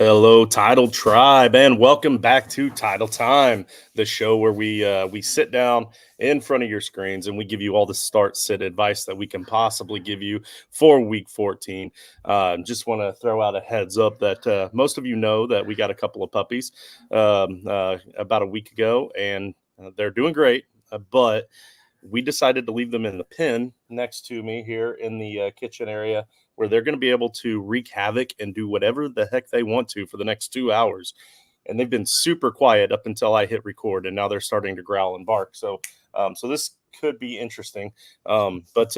Hello, Title Tribe, and welcome back to Title Time, the show where we sit down in front of your screens and we give you all the start-sit advice that we can possibly give you for Week 14. Just want to throw out a heads up that most of you know that we got a couple of puppies about a week ago, and they're doing great, but we decided to leave them in the pen next to me here in the kitchen area, where they're going to be able to wreak havoc and do whatever the heck they want to for the next 2 hours. And they've been super quiet up until I hit record, and now they're starting to growl and bark. So this could be interesting. But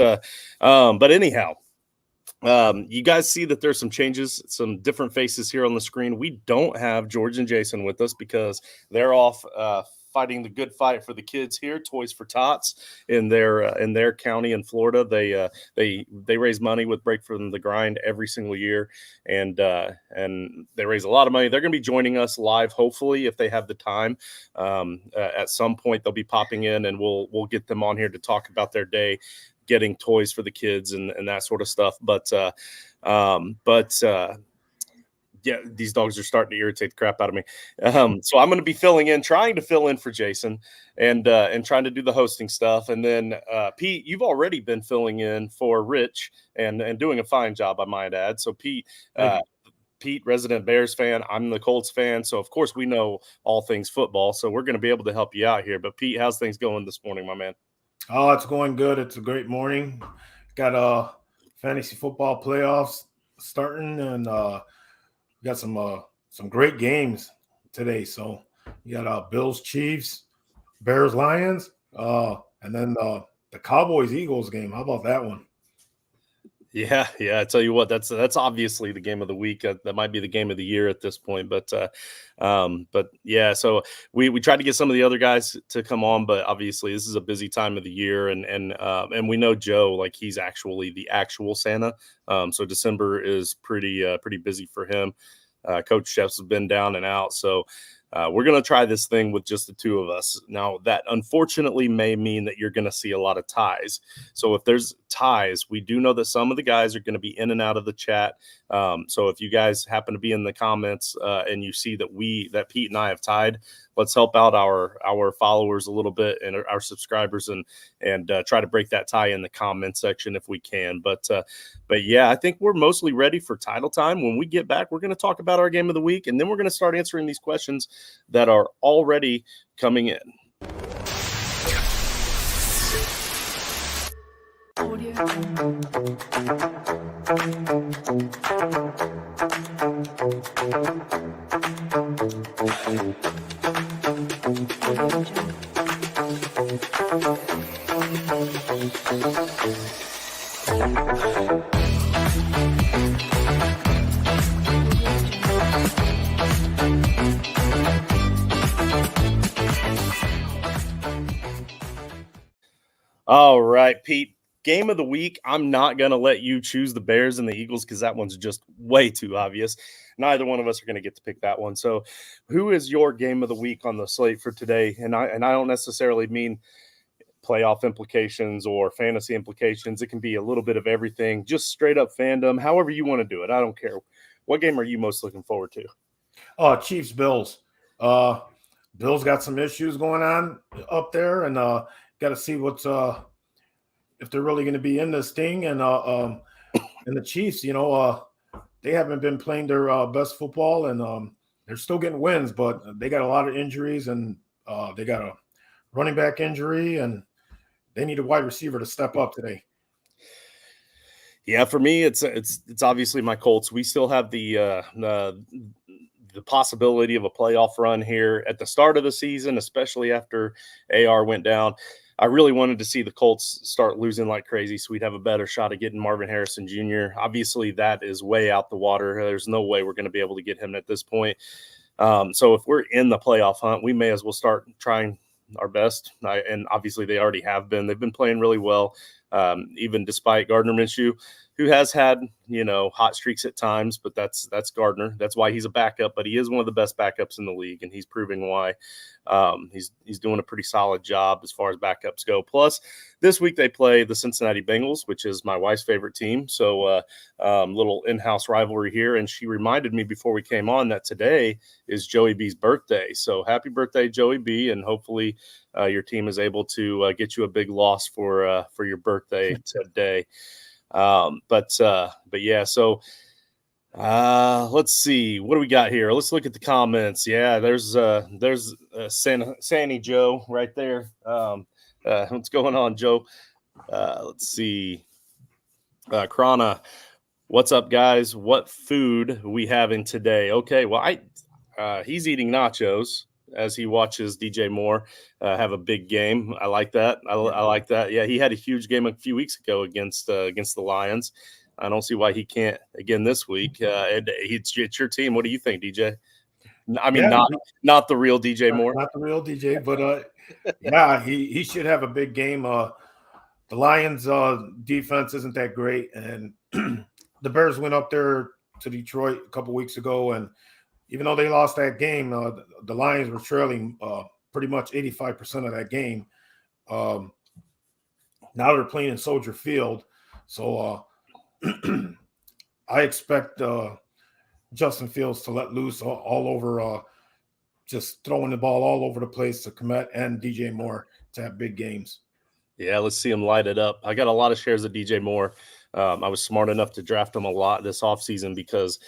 anyhow, you guys see that there's some changes, some different faces here on the screen. We don't have George and Jason with us because they're off fighting the good fight for the kids here, Toys for Tots, in their county in Florida. They raise money with Break from the Grind every single year, and they raise a lot of money. They're going to be joining us live, hopefully, if they have the time. At some point, they'll be popping in, and we'll get them on here to talk about their day, getting toys for the kids and that sort of stuff. But yeah, these dogs are starting to irritate the crap out of me. So I'm going to be trying to fill in for Jason and trying to do the hosting stuff. And then Pete, you've already been filling in for Rich and doing a fine job, I might add. So Pete, resident Bears fan, I'm the Colts fan. So of course we know all things football. So we're going to be able to help you out here. But Pete, how's things going this morning, my man? Oh, it's going good. It's a great morning. Got fantasy football playoffs starting, and got some great games today. So you got Bills, Chiefs, Bears, Lions, and then the Cowboys, Eagles game. How about that one? Yeah. I tell you what, that's obviously the game of the week. That might be the game of the year at this point. But yeah. So we tried to get some of the other guys to come on, but obviously this is a busy time of the year, and we know Joe, like, he's actually the actual Santa. So December is pretty busy for him. Coach Chef's been down and out, so we're going to try this thing with just the two of us. Now, that unfortunately may mean that you're going to see a lot of ties. So if there's ties, we do know that some of the guys are going to be in and out of the chat. So if you guys happen to be in the comments and you see that Pete and I have tied, let's help out our followers a little bit and our subscribers and try to break that tie in the comment section if we can. But yeah, I think we're mostly ready for title time. When we get back, we're going to talk about our game of the week, and then we're going to start answering these questions that are already coming in. All right, Pete, game of the week. I'm not going to let you choose the Bears and the Eagles because that one's just way too obvious. Neither one of us are going to get to pick that one. So who is your game of the week on the slate for today? And I don't necessarily mean playoff implications or fantasy implications. It can be a little bit of everything, just straight up fandom, however you want to do it. I don't care. What game are you most looking forward to? Chiefs, Bills. Bills got some issues going on up there, and got to see what's if they're really going to be in this thing. And the Chiefs, they haven't been playing their best football, and they're still getting wins, but they got a lot of injuries, and they got a running back injury, and they need a wide receiver to step up today. Yeah, for me, it's obviously my Colts. We still have the possibility of a playoff run here at the start of the season, especially after AR went down. I really wanted to see the Colts start losing like crazy so we'd have a better shot at getting Marvin Harrison Jr. Obviously, that is way out the water. There's no way we're going to be able to get him at this point. So if we're in the playoff hunt, we may as well start trying our best. And obviously, they already have been. They've been playing really well. even despite Gardner Minshew, who has had, hot streaks at times, but that's Gardner. That's why he's a backup, but he is one of the best backups in the league, and he's proving why. He's doing a pretty solid job as far as backups go. Plus, this week they play the Cincinnati Bengals, which is my wife's favorite team. So, little in-house rivalry here. And she reminded me before we came on that today is Joey B's birthday. So, happy birthday, Joey B, and hopefully your team is able to get you a big loss for your birthday today. But yeah, so let's see, what do we got here? Let's look at the comments. Yeah, there's Sandy Joe right there. What's going on, Joe? Let's see. Krana, what's up, guys? What food we having today? Okay, well, he's eating nachos as he watches DJ Moore have a big game. I like that. I like that. Yeah, he had a huge game a few weeks ago against the Lions. I don't see why he can't again this week. It's your team. What do you think, DJ? I mean, not the real DJ Moore. Not the real DJ, but yeah, he should have a big game. The Lions' defense isn't that great, and the Bears went up there to Detroit a couple weeks ago, and even though they lost that game, the Lions were trailing pretty much 85% of that game. Now they're playing in Soldier Field, so I expect Justin Fields to let loose all over, just throwing the ball all over the place to Kmet and DJ Moore to have big games. Yeah, let's see him light it up. I got a lot of shares of DJ Moore. I was smart enough to draft him a lot this offseason because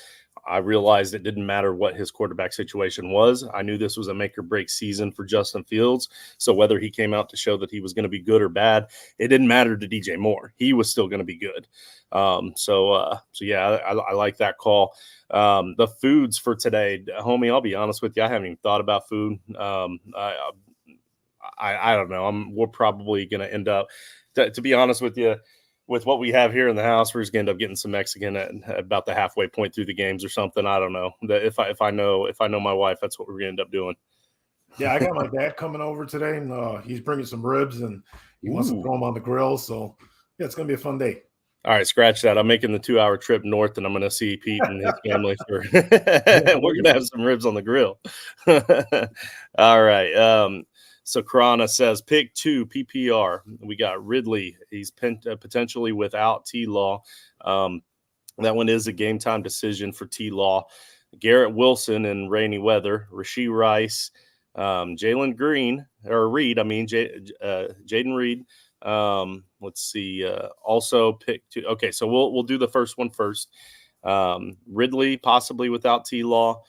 I realized it didn't matter what his quarterback situation was. I knew this was a make or break season for Justin Fields. So whether he came out to show that he was going to be good or bad, it didn't matter to DJ Moore. He was still going to be good. So yeah, I like that call. The foods for today, homie, I'll be honest with you, I haven't even thought about food. I don't know. We're probably going to end up, to be honest with you, with what we have here in the house, we're just going to end up getting some Mexican at about the halfway point through the games or something. I don't know. If I know my wife, that's what we're going to end up doing. Yeah, I got my dad coming over today, and he's bringing some ribs, and he wants to throw them on the grill. So yeah, it's going to be a fun day. All right, scratch that. I'm making the 2-hour trip north, and I'm going to see Pete and his family. We're going to have some ribs on the grill. All right. So Karana says, pick 2 PPR. We got Ridley. He's potentially without T-Law. That one is a game time decision for T-Law. Garrett Wilson in rainy weather. Rashee Rice. Jalen Reed. Let's see. Also pick 2. Okay, so we'll do the first one first. Ridley possibly without T-Law.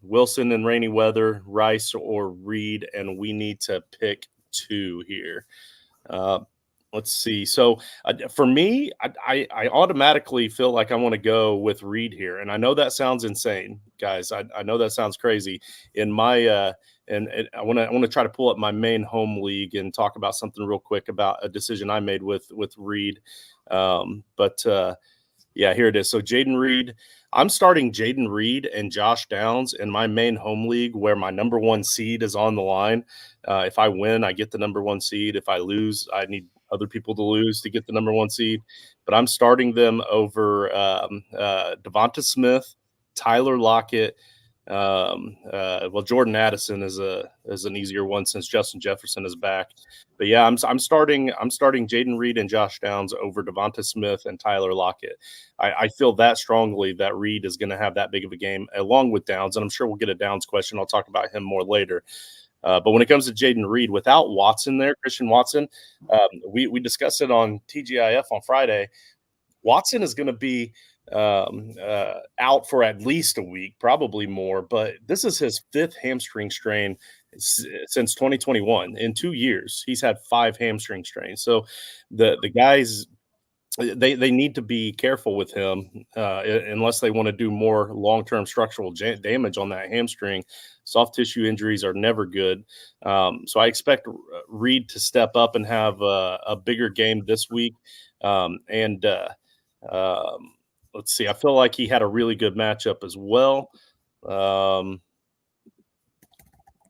Wilson in rainy weather, Rice or Reed, and we need to pick 2 here. Let's see. So for me, I automatically feel like I want to go with Reed here, and I know that sounds insane, guys. I know that sounds crazy. In my and I want to try to pull up my main home league and talk about something real quick about a decision I made with Reed. Yeah, here it is. So Jaden Reed, I'm starting Jaden Reed and Josh Downs in my main home league where my number 1 seed is on the line. If I win, I get the number 1 seed. If I lose, I need other people to lose to get the number 1 seed. But I'm starting them over Devonta Smith, Tyler Lockett. Jordan Addison is an easier one since Justin Jefferson is back. But yeah, I'm starting Jaden Reed and Josh Downs over Devonta Smith and Tyler Lockett. I feel that strongly that Reed is going to have that big of a game along with Downs, and I'm sure we'll get a Downs question. I'll talk about him more later. But when it comes to Jaden Reed, without Watson there, Christian Watson, we discussed it on TGIF on Friday. Watson is going to be out for at least a week, probably more, but this is his 5th hamstring strain since 2021. In 2 years, he's had 5 hamstring strains. So the guys, they need to be careful with him unless they want to do more long-term structural damage on that hamstring. Soft tissue injuries are never good. So I expect Reed to step up and have a bigger game this week. Let's see. I feel like he had a really good matchup as well.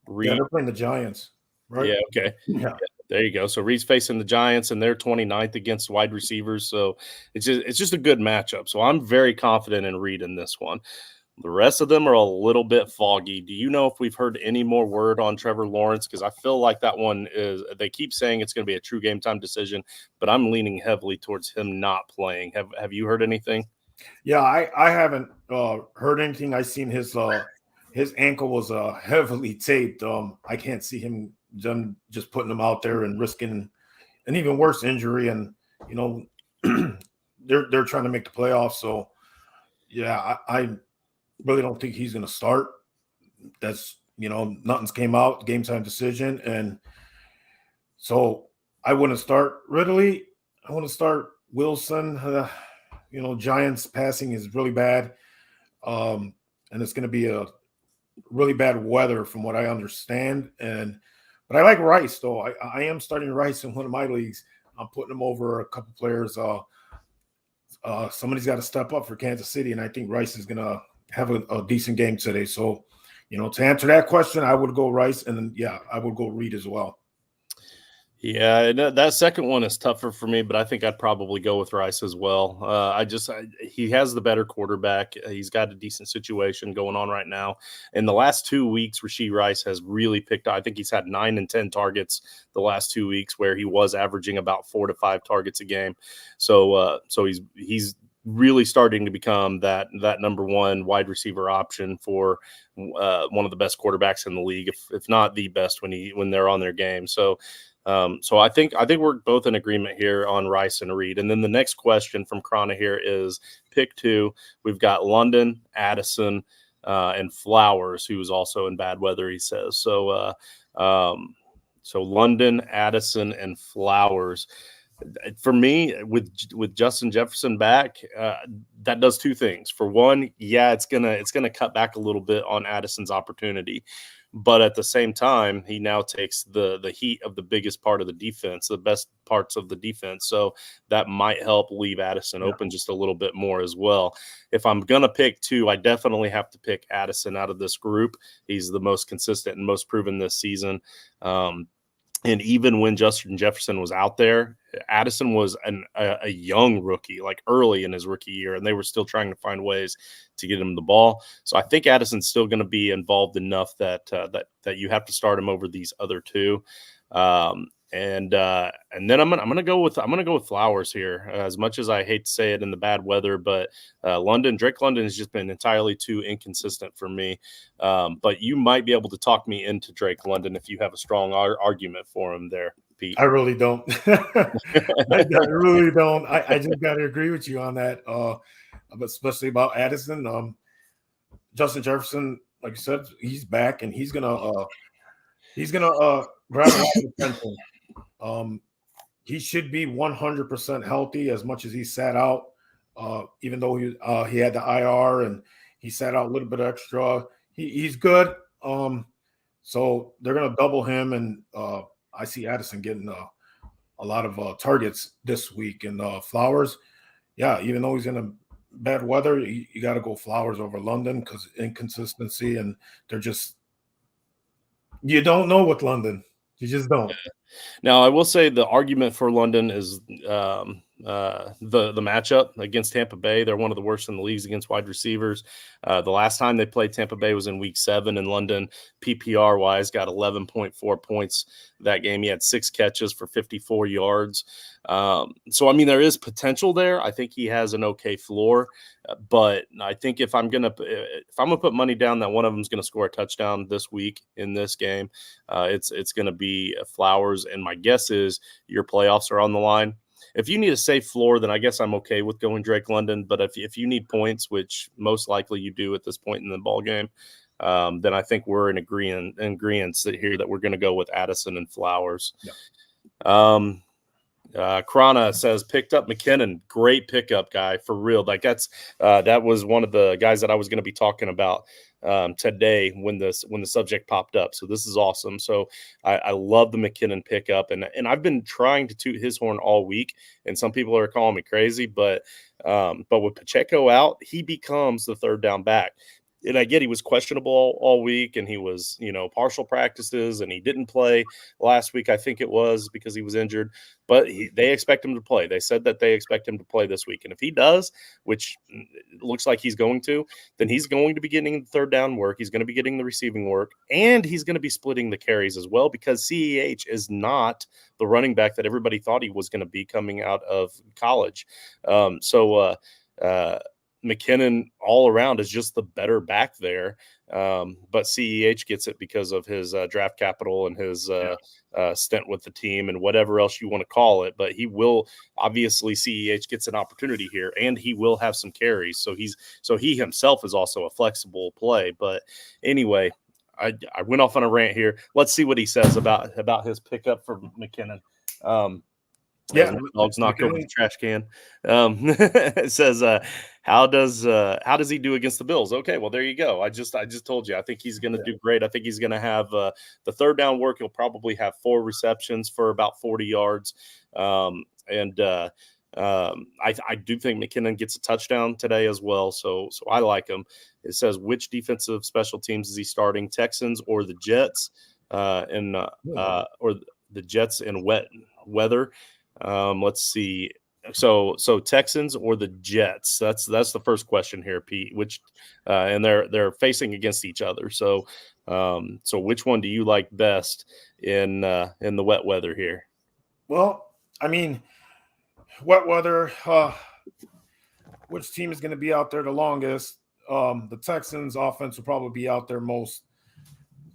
Reed, yeah, they're playing the Giants, right? Yeah. Okay. Yeah. There you go. So Reed's facing the Giants, and they're 29th against wide receivers. So it's just a good matchup. So I'm very confident in Reed in this one. The rest of them are a little bit foggy. Do you know if we've heard any more word on Trevor Lawrence? Because I feel like that one is, they keep saying it's going to be a true game time decision, but I'm leaning heavily towards him not playing. Have you heard anything? Yeah, I haven't heard anything. I seen his ankle was heavily taped. I can't see him just putting him out there and risking an even worse injury. And you know, they're trying to make the playoffs. So yeah, I really don't think he's going to start. That's nothing's came out, game time decision, and so I wouldn't start Ridley. I want to start Wilson. Giants passing is really bad, and it's going to be a really bad weather from what I understand. But I like Rice though. I am starting Rice in one of my leagues. I'm putting him over a couple players. Somebody's got to step up for Kansas City, and I think Rice is going to have a decent game today. So, to answer that question, I would go Rice, and then I would go Reed as well. Yeah, and that second one is tougher for me, but I think I'd probably go with Rice as well. He has the better quarterback. He's got a decent situation going on right now. In the last 2 weeks, Rashee Rice has really picked up. I think he's had 9 and 10 targets the last 2 weeks, where he was averaging about 4 to 5 targets a game. So he's really starting to become that number one wide receiver option for one of the best quarterbacks in the league, if not the best when they're on their game. So I think we're both in agreement here on Rice and Reed. And then the next question from Krana here is pick 2. We've got London, Addison, and Flowers, who is also in bad weather, he says. So London, Addison, and Flowers. For me, with Justin Jefferson back, that does 2 things. For one, it's gonna cut back a little bit on Addison's opportunity, but at the same time, he now takes the heat of the biggest part of the defense, the best parts of the defense. So that might help leave Addison open just a little bit more as well. If I'm gonna pick 2, I definitely have to pick Addison out of this group. He's the most consistent and most proven this season. And even when Justin Jefferson was out there, Addison was a young rookie, like early in his rookie year, and they were still trying to find ways to get him the ball. So I think Addison's still going to be involved enough that you have to start him over these other 2. And then I'm gonna go with Flowers here. As much as I hate to say it in the bad weather, but Drake London has just been entirely too inconsistent for me. But you might be able to talk me into Drake London if you have a strong argument for him there, Pete. I really don't. I really don't. I just got to agree with you on that. But especially about Addison. Justin Jefferson, like you said, he's back and he's gonna grab a lot of attention. He should be 100% healthy as much as he sat out, even though he had the IR and he sat out a little bit extra. He's good. So they're going to double him, and I see Addison getting a lot of targets this week. And Flowers, even though he's in a bad weather, you got to go Flowers over London because inconsistency, and you don't know with London. You just don't. Now, I will say the argument for London is the matchup against Tampa Bay. They're one of the worst in the leagues against wide receivers. The last time they played Tampa Bay was in Week 7, and London, PPR-wise, got 11.4 points that game. He had 6 catches for 54 yards. So, I mean, there is potential there. I think he has an okay floor. But I think if I'm gonna put money down that one of them is gonna score a touchdown this week in this game, it's gonna be Flowers. And my guess is your playoffs are on the line. If you need a safe floor, then I guess I'm okay with going Drake London. But if you need points, which most likely you do at this point in the ball game, then I think we're in agreement here that we're going to go with Addison and Flowers. Yeah. Krana says picked up McKinnon. Great pickup, guy, for real. Like that was one of the guys that I was going to be talking about today when the subject popped up. So this is awesome. So I love the McKinnon pickup, and I've been trying to toot his horn all week, and some people are calling me crazy, but with Pacheco out, he becomes the third down back. and I get he was questionable all week, and he was, partial practices, and he didn't play last week. I think it was because he was injured, but they expect him to play. They said that they expect him to play this week, and if he does, which looks like he's going to, then he's going to be getting the third down work. He's going to be getting the receiving work, and he's going to be splitting the carries as well, because CEH is not the running back that everybody thought he was going to be coming out of college. McKinnon all around is just the better back there. But CEH gets it because of his draft capital and his stint with the team and whatever else you want to call it. But he will, obviously, CEH gets an opportunity here, and he will have some carries. So he himself is also a flexible play. But anyway, I went off on a rant here. Let's see what he says about his pickup for McKinnon. Dog's knocked over the trash can. It says, how does he do against the Bills? Okay, well, there you go. I just told you. I think he's going to do great. I think he's going to have the third down work. He'll probably have 4 receptions for about 40 yards. I do think McKinnon gets a touchdown today as well. So I like him. It says, which defensive special teams is he starting? Texans or the Jets? Or the Jets in wet weather. Let's see. So Texans or the Jets? That's the first question here, Pete. Which and they're facing against each other. So which one do you like best in the wet weather here? Well, I mean, wet weather. Which team is going to be out there the longest? The Texans offense will probably be out there more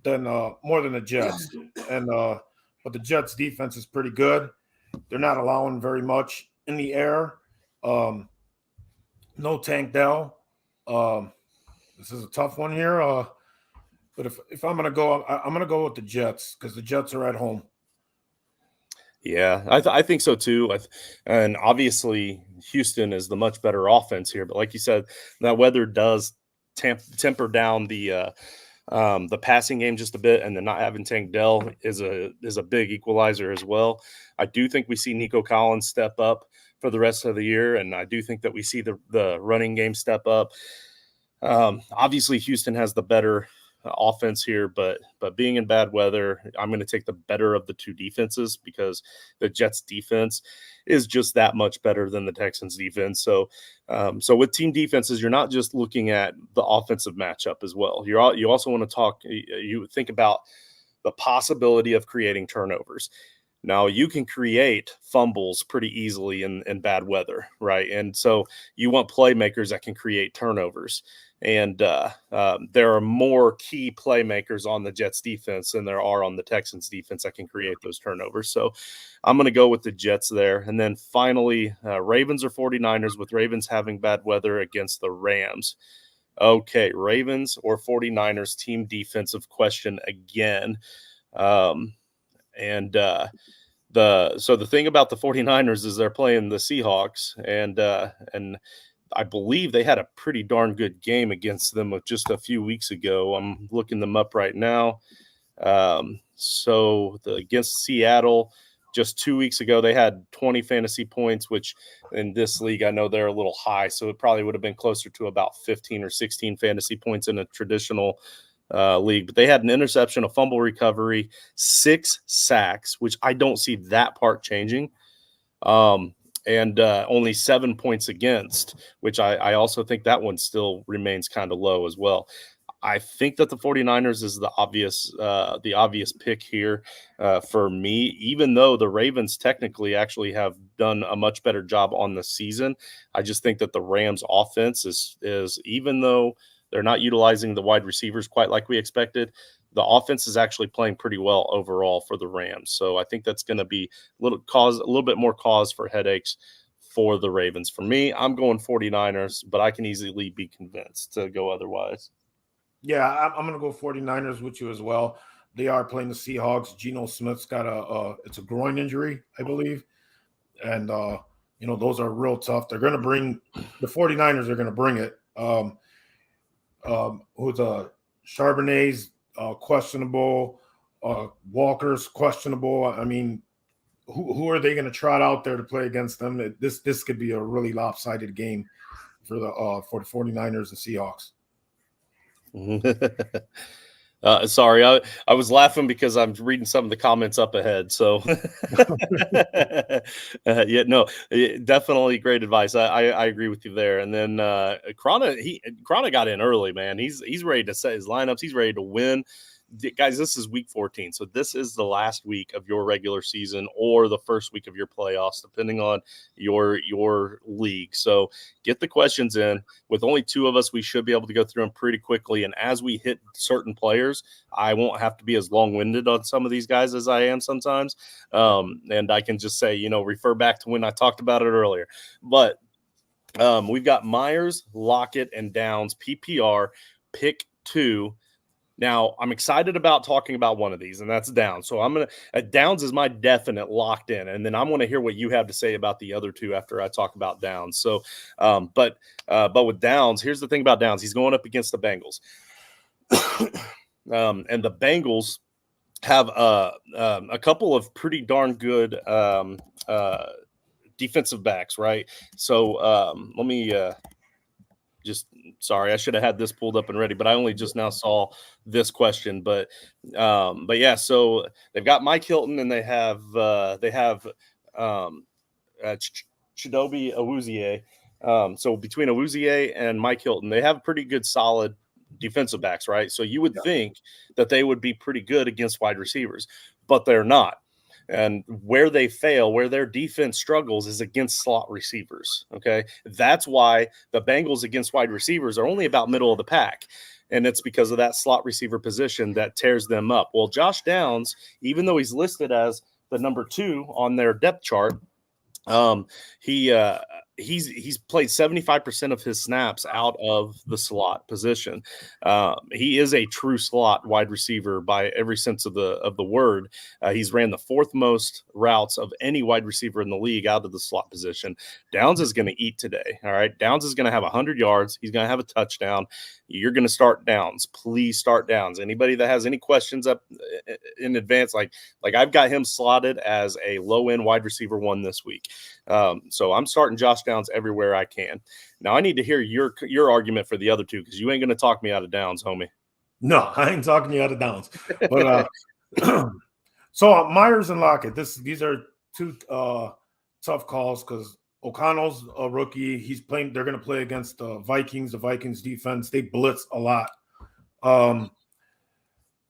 than the Jets, but the Jets defense is pretty good. They're not allowing very much in the air. No Tank Dell. This is a tough one here. But if I'm gonna go, I'm gonna go with the Jets because the Jets are at home. Yeah, I think so too. And obviously, Houston is the much better offense here. But like you said, that weather does temper down the passing game just a bit, and then not having Tank Dell is a big equalizer as well. I do think we see Nico Collins step up for the rest of the year, and I do think that we see the running game step up. Obviously, Houston has the better offense here, but being in bad weather, I'm going to take the better of the two defenses because the Jets defense is just that much better than the Texans defense. So with team defenses, you're not just looking at the offensive matchup as well. You also want to you think about the possibility of creating turnovers. Now, you can create fumbles pretty easily in bad weather, right? And so you want playmakers that can create turnovers. And there are more key playmakers on the Jets defense than there are on the Texans defense that can create those turnovers. So I'm going to go with the Jets there. And then finally, Ravens or 49ers, with Ravens having bad weather against the Rams. Okay, Ravens or 49ers, team defensive question again. The thing about the 49ers is they're playing the Seahawks, and I believe they had a pretty darn good game against them just a few weeks ago. I'm looking them up right now. Against Seattle just 2 weeks ago, they had 20 fantasy points, which in this league, I know they're a little high. So it probably would have been closer to about 15 or 16 fantasy points in a traditional league. But they had an interception, a fumble recovery, 6 sacks, which I don't see that part changing. And only 7 points against, which I also think that one still remains kind of low as well. I think that the 49ers is the obvious pick here for me, even though the Ravens technically actually have done a much better job on the season. I just think that the Rams offense is even though they're not utilizing the wide receivers quite like we expected, the offense is actually playing pretty well overall for the Rams. So I think that's going to be a little bit more cause for headaches for the Ravens. For me, I'm going 49ers, but I can easily be convinced to go otherwise. Yeah, I'm going to go 49ers with you as well. They are playing the Seahawks. Geno Smith's got it's a groin injury, I believe. And, those are real tough. They're going to bring – the 49ers are going to bring it. Charbonnet's questionable. Walker's questionable. I mean, who are they going to trot out there to play against them? This could be a really lopsided game for the 49ers and Seahawks. Sorry, I was laughing because I'm reading some of the comments up ahead. So, yeah, no, definitely great advice. I agree with you there. And then Krana got in early, man. He's ready to set his lineups. He's ready to win. Guys, this is week 14. So this is the last week of your regular season or the first week of your playoffs, depending on your league. So get the questions in. With only two of us, we should be able to go through them pretty quickly. And as we hit certain players, I won't have to be as long-winded on some of these guys as I am sometimes. And I can just say, refer back to when I talked about it earlier. But we've got Myers, Lockett, and Downs, PPR, pick 2. Now, I'm excited about talking about one of these, and that's Downs. So I'm going to Downs is my definite locked in, and then I'm going to hear what you have to say about the other two after I talk about Downs. So, but with Downs, here's the thing about Downs: he's going up against the Bengals, and the Bengals have a couple of pretty darn good defensive backs, right? So let me. Sorry, I should have had this pulled up and ready, but I only just now saw this question. But yeah, so they've got Mike Hilton and they have Chidobe Awuzie. So between Awuzie and Mike Hilton, they have pretty good, solid defensive backs, right? So you would think that they would be pretty good against wide receivers, but they're not. And where they fail, where their defense struggles is against slot receivers. Okay. That's why the Bengals against wide receivers are only about middle of the pack. And it's because of that slot receiver position that tears them up. Well, Josh Downs, even though he's listed as the number 2 on their depth chart, he's played 75% of his snaps out of the slot position. He is a true slot wide receiver by every sense of the word. He's ran the 4th most routes of any wide receiver in the league out of the slot position. Downs is going to eat today. All right. Downs is going to have 100 yards. He's going to have a touchdown. You're going to start Downs. Please start Downs. Anybody that has any questions up in advance, like I've got him slotted as a low-end wide receiver 1 this week. So I'm starting Josh Downs everywhere I can. Now I need to hear your argument for the other two, because you ain't going to talk me out of Downs, homie. No, I ain't talking you out of Downs. But so Myers and Lockett, these are two tough calls because O'Connell's a rookie. They're going to play against the Vikings. The Vikings defense, they blitz a lot. And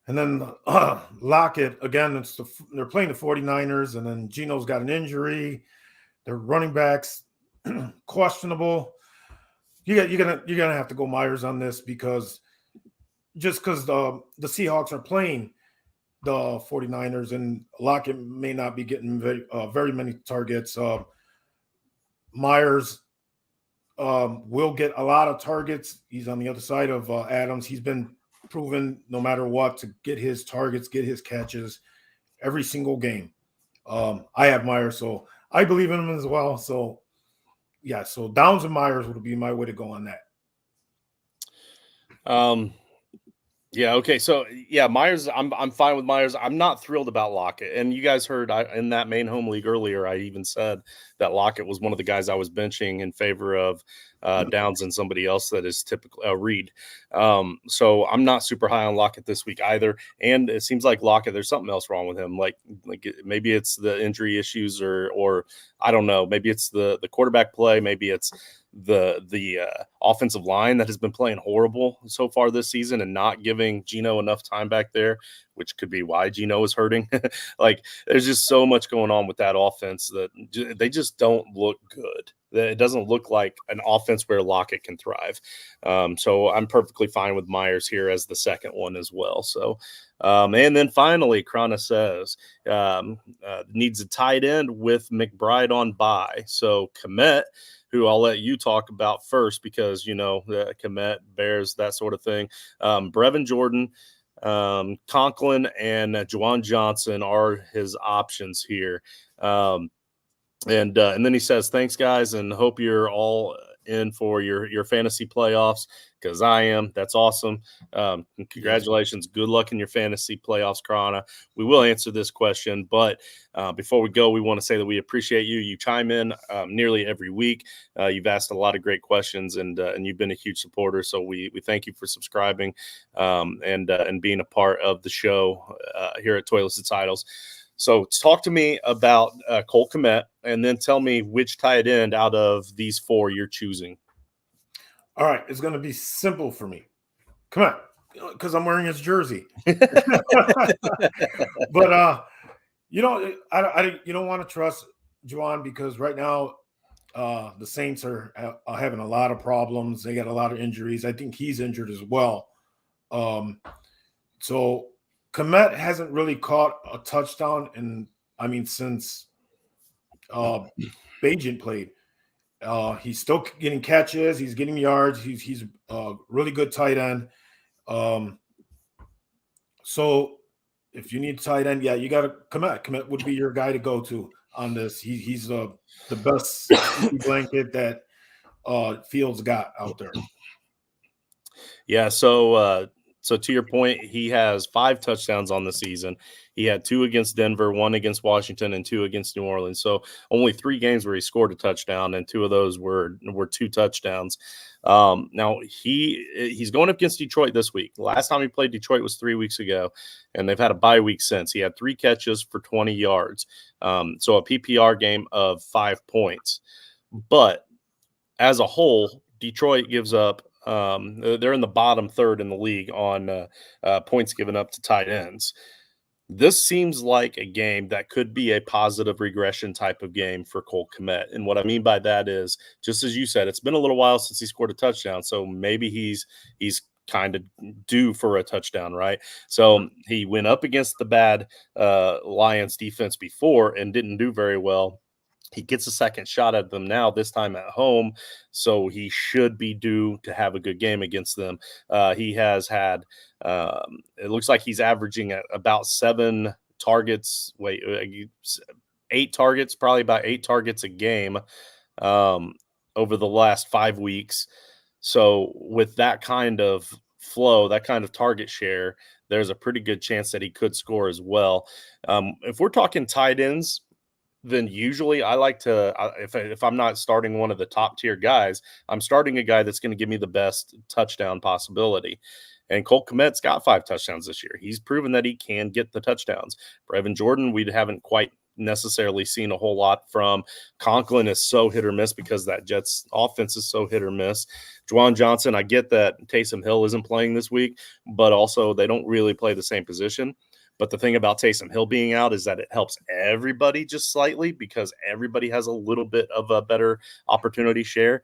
then Lockett, again, they're playing the 49ers, and then Geno's got an injury. Their running backs questionable. You're gonna have to go Myers on this, because the Seahawks are playing the 49ers, and Lockett may not be getting very many targets. Myers will get a lot of targets. He's on the other side of Adams. He's been proven, no matter what, to get his targets, get his catches every single game. I have Myers, so I believe in him as well. So yeah, so Downs and Myers would be my way to go on that. Yeah. Okay. So yeah, Myers. I'm fine with Myers. I'm not thrilled about Lockett. And you guys heard in that main home league earlier, I even said that Lockett was one of the guys I was benching in favor of Downs and somebody else that is typically Reed. So I'm not super high on Lockett this week either. And it seems like Lockett, there's something else wrong with him. Like maybe it's the injury issues, or I don't know. Maybe it's the quarterback play. Maybe it's the offensive line that has been playing horrible so far this season and not giving Geno enough time back there, which could be why Geno is hurting. Like there's just so much going on with that offense that they just don't look good. It doesn't look like an offense where Lockett can thrive. So I'm perfectly fine with Myers here as the second one as well. So, and then finally, Krana says needs a tight end with McBride on bye. So Komet, who I'll let you talk about first, because, the Komet, Bears, that sort of thing. Brevin Jordan, Conklin, and Juwan Johnson are his options here. And then he says, thanks, guys, and hope you're all in for your fantasy playoffs, because I am. That's awesome. Congratulations. Good luck in your fantasy playoffs, Karana. We will answer this question, but before we go, we want to say that we appreciate you. You chime in nearly every week. You've asked a lot of great questions, and you've been a huge supporter. So we thank you for subscribing and being a part of the show here at Toilets and Titles. So talk to me about Cole Kmet, and then tell me which tight end out of these four you're choosing. All right, it's going to be simple for me. Come on, because I'm wearing his jersey. But you know, I you don't want to trust Juwan, because right now the Saints are having a lot of problems. They got a lot of injuries. I think he's injured as well. So Kmet hasn't really caught a touchdown since Bajent played. He's still getting catches. He's getting yards. He's a really good tight end. So if you need a tight end, yeah, you got to Kmet. Kmet would be your guy to go to on this. He's the best blanket that Fields got out there. Yeah, so to your point, he has 5 touchdowns on the season. He had 2 against Denver, 1 against Washington, and 2 against New Orleans. So only 3 games where he scored a touchdown, and 2 of those were 2 touchdowns. Now he's going up against Detroit this week. Last time he played Detroit was 3 weeks ago, and they've had a bye week since. He had 3 catches for 20 yards. So a PPR game of 5 points. But as a whole, Detroit gives up. They're in the bottom third in the league on points given up to tight ends. This seems like a game that could be a positive regression type of game for Cole Kmet. And what I mean by that is, just as you said, it's been a little while since he scored a touchdown. So maybe he's kind of due for a touchdown, right? So he went up against the bad Lions defense before and didn't do very well. He gets a second shot at them now, this time at home, so he should be due to have a good game against them. He has had, it looks like he's averaging at about 7 targets. 8 targets, probably about 8 targets a game over the last 5 weeks. So with that kind of flow, that kind of target share, there's a pretty good chance that he could score as well. If we're talking tight ends, then usually I like to, if I'm not starting one of the top tier guys, I'm starting a guy that's going to give me the best touchdown possibility. And Cole Kmet's got 5 touchdowns this year. He's proven that he can get the touchdowns. Brevin Jordan, we haven't quite necessarily seen a whole lot from. Conklin is so hit or miss because that Jets offense is so hit or miss. Juwan Johnson, I get that Taysom Hill isn't playing this week, but also they don't really play the same position. But the thing about Taysom Hill being out is that it helps everybody just slightly, because everybody has a little bit of a better opportunity share.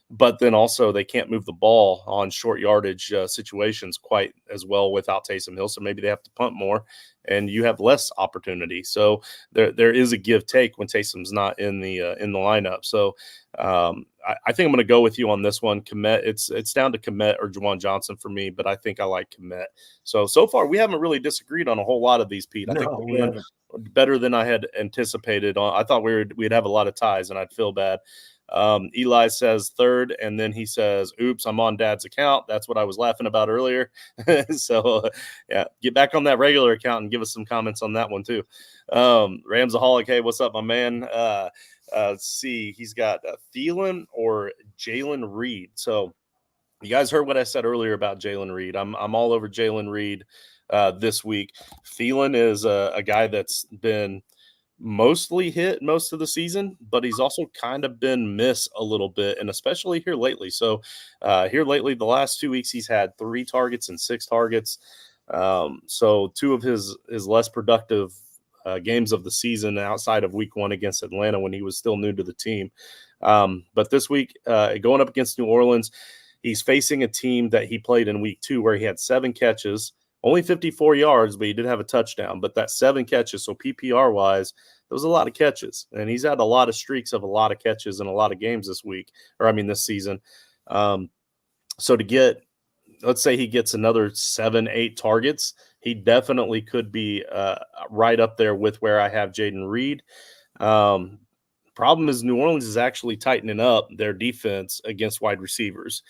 But then also they can't move the ball on short yardage situations quite as well without Taysom Hill. So maybe they have to punt more and you have less opportunity. So there is a give take when Taysom's not in the lineup. So I think I'm going to go with you on this one. Kmet, it's down to Kmet or Juwan Johnson for me, but I think I like Kmet. So far we haven't really disagreed on a whole lot of these, Pete. I think we're doing better than I had anticipated. I thought we'd have a lot of ties, and I'd feel bad. Eli says 3rd, and then he says, oops, I'm on Dad's account. That's what I was laughing about earlier. So yeah, get back on that regular account and give us some comments on that one too. Ramsaholic, hey, what's up, my man? Let's see, he's got Thielen or Jalen Reed. So you guys heard what I said earlier about Jalen Reed. I'm all over Jalen Reed this week. Thielen is a guy that's been mostly hit most of the season, but he's also kind of been miss a little bit, and especially here lately. So here lately, the last 2 weeks, he's had 3 targets and 6 targets. So 2 of his less productive games of the season outside of week 1 against Atlanta when he was still new to the team. But this week, going up against New Orleans, he's facing a team that he played in week 2 where he had 7 catches, only 54 yards, but he did have a touchdown. But that 7 catches, so PPR-wise, there was a lot of catches. And he's had a lot of streaks of a lot of catches in a lot of games this season. So to get, let's say he gets another 7, 8 targets, he definitely could be right up there with where I have Jaden Reed. Problem is New Orleans is actually tightening up their defense against wide receivers.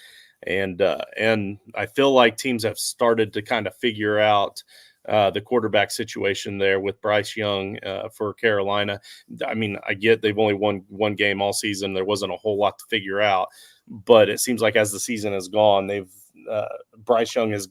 And I feel like teams have started to kind of figure out the quarterback situation there with Bryce Young for Carolina. I mean, I get they've only won one game all season. There wasn't a whole lot to figure out, but it seems like as the season has gone, Bryce Young has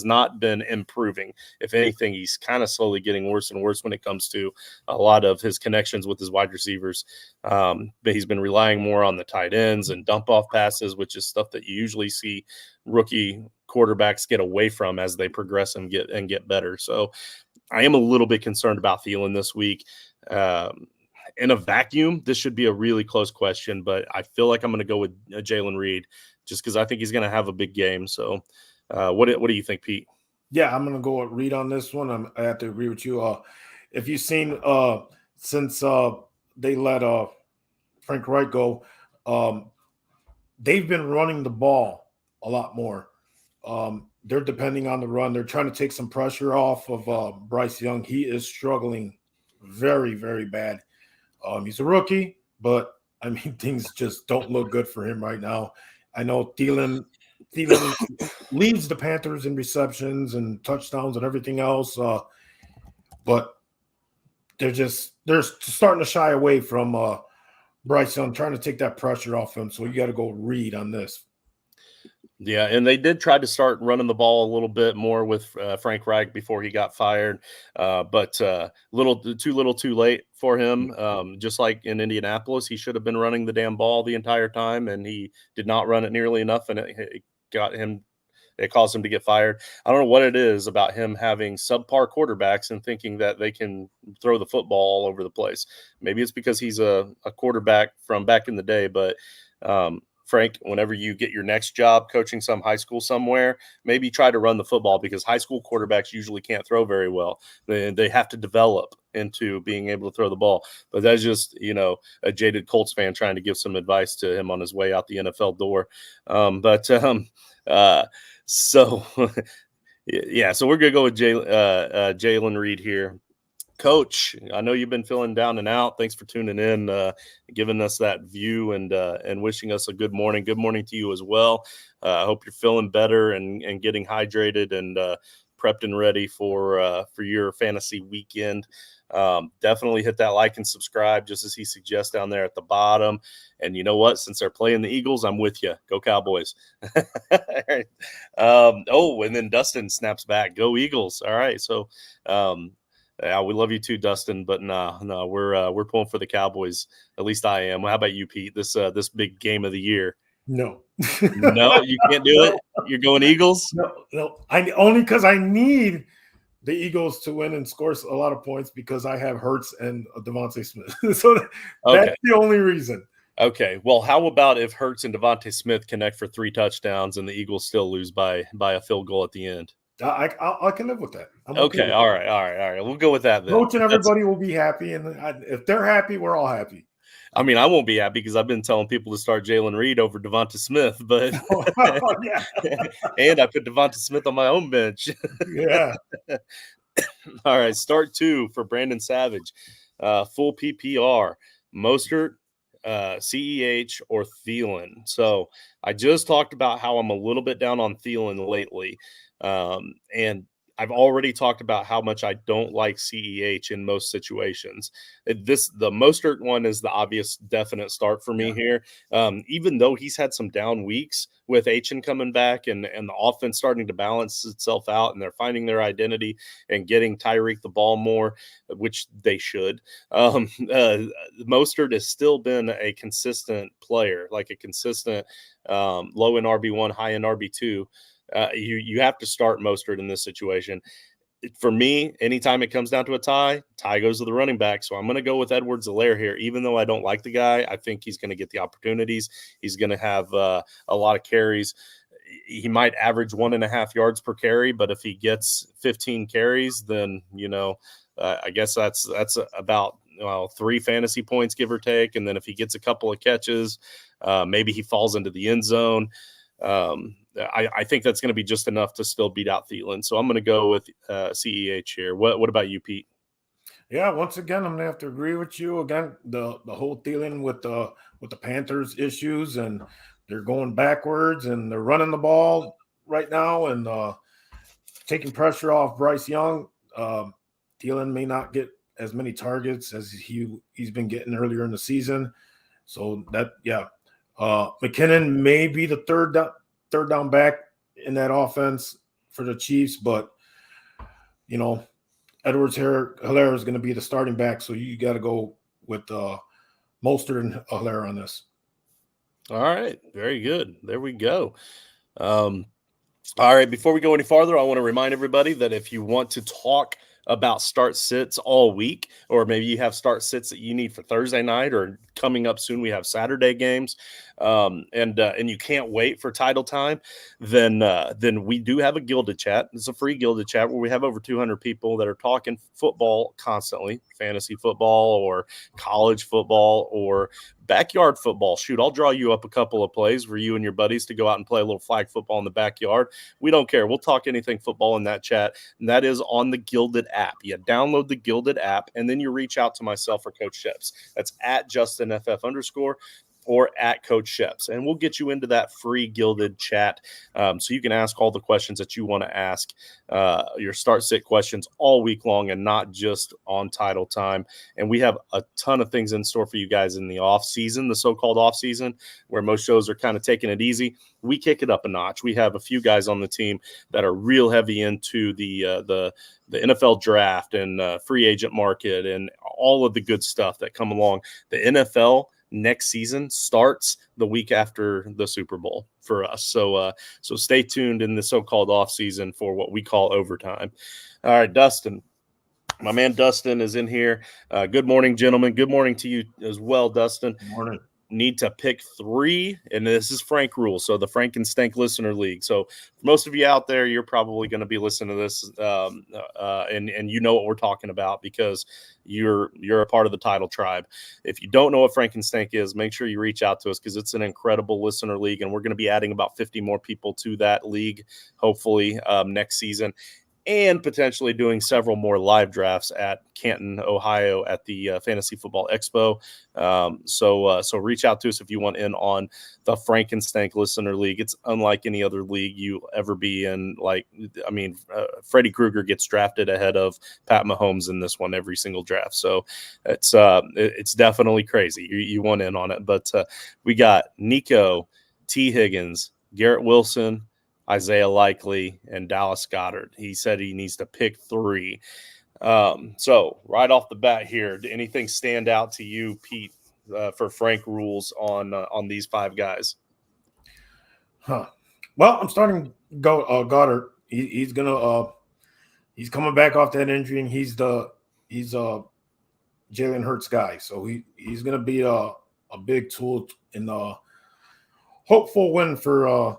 not been improving. If anything, he's kind of slowly getting worse and worse when it comes to a lot of his connections with his wide receivers. But he's been relying more on the tight ends and dump off passes, which is stuff that you usually see rookie quarterbacks get away from as they progress and get better. So I am a little bit concerned about Thielen this week. In a vacuum, this should be a really close question, but I feel like I'm going to go with Jalen Reed just because I think he's going to have a big game. So what do you think, Pete? Yeah, I'm going to go with Reed on this one. I have to agree with you. If you've seen since they let Frank Wright go, they've been running the ball a lot more. They're depending on the run. They're trying to take some pressure off of Bryce Young. He is struggling very, very bad. He's a rookie, but I mean, things just don't look good for him right now. I know Thielen leads the Panthers in receptions and touchdowns and everything else, but they're starting to shy away from Bryce Young, trying to take that pressure off him. So you got to go Reed on this. Yeah, and they did try to start running the ball a little bit more with Frank Reich before he got fired, but too little too late for him. Just like in Indianapolis, he should have been running the damn ball the entire time, and he did not run it nearly enough, and it caused him to get fired. I don't know what it is about him having subpar quarterbacks and thinking that they can throw the football all over the place. Maybe it's because he's a quarterback from back in the day, but Frank, whenever you get your next job coaching some high school somewhere, maybe try to run the football because high school quarterbacks usually can't throw very well. They have to develop into being able to throw the ball. But that's just, a jaded Colts fan trying to give some advice to him on his way out the NFL door. So yeah, so we're going to go with Jalen Reed here. Coach, I know you've been feeling down and out. Thanks for tuning in, giving us that view and wishing us a good morning. Good morning to you as well. I hope you're feeling better and getting hydrated and prepped and ready for your fantasy weekend. Definitely hit that like and subscribe, just as he suggests down there at the bottom. And you know what? Since they're playing the Eagles, I'm with you. Go Cowboys. And then Dustin snaps back. Go Eagles. All right. So, yeah, we love you too, Dustin. But no, we're pulling for the Cowboys. At least I am. How about you, Pete? This big game of the year. No, no, you can't do it. You're going Eagles. No. Only because I need the Eagles to win and score a lot of points because I have Hurts and Devontae Smith. So that's the only reason. Okay. Well, how about if Hurts and Devontae Smith connect for 3 touchdowns and the Eagles still lose by a field goal at the end? I can live with that. Okay. All right. We'll go with that then. Coach and everybody will be happy, and if they're happy, we're all happy. I mean, I won't be happy because I've been telling people to start Jalen Reed over Devonta Smith, but and I put Devonta Smith on my own bench. Yeah. All right, start 2 for Brandon Savage. Full PPR, Mostert, CEH, or Thielen. So I just talked about how I'm a little bit down on Thielen lately. And I've already talked about how much I don't like CEH in most situations. The Mostert one is the obvious definite start for me here. Even though he's had some down weeks with Achin coming back and the offense starting to balance itself out and they're finding their identity and getting Tyreek the ball more, which they should. Mostert has still been a consistent player, like a consistent low in RB1, high in RB2. You have to start Mostert in this situation. For me, anytime it comes down to a tie goes to the running back. So I'm going to go with Edwards-Helaire here. Even though I don't like the guy, I think he's going to get the opportunities. He's going to have a lot of carries. He might average 1.5 yards per carry, but if he gets 15 carries, then, I guess that's about 3 fantasy points, give or take. And then if he gets a couple of catches, maybe he falls into the end zone. I think that's going to be just enough to still beat out Thielen. So I'm going to go with CEH here. What about you, Pete? Yeah, once again, I'm gonna have to agree with you. Again, the whole dealing with the Panthers issues, and they're going backwards and they're running the ball right now and taking pressure off Bryce Young. Thielen may not get as many targets as he's been getting earlier in the season. So that, yeah, McKinnon may be the third down back in that offense for the Chiefs, but you know, Edwards Hilaire is going to be the starting back, so you got to go with Mostert and Hilaire on this. All right, very good. There we go. All right, before we go any farther, I want to remind everybody that if you want to talk about start sits all week, or maybe you have start sits that you need for Thursday night, or coming up soon we have Saturday games, and you can't wait for title time, then we do have a Gilded Chat. It's a free Gilded Chat where we have over 200 people that are talking football constantly, fantasy football or college football or backyard football. Shoot, I'll draw you up a couple of plays for you and your buddies to go out and play a little flag football in the backyard. We don't care. We'll talk anything football in that chat, and that is on the Gilded app. You download the Gilded app, and then you reach out to myself or Coach Sheps. That's at JustinFF_ or at Coach Sheps, and we'll get you into that free Gilded chat, so you can ask all the questions that you want to ask, your start sit questions all week long, and not just on title time. And we have a ton of things in store for you guys in the off season, the so-called off season, where most shows are kind of taking it easy. We kick it up a notch. We have a few guys on the team that are real heavy into the NFL draft and free agent market and all of the good stuff that come along. The NFL next season starts the week after the Super Bowl for us. So stay tuned in the so-called off season for what we call overtime. All right, Dustin. My man Dustin is in here. Good morning, gentlemen. Good morning to you as well, Dustin. Good morning. Need to pick 3, and this is Frank rules, so the Frank and Stank Listener League. So for most of you out there, you're probably going to be listening to this, and you know what we're talking about because you're a part of the title tribe. If you don't know what Frank and Stank is, make sure you reach out to us because it's an incredible listener league, and we're going to be adding about 50 more people to that league, hopefully next season, and potentially doing several more live drafts at Canton, Ohio at the Fantasy Football Expo. So reach out to us if you want in on the Frankenstank Listener League. It's unlike any other league you'll ever be in. Freddie Krueger gets drafted ahead of Pat Mahomes in this one every single draft. So it's definitely crazy. You want in on it. But we got Nico, T. Higgins, Garrett Wilson, Isaiah Likely, and Dallas Goedert. He said he needs to pick 3. So right off the bat here, did anything stand out to you, Pete, for Frank rules on these 5 guys? Well, I'm starting Goddard. He's he's coming back off that injury, and he's Jalen Hurts guy. So he's gonna be a big tool in the hopeful win for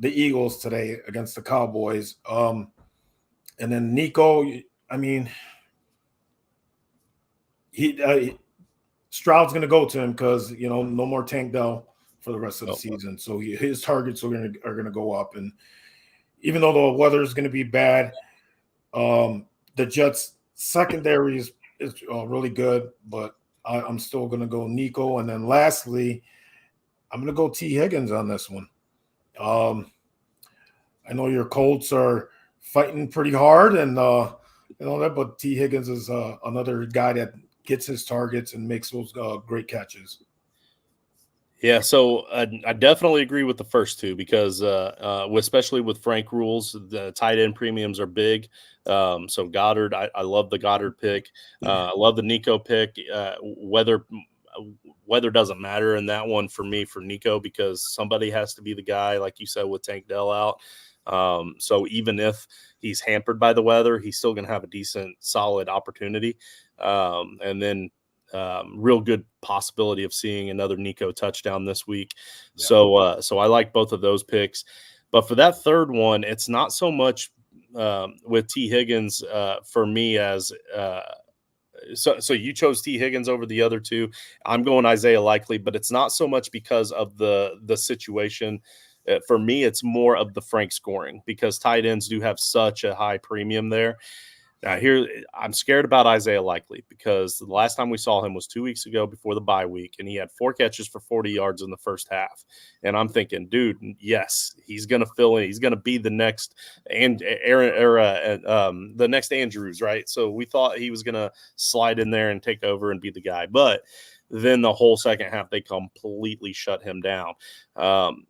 the Eagles today against the Cowboys. And then Nico, I mean, Stroud's going to go to him because, no more Tank Dell for the rest of the season. So his targets are going to go up. And even though the weather is going to be bad, the Jets secondary is really good, but I'm still going to go Nico. And then lastly, I'm going to go T. Higgins on this one. I know your Colts are fighting pretty hard and that, but T. Higgins is another guy that gets his targets and makes those great catches. Yeah, so I definitely agree with the first 2 because especially with Frank rules, the tight end premiums are big. So Goddard, I love the Goddard pick. I love the Nico pick. Weather doesn't matter in that one for me for Nico because somebody has to be the guy, like you said, with Tank Dell out. So even if he's hampered by the weather, he's still going to have a decent, solid opportunity. And then real good possibility of seeing another Nico touchdown this week. Yeah. So I like both of those picks. But for that third one, it's not so much with T. Higgins for me as so you chose T. Higgins over the other 2. I'm going Isaiah Likely, but it's not so much because of the situation. For me, it's more of the Frank scoring because tight ends do have such a high premium there. Now here, I'm scared about Isaiah Likely because the last time we saw him was 2 weeks ago before the bye week, and he had 4 catches for 40 yards in the first half. And I'm thinking, dude, yes, he's going to fill in. He's going to be the next the next Andrews, right? So we thought he was going to slide in there and take over and be the guy, but then the whole second half they completely shut him down.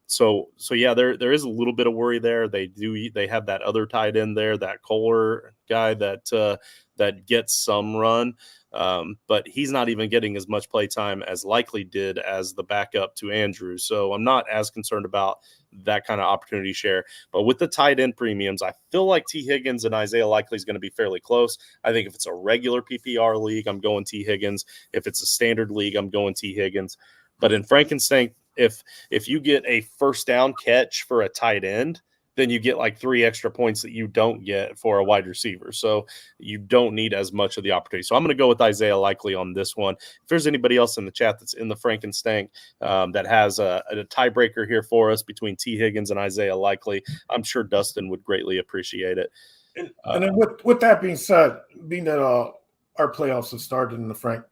So yeah, there is a little bit of worry there. They have that other tight end there, that Kohler guy that gets some run, but he's not even getting as much play time as Likely did as the backup to Andrew. So I'm not as concerned about that kind of opportunity share. But with the tight end premiums, I feel like T. Higgins and Isaiah Likely is going to be fairly close. I think if it's a regular PPR league, I'm going T. Higgins. If it's a standard league, I'm going T. Higgins. But in Frankenstein, if you get a first down catch for a tight end, then you get like 3 extra points that you don't get for a wide receiver. So you don't need as much of the opportunity. So I'm going to go with Isaiah Likely on this one. If there's anybody else in the chat that's in the Frankenstein that has a tiebreaker here for us between T. Higgins and Isaiah Likely, I'm sure Dustin would greatly appreciate it. And then with that being said, being that our playoffs have started in the Frank,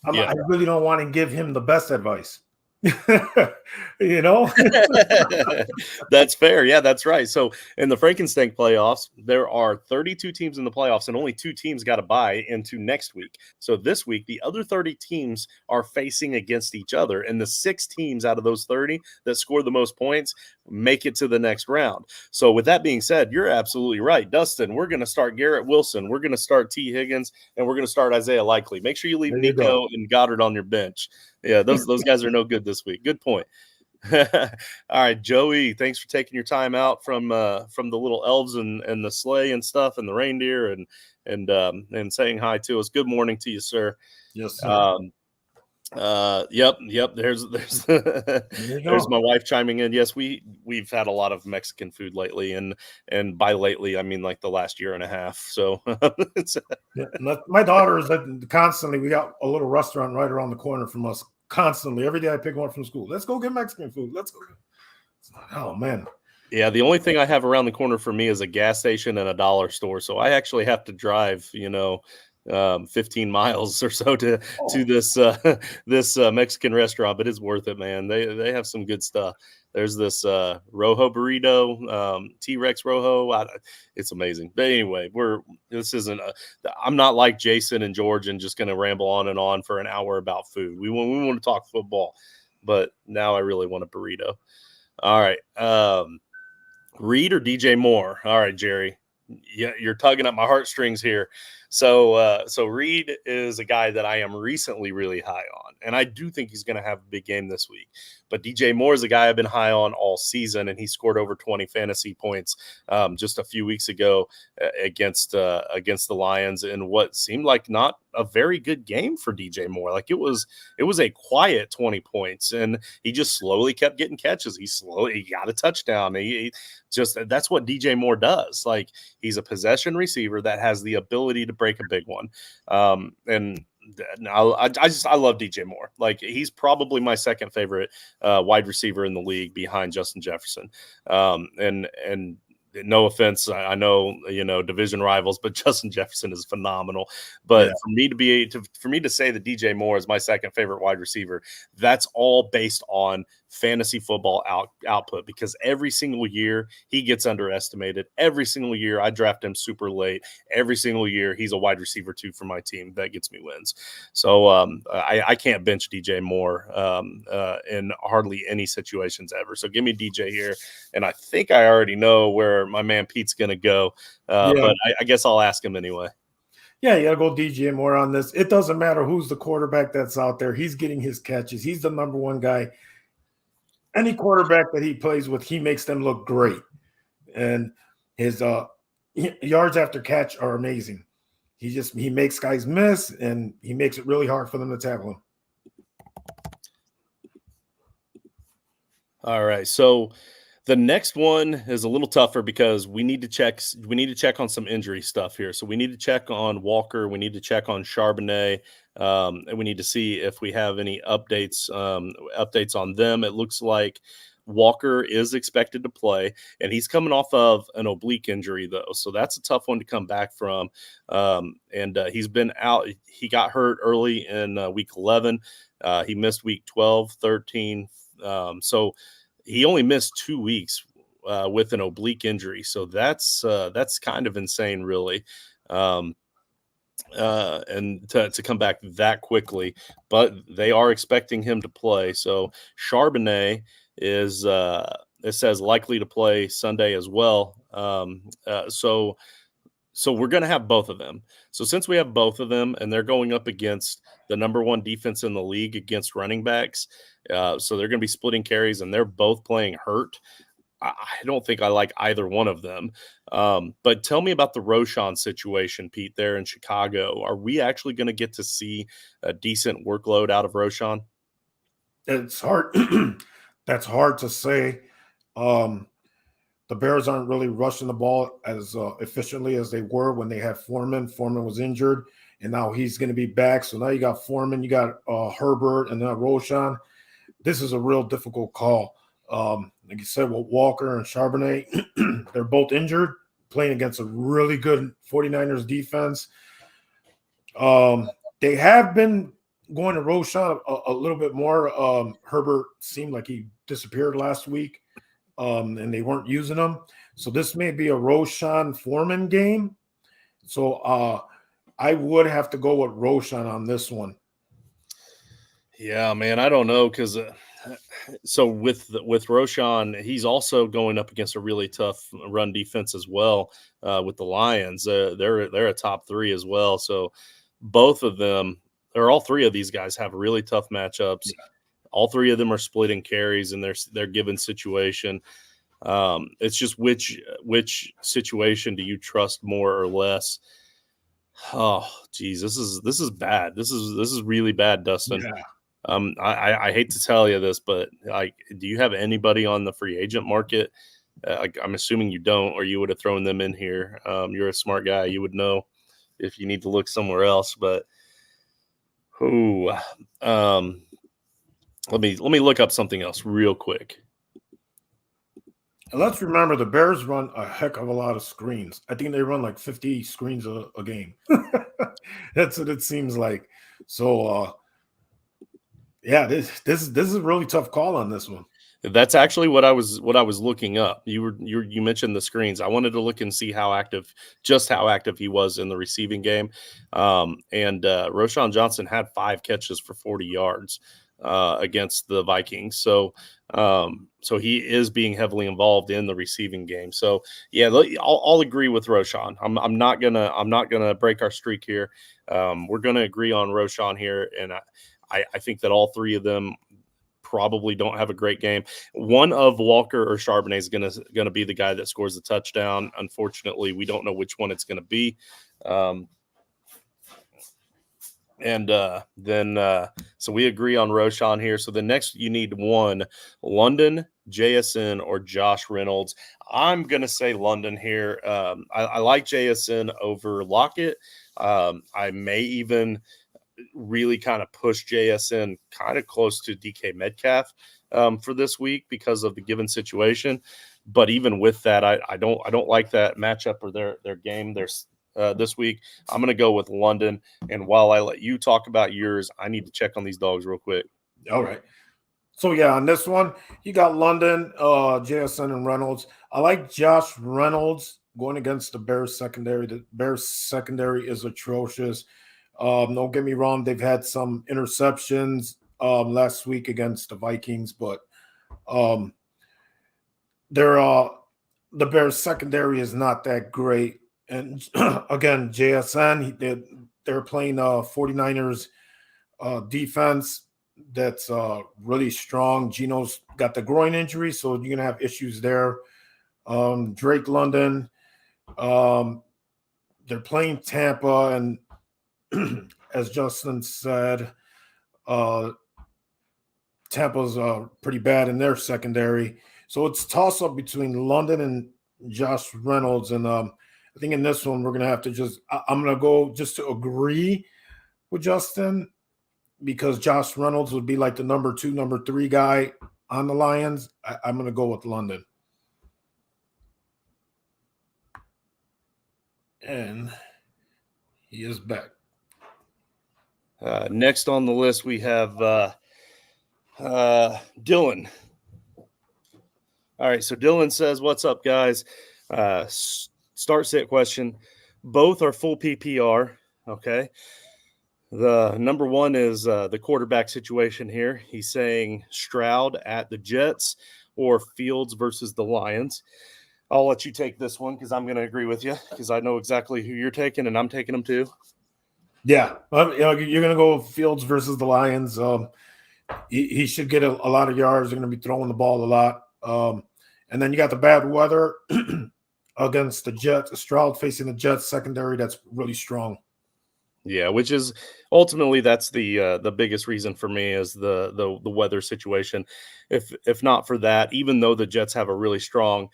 I really don't want to give him the best advice. You know, that's fair. Yeah, that's right. So in the Frankenstein playoffs, there are 32 teams in the playoffs, and only 2 teams got a bye into next week. So this week, the other 30 teams are facing against each other, and the 6 teams out of those 30 that score the most points make it to the next round. So with that being said, you're absolutely right, Dustin. We're going to start Garrett Wilson, we're going to start T. Higgins, and we're going to start Isaiah Likely. Make sure you leave Nico and Goddard on your bench. Yeah, those guys are no good this week. Good point. All right, Joey, thanks for taking your time out from the little elves and the sleigh and stuff and the reindeer and saying hi to us. Good morning to you, sir. Yes, sir. Yep. There's there's my wife chiming in. Yes, we've had a lot of Mexican food lately, and by lately I mean like the last year and a half. So my daughter is constantly. We got a little restaurant right around the corner from us. Constantly, every day I pick one up from school. Let's go get Mexican food. Let's go. Oh man. Yeah, the only thing I have around the corner for me is a gas station and a dollar store. So I actually have to drive, 15 miles or so to this this Mexican restaurant, but it's worth it, man. They have some good stuff. There's this Rojo burrito, T-Rex Rojo. It's amazing. But anyway, I'm not like Jason and George and just going to ramble on and on for an hour about food. We want to talk football, but now I really want a burrito. All right. Reed or DJ Moore? All right, Jerry. Yeah, you're tugging at my heartstrings here. So Reed is a guy that I am recently really high on, and I do think he's going to have a big game this week. But DJ Moore is a guy I've been high on all season, and he scored over 20 fantasy points just a few weeks ago against the Lions in what seemed like not a very good game for DJ Moore. Like it was a quiet 20 points, and he just slowly kept getting catches. He got a touchdown. That's what DJ Moore does. Like he's a possession receiver that has the ability to break a big one. And I love DJ Moore. Like he's probably my second favorite wide receiver in the league behind Justin Jefferson. And no offense, I know, division rivals, but Justin Jefferson is phenomenal. But for me to say that DJ Moore is my second favorite wide receiver, that's all based on fantasy football output, because every single year he gets underestimated. Every single year I draft him super late. Every single year he's a wide receiver 2 for my team. That gets me wins. So I can't bench DJ Moore in hardly any situations ever. So give me DJ here. And I think I already know where my man Pete's going to go. But I guess I'll ask him anyway. Yeah, you got to go DJ Moore on this. It doesn't matter who's the quarterback that's out there. He's getting his catches. He's the number one guy. Any quarterback that he plays with, he makes them look great. And his yards after catch are amazing. He makes guys miss, and he makes it really hard for them to tackle him. All right. So the next one is a little tougher because we need to check on some injury stuff here. So we need to check on Walker. We need to check on Charbonnet. And we need to see if we have any updates on them. It looks like Walker is expected to play, and he's coming off of an oblique injury, though. So that's a tough one to come back from. And he's been out. He got hurt early in week 11. He missed week 12, 13. So he only missed 2 weeks with an oblique injury. So that's kind of insane, really. And to come back that quickly, but they are expecting him to play. So Charbonnet is it says likely to play Sunday as well. So we're going to have both of them. So since we have both of them, and they're going up against the number 1 defense in the league against running backs, so they're going to be splitting carries, and they're both playing hurt. I don't think I like either one of them. But tell me about the Roschon situation, Pete, there in Chicago. Are we actually going to get to see a decent workload out of Roschon? It's hard. That's hard to say. The Bears aren't really rushing the ball as efficiently as they were when they had Foreman. Foreman was injured, and now he's going to be back. So now you got Foreman, you got Herbert, and then Roschon. This is a real difficult call. Like you said, with Walker and Charbonnet, they're both injured, playing against a really good 49ers defense. They have been going to Roschon a little bit more. Herbert seemed like he disappeared last week, and they weren't using him. So this may be a Roschon Foreman game. So I would have to go with Roschon on this one. Yeah, man, I don't know, because so with Roschon, he's also going up against a really tough run defense as well with the Lions. They're a top 3 as well. So both of them, or all 3 of these guys, have really tough matchups. Yeah. All 3 of them are splitting carries in their given situation. It's just which situation do you trust more or less? Oh, geez, this is bad. This is really bad, Dustin. Yeah. I hate to tell you this, but do you have anybody on the free agent market? I'm assuming you don't, or you would have thrown them in here. You're a smart guy. You would know if you need to look somewhere else. But let me look up something else real quick. And let's remember, the Bears run a heck of a lot of screens. I think they run like 50 screens a game. That's what it seems like. So yeah, this is a really tough call on this one. That's actually what I was looking up. You mentioned the screens. I wanted to look and see how active he was in the receiving game. And Roschon Johnson had 5 catches for 40 yards against the Vikings. So he is being heavily involved in the receiving game. So yeah, I'll agree with Roschon. I'm not gonna break our streak here. We're gonna agree on Roschon here, and I think that all 3 of them probably don't have a great game. One of Walker or Charbonnet is gonna be the guy that scores the touchdown. Unfortunately, we don't know which one it's gonna be. So we agree on Roschon here. So the next, you need one: London, JSN, or Josh Reynolds. I'm gonna say London here. I like JSN over Lockett. I may even really kind of push JSN kind of close to DK Metcalf for this week because of the given situation. But even with that, I don't like that matchup or their game. This week, I'm going to go with London. And while I let you talk about yours, I need to check on these dogs real quick. All right. So yeah, on this one, you got London, JSN, and Reynolds. I like Josh Reynolds going against the Bears secondary. The Bears secondary is atrocious. Don't get me wrong; they've had some interceptions last week against the Vikings, but the Bears secondary is not that great. And again, JSN, they're playing 49ers defense that's really strong. Geno's got the groin injury, so you're going to have issues there. Drake London, they're playing Tampa, and as Justin said, Tampa's pretty bad in their secondary. So it's toss-up between London and Josh Reynolds, and I think in this one, we're going to have to I'm going to go just to agree with Justin, because Josh Reynolds would be like the number 2, number 3 guy on the Lions. I'm going to go with London. And he is back. Next on the list, we have Dylan. All right, so Dylan says, "What's up, guys? Start sit question. Both are full PPR. Okay. The number one is the quarterback situation here. He's saying Stroud at the Jets or Fields versus the Lions. I'll let you take this one because I'm going to agree with you because I know exactly who you're taking, and I'm taking them too. Yeah, you're going to go Fields versus the Lions. He should get a lot of yards. They're going to be throwing the ball a lot. And then you got the bad weather against the Jets. Stroud facing the Jets secondary that's really strong. Yeah, which is ultimately that's the biggest reason for me is the weather situation. If not for that, even though the Jets have a really strong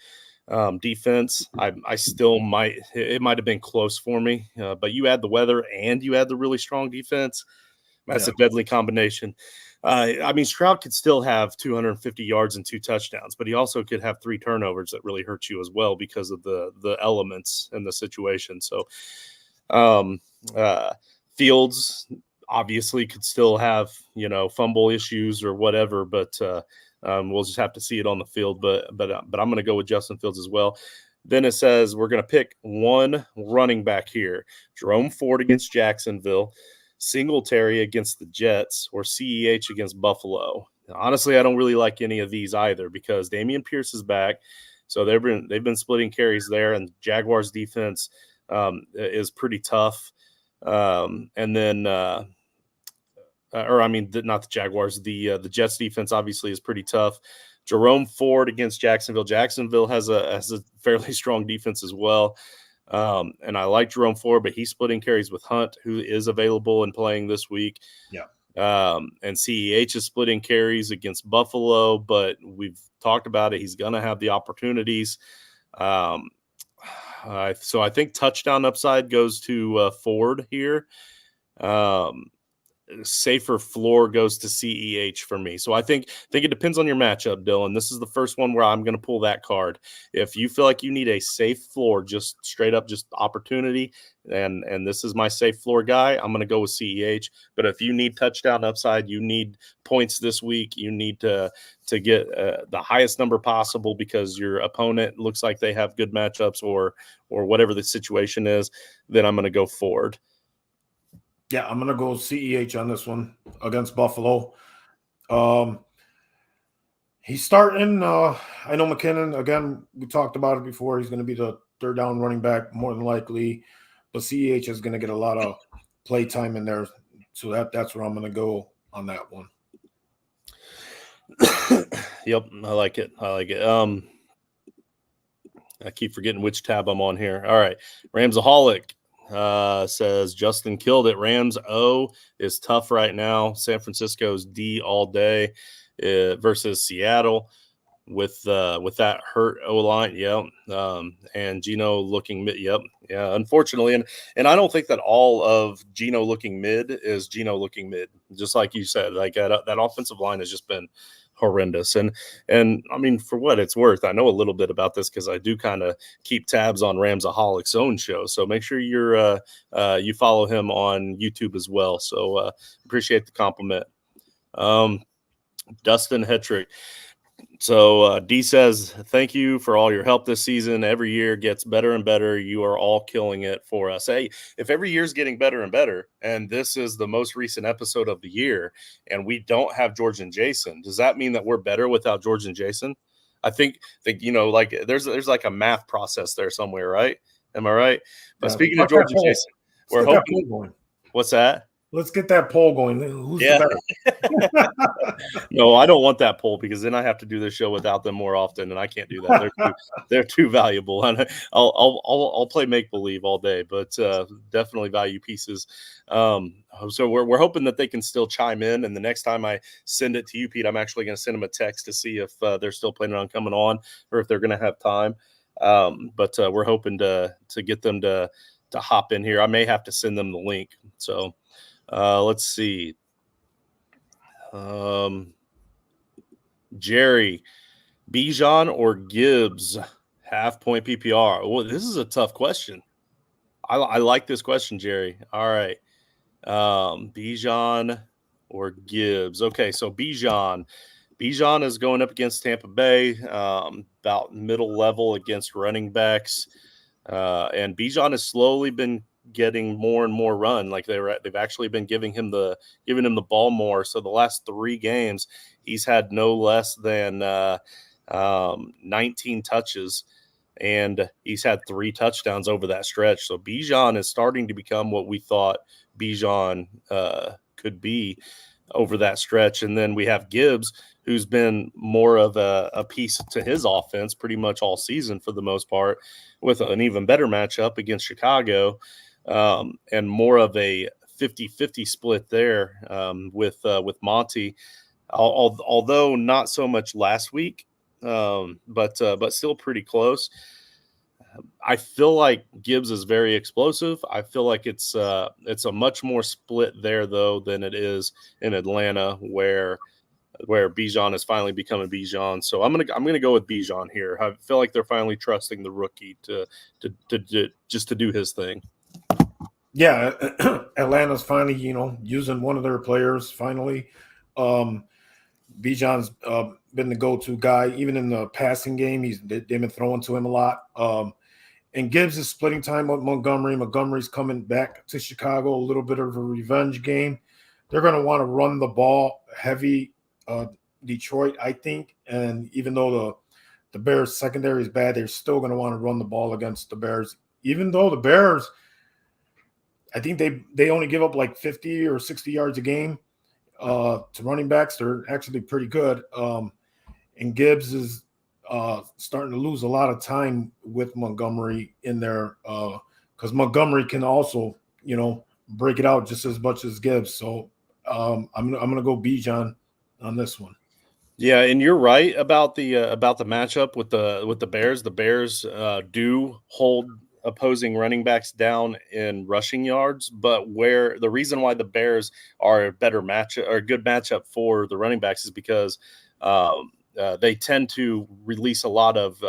defense, I still might it might have been close for me. But you add the weather and you add the really strong defense. That's a deadly combination. I mean, Stroud could still have 250 yards and 2 touchdowns, but he also could have 3 turnovers that really hurt you as well because of the elements and the situation. So, Fields obviously could still have fumble issues or whatever, but we'll just have to see it on the field. But I'm going to go with Justin Fields as well. Then it says we're going to pick one running back here: Jerome Ford against Jacksonville, Singletary against the Jets, or CEH against Buffalo. Honestly, I don't really like any of these either because Dameon Pierce is back, so they've been splitting carries there, and Jaguars defense is pretty tough. And then, not the Jaguars, the Jets defense obviously is pretty tough. Jerome Ford against Jacksonville. Jacksonville has a fairly strong defense as well. And I like Jerome Ford, but he's splitting carries with Hunt, who is available and playing this week. Yeah. And CEH is splitting carries against Buffalo, but we've talked about it. He's going to have the opportunities. So I think touchdown upside goes to Ford here. Safer floor goes to CEH for me. So I think it depends on your matchup, Dylan. This is the first one where I'm going to pull that card. If you feel like you need a safe floor, just straight up, just opportunity, and this is my safe floor guy, I'm going to go with CEH. But if you need touchdown upside, you need points this week, you need to get the highest number possible because your opponent looks like they have good matchups or whatever the situation is, then I'm going to go Ford. Yeah, I'm going to go CEH on this one against Buffalo. He's starting. I know McKinnon, again, we talked about it before. He's going to be the third down running back more than likely. But CEH is going to get a lot of play time in there. So that's where I'm going to go on that one. Yep, I like it. I keep forgetting which tab I'm on here. All right, Ramsaholic says Justin killed it. Rams O is tough right now. San Francisco's D all day versus Seattle with that hurt O line. Yep. And Geno looking mid. Yep. Yeah. Unfortunately, and I don't think that all of Geno looking mid is Geno looking mid. Just like you said, like that offensive line has just been horrendous. And I mean, for what it's worth, I know a little bit about this because I do kind of keep tabs on Ramsaholic's own show. So make sure you follow him on YouTube as well. So appreciate the compliment. Dustin Hetrick. So D says, thank you for all your help this season. Every year gets better and better. You are all killing it for us. Hey, if every year's getting better and better, and this is the most recent episode of the year, and we don't have George and Jason, does that mean that we're better without George and Jason? I think like there's like a math process there somewhere, right? Am I right? But speaking of George and Jason, we're hoping. What's that? Let's get that poll going. Who's the better? No, I don't want that poll because then I have to do this show without them more often, and I can't do that. They're too valuable. And I'll play make believe all day, but definitely value pieces. So we're hoping that they can still chime in. And the next time I send it to you, Pete, I'm actually going to send them a text to see if they're still planning on coming on or if they're going to have time. But we're hoping to get them to hop in here. I may have to send them the link. So. Let's see. Jerry, Bijan or Gibbs, half-point PPR? Well, this is a tough question. I like this question, Jerry. All right. Bijan or Gibbs? Okay, so Bijan is going up against Tampa Bay, about middle level against running backs. And Bijan has slowly been getting more and more run. Like they've actually been giving him the ball more. So the last 3 games, he's had no less than 19 touches, and he's had 3 touchdowns over that stretch. So Bijan is starting to become what we thought Bijan could be over that stretch. And then we have Gibbs, who's been more of a piece to his offense pretty much all season for the most part, with an even better matchup against Chicago, and more of a 50-50 split there with Monty, although not so much last week, but still pretty close. I feel like Gibbs is very explosive. I feel like it's a much more split there though than it is in Atlanta, where Bijan has finally become a Bijan. So I'm gonna go with Bijan here. I feel like they're finally trusting the rookie to just to do his thing. Yeah, Atlanta's finally, using one of their players finally. Bijan's been the go-to guy, even in the passing game. They've been throwing to him a lot. And Gibbs is splitting time with Montgomery. Montgomery's coming back to Chicago, a little bit of a revenge game. They're going to want to run the ball heavy, Detroit, I think. And even though the Bears' secondary is bad, they're still going to want to run the ball against the Bears. Even though the Bears, I think they only give up like 50 or 60 yards a game to running backs. They're actually pretty good. And Gibbs is starting to lose a lot of time with Montgomery in there, because Montgomery can also, break it out just as much as Gibbs. So I'm gonna go Bijan on this one. Yeah, and you're right about the matchup with the Bears. The Bears do hold opposing running backs down in rushing yards, but where the reason why the Bears are a better match or a good matchup for the running backs is because they tend to release a lot of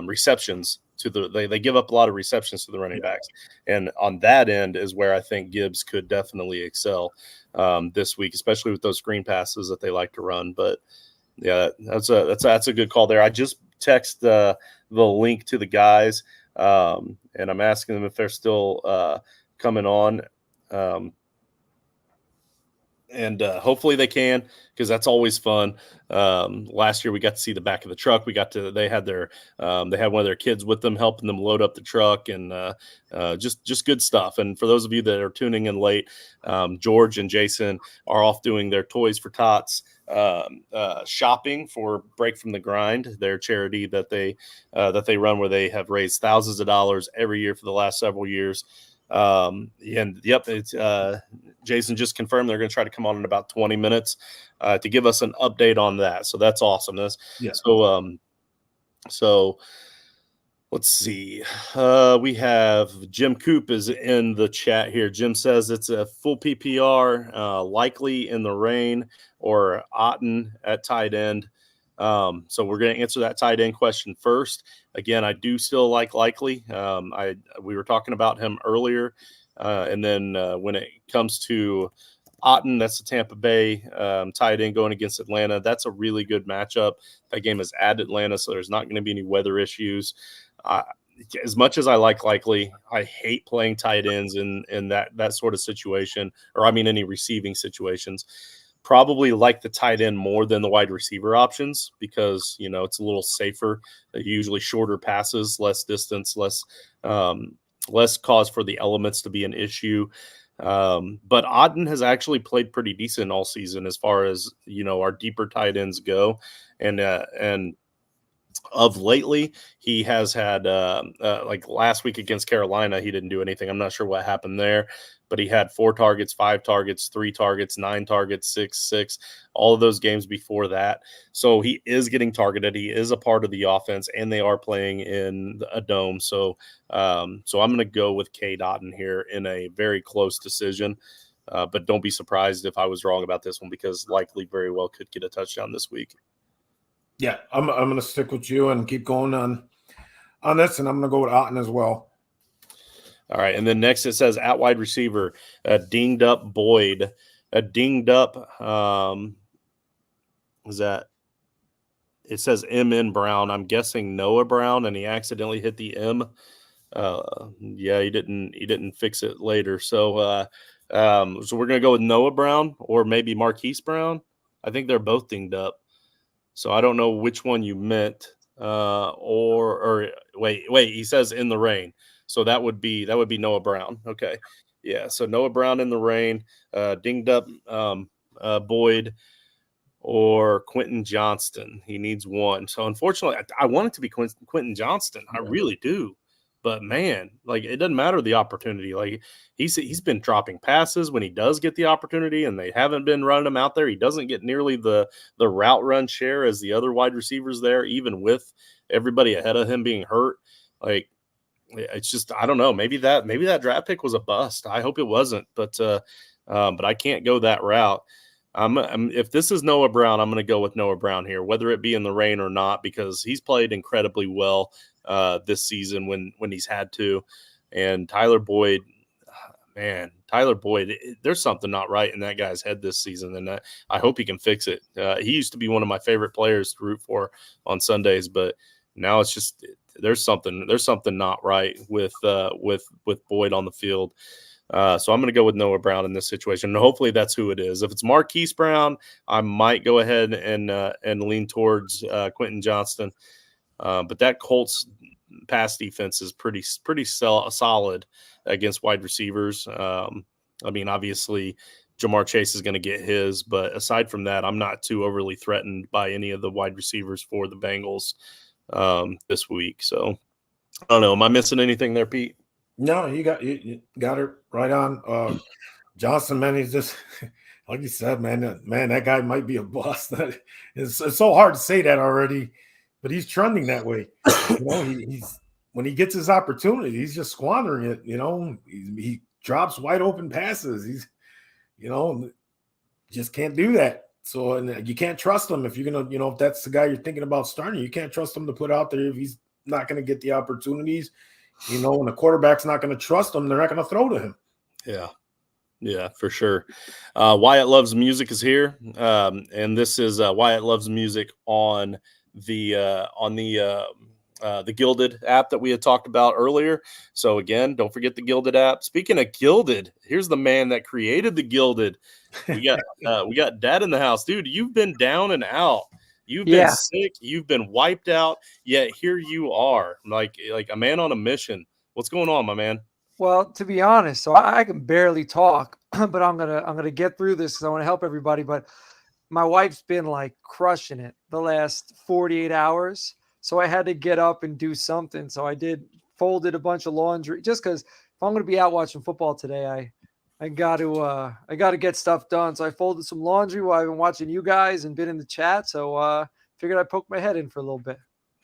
receptions to they give up a lot of receptions to the running backs, and on that end is where I think Gibbs could definitely excel this week, especially with those screen passes that they like to run. But yeah, that's a good call there. I just text the link to the guys, and I'm asking them if they're still coming on. And hopefully they can, because that's always fun. Last year we got to see the back of the truck. They had one of their kids with them, helping them load up the truck, and just good stuff. And for those of you that are tuning in late, George and Jason are off doing their Toys for Tots shopping for Break from the Grind, their charity that they run, where they have raised thousands of dollars every year for the last several years. And yep, it's Jason just confirmed they're going to try to come on in about 20 minutes to give us an update on that. So that's awesome. So let's see. We have Jim Coop is in the chat here. Jim says it's a full PPR, likely in the rain, or Otten at tight end. So we're going to answer that tight end question first. Again, I do still like Likely. We were talking about him earlier. And then when it comes to Otten, that's the Tampa Bay tight end going against Atlanta. That's a really good matchup. That game is at Atlanta, so there's not going to be any weather issues. As much as I like Likely, I hate playing tight ends in that sort of situation, or I mean any receiving situations. Probably like the tight end more than the wide receiver options, because it's a little safer. Usually shorter passes, less distance, less cause for the elements to be an issue. But Otten has actually played pretty decent all season as far as our deeper tight ends go, and of lately he has had like last week against Carolina, he didn't do anything. I'm not sure what happened there, but he had 4 targets, 5 targets, 3 targets, 9 targets, 6, all of those games before that. So he is getting targeted. He is a part of the offense, and they are playing in a dome. So I'm going to go with Cade Otten here in a very close decision. But don't be surprised if I was wrong about this one, because Likely very well could get a touchdown this week. Yeah, I'm going to stick with you and keep going on this, and I'm going to go with Otten as well. All right, and then next it says at wide receiver, dinged up Boyd, a dinged up. Is that? It says M.N. Brown. I'm guessing Noah Brown, and he accidentally hit the M. Yeah, he didn't fix it later. So so we're gonna go with Noah Brown or maybe Marquise Brown. I think they're both dinged up. So I don't know which one you meant. Or wait, he says in the rain. So that would be Noah Brown. Okay. Yeah. So Noah Brown in the rain, dinged up Boyd or Quentin Johnston. He needs one. So unfortunately, I want it to be Quentin Johnston. I really do. But man, like it doesn't matter the opportunity. Like he's been dropping passes when he does get the opportunity, and they haven't been running him out there. He doesn't get nearly the route run share as the other wide receivers there, even with everybody ahead of him being hurt. Like it's just I don't know. Maybe that draft pick was a bust. I hope it wasn't, but I can't go that route. If this is Noah Brown, I'm going to go with Noah Brown here, whether it be in the rain or not, because he's played incredibly well this season when he's had to. And Tyler Boyd, there's something not right in that guy's head this season, and I hope he can fix it. He used to be one of my favorite players to root for on Sundays, but now it's just there's something not right with Boyd on the field. So I'm going to go with Noah Brown in this situation, and hopefully that's who it is. If it's Marquise Brown, I might go ahead and lean towards Quentin Johnston. But that Colts pass defense is pretty solid against wide receivers. I mean, obviously Jamar Chase is going to get his, but aside from that, I'm not too overly threatened by any of the wide receivers for the Bengals this week. So I don't know. Am I missing anything there, Pete? No, you got it right on. Johnson, man, he's just like you said, man. That guy might be a bust. It's so hard to say that already, but he's trending that way. You know, he's when he gets his opportunity, he's just squandering it. You know, he drops wide open passes. He's, you know, just can't do that. So, and you can't trust him if you're gonna, if that's the guy you're thinking about starting, you can't trust him to put out there if he's not going to get the opportunities. You know, when the quarterback's not going to trust him, they're not going to throw to him. Yeah, for sure. Wyatt Loves Music is here, and this is Wyatt Loves Music on the Gilded app that we had talked about earlier. So again, don't forget the Gilded app. Speaking of Gilded, here's the man that created the Gilded. We got Dad in the house, dude. You've been down and out. You've been sick. You've been wiped out. Yet here you are, like a man on a mission. What's going on, my man? Well, to be honest, so I can barely talk, but I'm gonna get through this because I want to help everybody. But my wife's been like crushing it the last 48 hours, so I had to get up and do something. So I folded a bunch of laundry just because if I'm gonna be out watching football today, I got to get stuff done. So I folded some laundry while I've been watching you guys and been in the chat. So figured I'd poke my head in for a little bit.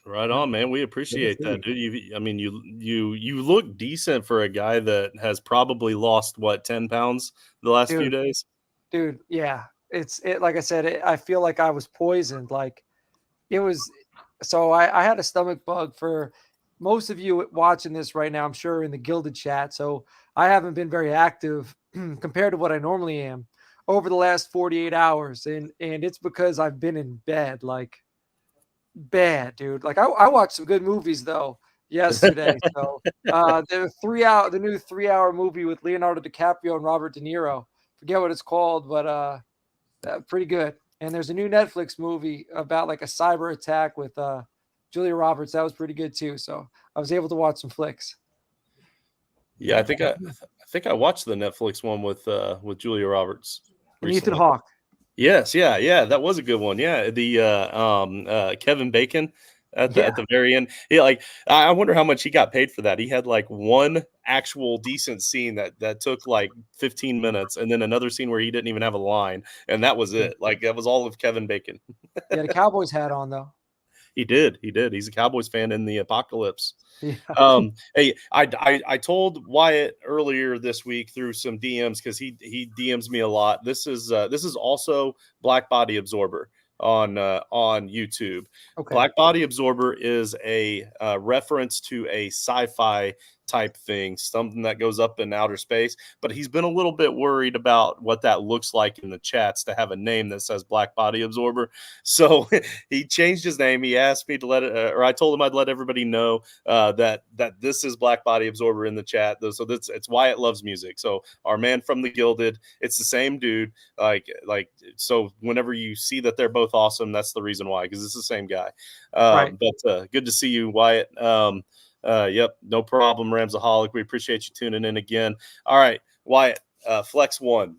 Right on, man. We appreciate that, dude. You look decent for a guy that has probably lost 10 pounds the last few days. Dude, yeah. Like I said, I feel like I was poisoned. Like it was. So I had a stomach bug. For most of you watching this right now, I'm sure in the Gilded chat. So I haven't been very active compared to what I normally am over the last 48 hours. And it's because I've been in bed, like bad, dude. Like I watched some good movies though yesterday. So the new 3-hour movie with Leonardo DiCaprio and Robert De Niro. Forget what it's called, but pretty good. And there's a new Netflix movie about like a cyber attack with Julia Roberts. That was pretty good too. So I was able to watch some flicks. Yeah, I think I watched the Netflix one with Julia Roberts and Ethan Hawke. Yes, yeah, that was a good one. Yeah, the Kevin Bacon at the very end. Yeah, like I wonder how much he got paid for that. He had like one actual decent scene that took like 15 minutes, and then another scene where he didn't even have a line, and that was it. Like that was all of Kevin Bacon. He had a Cowboys hat on though. He did. He's a Cowboys fan in the apocalypse. Yeah. Hey, I told Wyatt earlier this week through some DMs because he DMs me a lot. This is also Black Body Absorber. on YouTube. Okay. Black body absorber is a reference to a sci-fi type thing, something that goes up in outer space. But he's been a little bit worried about what that looks like in the chats to have a name that says black body absorber. So he changed his name. He asked me to let it, or I told him I'd let everybody know that this is black body absorber in the chat. So it's Wyatt Loves Music. So our man from the Gilded, it's the same dude. Like so whenever you see that they're both awesome, that's the reason why, because it's the same guy. Right. But good to see you, Wyatt. Yep, no problem, Ramsaholic. We appreciate you tuning in again. All right, Wyatt, flex one.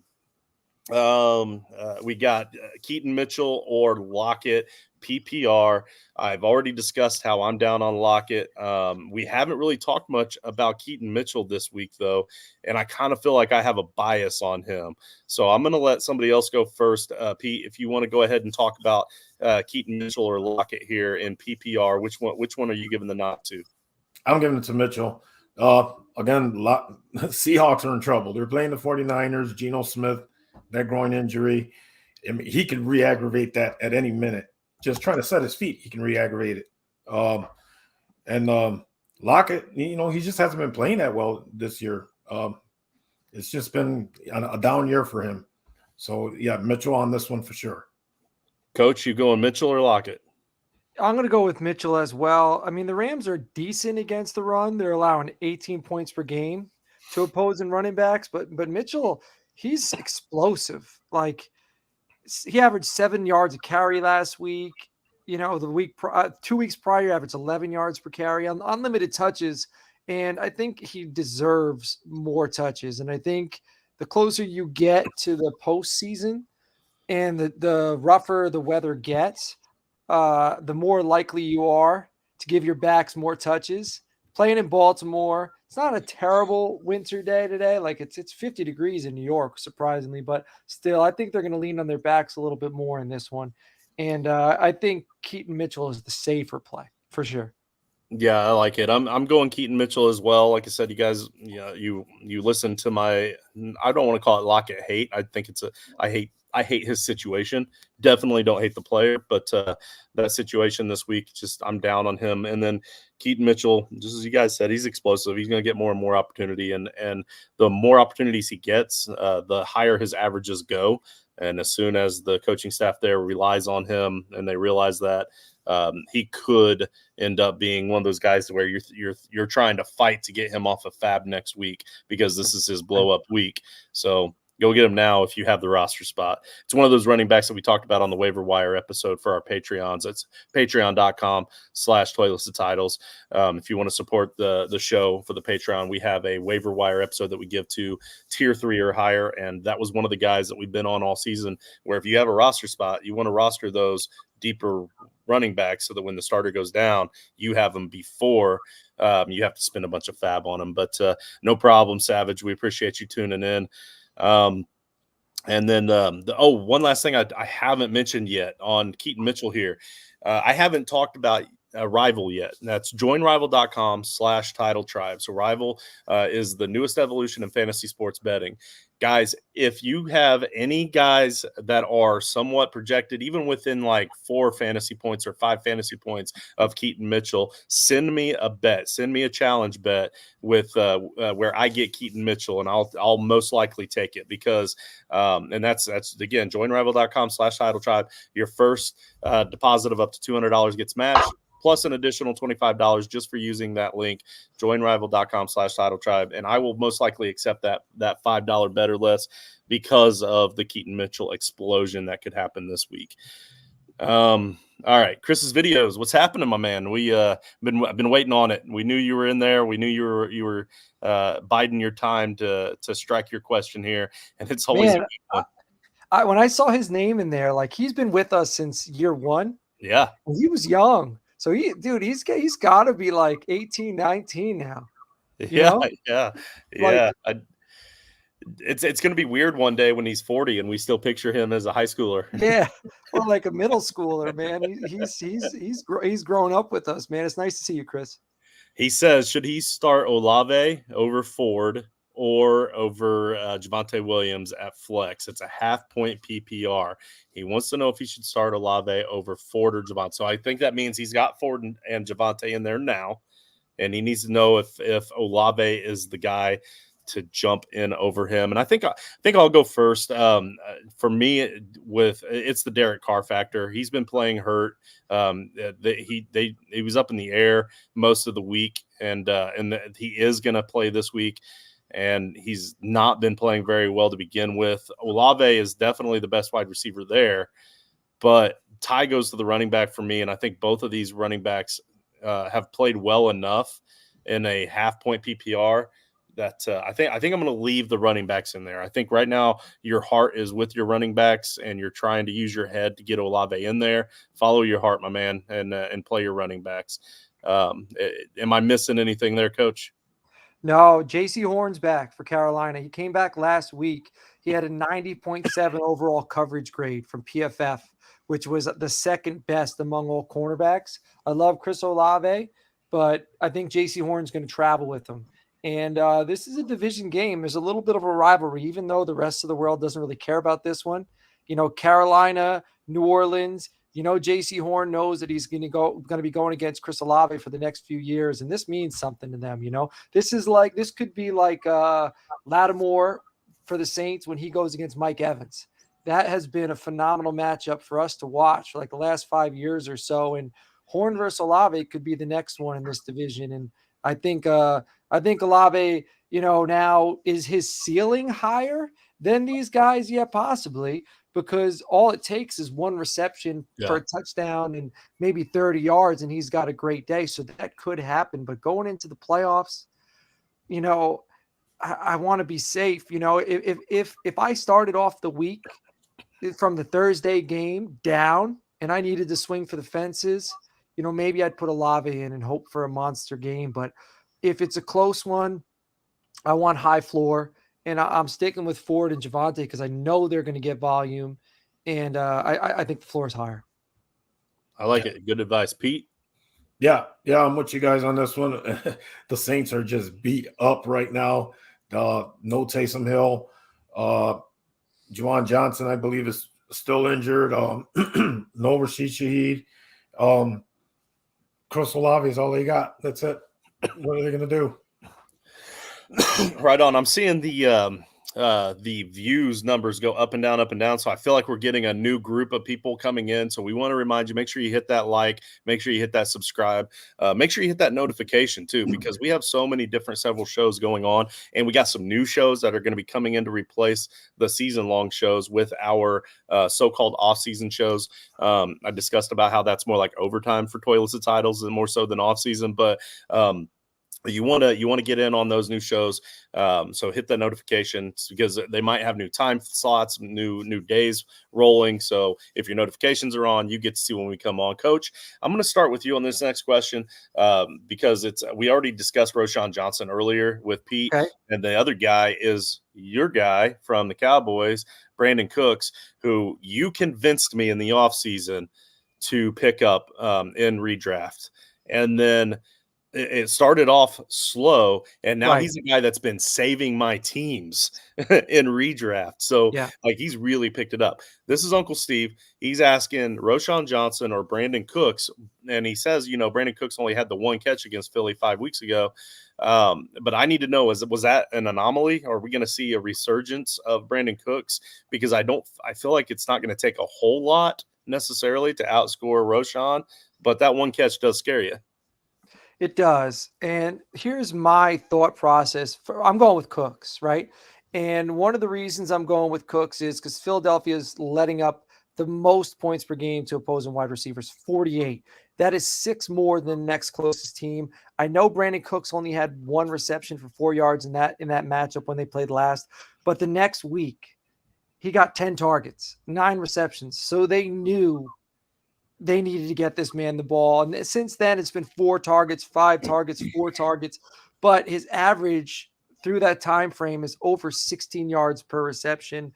We got Keaton Mitchell or Lockett PPR. I've already discussed how I'm down on Lockett. We haven't really talked much about Keaton Mitchell this week, though, and I kind of feel like I have a bias on him. So I'm going to let somebody else go first. Pete, if you want to go ahead and talk about Keaton Mitchell or Lockett here in PPR, which one are you giving the nod to? I'm giving it to Mitchell. Again, Seahawks are in trouble. They're playing the 49ers, Geno Smith, that groin injury. I mean, he can re-aggravate that at any minute. Just trying to set his feet, he can re-aggravate it. And Lockett, he just hasn't been playing that well this year. It's just been a down year for him. So, yeah, Mitchell on this one for sure. Coach, you going Mitchell or Lockett? I'm going to go with Mitchell as well. I mean, the Rams are decent against the run. They're allowing 18 points per game to opposing running backs, but Mitchell, he's explosive. Like, he averaged 7 yards a carry last week. The week 2 weeks prior, he averaged 11 yards per carry on unlimited touches, and I think he deserves more touches. And I think the closer you get to the postseason and the rougher the weather gets, the more likely you are to give your backs more touches. Playing in Baltimore, it's not a terrible winter day today. Like it's 50 degrees in New York, surprisingly, but still, I think they're going to lean on their backs a little bit more in this one. And I think Keaton Mitchell is the safer play for sure. Yeah, I like it. I'm going Keaton Mitchell as well. Like I said, you guys, you listen to my. I don't want to call it Lockett hate. I think I hate his situation. Definitely don't hate the player, but that situation this week, just I'm down on him. And then Keaton Mitchell, just as you guys said, he's explosive. He's going to get more and more opportunity, and the more opportunities he gets, the higher his averages go. And as soon as the coaching staff there relies on him and they realize that, he could end up being one of those guys where you're trying to fight to get him off of Fab next week because this is his blow up week. So go get him now if you have the roster spot. It's one of those running backs that we talked about on the waiver wire episode for our Patreons. It's patreon.com/toilettitles. If you want to support the show for the Patreon, we have a waiver wire episode that we give to tier 3 or higher. And that was one of the guys that we've been on all season, where if you have a roster spot, you want to roster those deeper running backs so that when the starter goes down, you have them before you have to spend a bunch of fab on them. But no problem, Savage. We appreciate you tuning in. And then one last thing I haven't mentioned yet on Keaton Mitchell here. I haven't talked about Rival yet. And that's joinrival.com/title tribe. So Rival is the newest evolution in fantasy sports betting. Guys, if you have any guys that are somewhat projected, even within like 4 fantasy points or 5 fantasy points of Keaton Mitchell, send me a bet. Send me a challenge bet with where I get Keaton Mitchell, and I'll most likely take it because and that's again joinrival.com/title tribe. Your first deposit of up to $200 gets matched, plus an additional $25 just for using that link, joinrival.com/title tribe. And I will most likely accept that $5 bet or less because of the Keaton Mitchell explosion that could happen this week. All right, Chris's videos. What's happening, my man? We I've been waiting on it. We knew you were in there. We knew you were biding your time to strike your question here, and it's always a good one. When I saw his name in there, like he's been with us since year 1. Yeah, he was young. So he's got to be like 18, 19 now. Yeah. Like, It's going to be weird one day when he's 40 and we still picture him as a high schooler. Yeah, or like a middle schooler, man. He's grown up with us, man. It's nice to see you, Chris. He says, should he start Olave over Ford or over Javonte Williams at flex. It's a half-point PPR. He wants to know if he should start Olave over Ford or Javonte. So I think that means he's got Ford and Javonte in there now, and he needs to know if Olave is the guy to jump in over him. And I think I'll go first. For me, it's the Derek Carr factor. He's been playing hurt. He was up in the air most of the week, and he is going to play this week. And he's not been playing very well to begin with. Olave is definitely the best wide receiver there, but Ty goes to the running back for me, and I think both of these running backs have played well enough in a half-point PPR that I think I'm going to leave the running backs in there. I think right now your heart is with your running backs, and you're trying to use your head to get Olave in there. Follow your heart, my man, and play your running backs. Am I missing anything there, Coach? No, JC Horn's back for Carolina. He came back last week. He had a 90.7 overall coverage grade from PFF, which was the second best among all cornerbacks. I love Chris Olave, but I think JC Horn's going to travel with him. And this is a division game. There's a little bit of a rivalry, even though the rest of the world doesn't really care about this one. Carolina, New Orleans, JC Horn knows that he's going to be going against Chris Olave for the next few years, and this means something to them. This could be like Lattimore for the Saints when he goes against Mike Evans. That has been a phenomenal matchup for us to watch for like the last 5 years or so. And Horn versus Olave could be the next one in this division. And I think Olave, now is his ceiling higher than these guys? Yeah, possibly. Because all it takes is one reception for a touchdown and maybe 30 yards, and he's got a great day. So that could happen. But going into the playoffs, I want to be safe. If I started off the week from the Thursday game down and I needed to swing for the fences, maybe I'd put Olave in and hope for a monster game. But if it's a close one, I want high floor. And I'm sticking with Ford and Javonte because I know they're going to get volume. And I think the floor is higher. I like it. Good advice, Pete. Yeah, I'm with you guys on this one. The Saints are just beat up right now. No Taysom Hill. Juwan Johnson, I believe, is still injured. No Rashid Shaheed. Chris Olave is all they got. That's it. What are they going to do? Right on. I'm seeing the views numbers go up and down. So I feel like we're getting a new group of people coming in. So we want to remind you, make sure you hit that like, make sure you hit that subscribe, make sure you hit that notification too, because we have so many different several shows going on, and we got some new shows that are going to be coming in to replace the season-long shows with our so-called off-season shows. I discussed about how that's more like overtime for Toilets and Titles and more so than off-season, but you want to get in on those new shows, so hit the notifications because they might have new time slots, new days rolling. So if your notifications are on, you get to see when we come on. Coach, I'm going to start with you on this next question because we already discussed Roschon Johnson earlier with Pete, okay, and the other guy is your guy from the Cowboys, Brandon Cooks, who you convinced me in the offseason to pick up in redraft, and then it started off slow, and now he's a guy that's been saving my teams in redraft. So he's really picked it up. This is Uncle Steve. He's asking Roschon Johnson or Brandon Cooks, and he says, Brandon Cooks only had the one catch against Philly 5 weeks ago. But I need to know, was that an anomaly? Are we going to see a resurgence of Brandon Cooks? Because I feel like it's not going to take a whole lot necessarily to outscore Roschon, but that one catch does scare you. It does. And here's my thought process. I'm going with Cooks, right? And one of the reasons I'm going with Cooks is because Philadelphia is letting up the most points per game to opposing wide receivers, 48. That is 6 more than the next closest team. I know Brandon Cooks only had 1 reception for 4 yards in that matchup when they played last, but the next week he got 10 targets, 9 receptions. So they knew they needed to get this man the ball. And since then, it's been 4 targets, 5 targets, 4 targets. But his average through that time frame is over 16 yards per reception.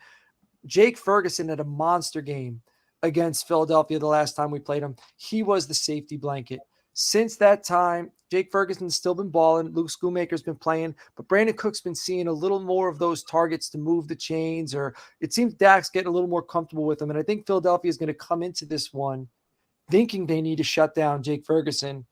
Jake Ferguson had a monster game against Philadelphia the last time we played him. He was the safety blanket Since that time, Jake Ferguson's still been balling. Luke Schoonmaker's been playing, but Brandon Cook's been seeing a little more of those targets to move the chains, or it seems Dak's getting a little more comfortable with them. And I think Philadelphia is going to come into this one thinking they need to shut down Jake Ferguson.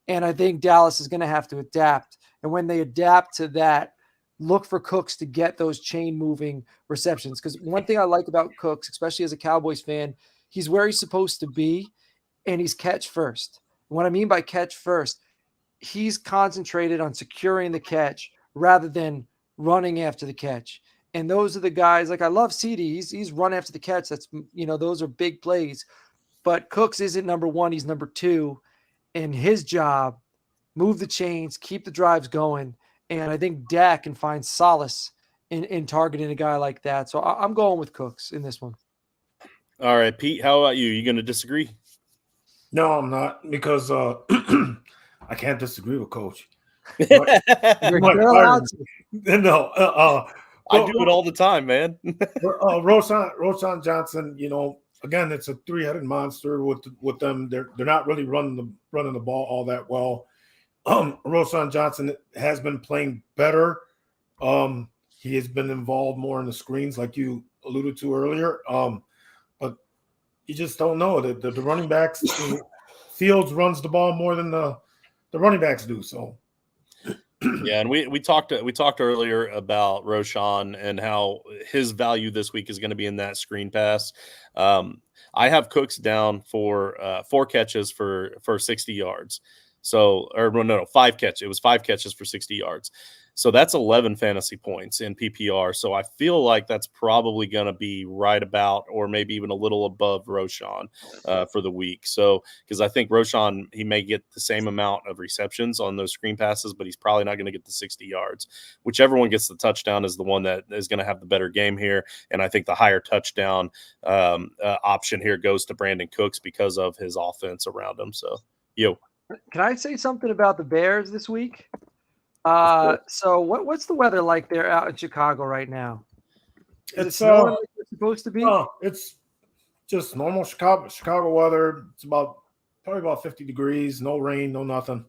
And I think Dallas is going to have to adapt. And when they adapt to that, look for Cooks to get those chain moving receptions. Because one thing I like about Cooks, especially as a Cowboys fan, he's where he's supposed to be, and he's catch first. What I mean by catch first, he's concentrated on securing the catch rather than running after the catch. And those are the guys, like I love CD. He's run after the catch. That's, those are big plays. But Cooks isn't number one. He's number two. And his job, move the chains, keep the drives going. And I think Dak can find solace in targeting a guy like that. So I'm going with Cooks in this one. All right, Pete, how about you? You going to disagree? No, I'm not, because I can't disagree with Coach. You're allowed to. No, I do it all the time, man. Roschon Johnson, again, it's a three-headed monster with them. They're not really running the ball all that well. Roschon Johnson has been playing better. He has been involved more in the screens, like you alluded to earlier. But you just don't know that the running backs, Fields runs the ball more than the running backs do. So. Yeah, and we talked earlier about Roschon and how his value this week is going to be in that screen pass. I have Cooks down for 4 catches for 60 yards. So, or no, 5 catches. It was 5 catches for 60 yards. So that's 11 fantasy points in PPR. So I feel like that's probably going to be right about, or maybe even a little above Roschon for the week. So, because I think Roschon, he may get the same amount of receptions on those screen passes, but he's probably not going to get the 60 yards. Whichever one gets the touchdown is the one that is going to have the better game here. And I think the higher touchdown option here goes to Brandon Cooks because of his offense around him. So, Can I say something about the Bears this week? So what's the weather like there out in Chicago right now? Is it snowing like it's supposed to be? It's just normal Chicago weather. It's probably about 50 degrees, no rain, no nothing.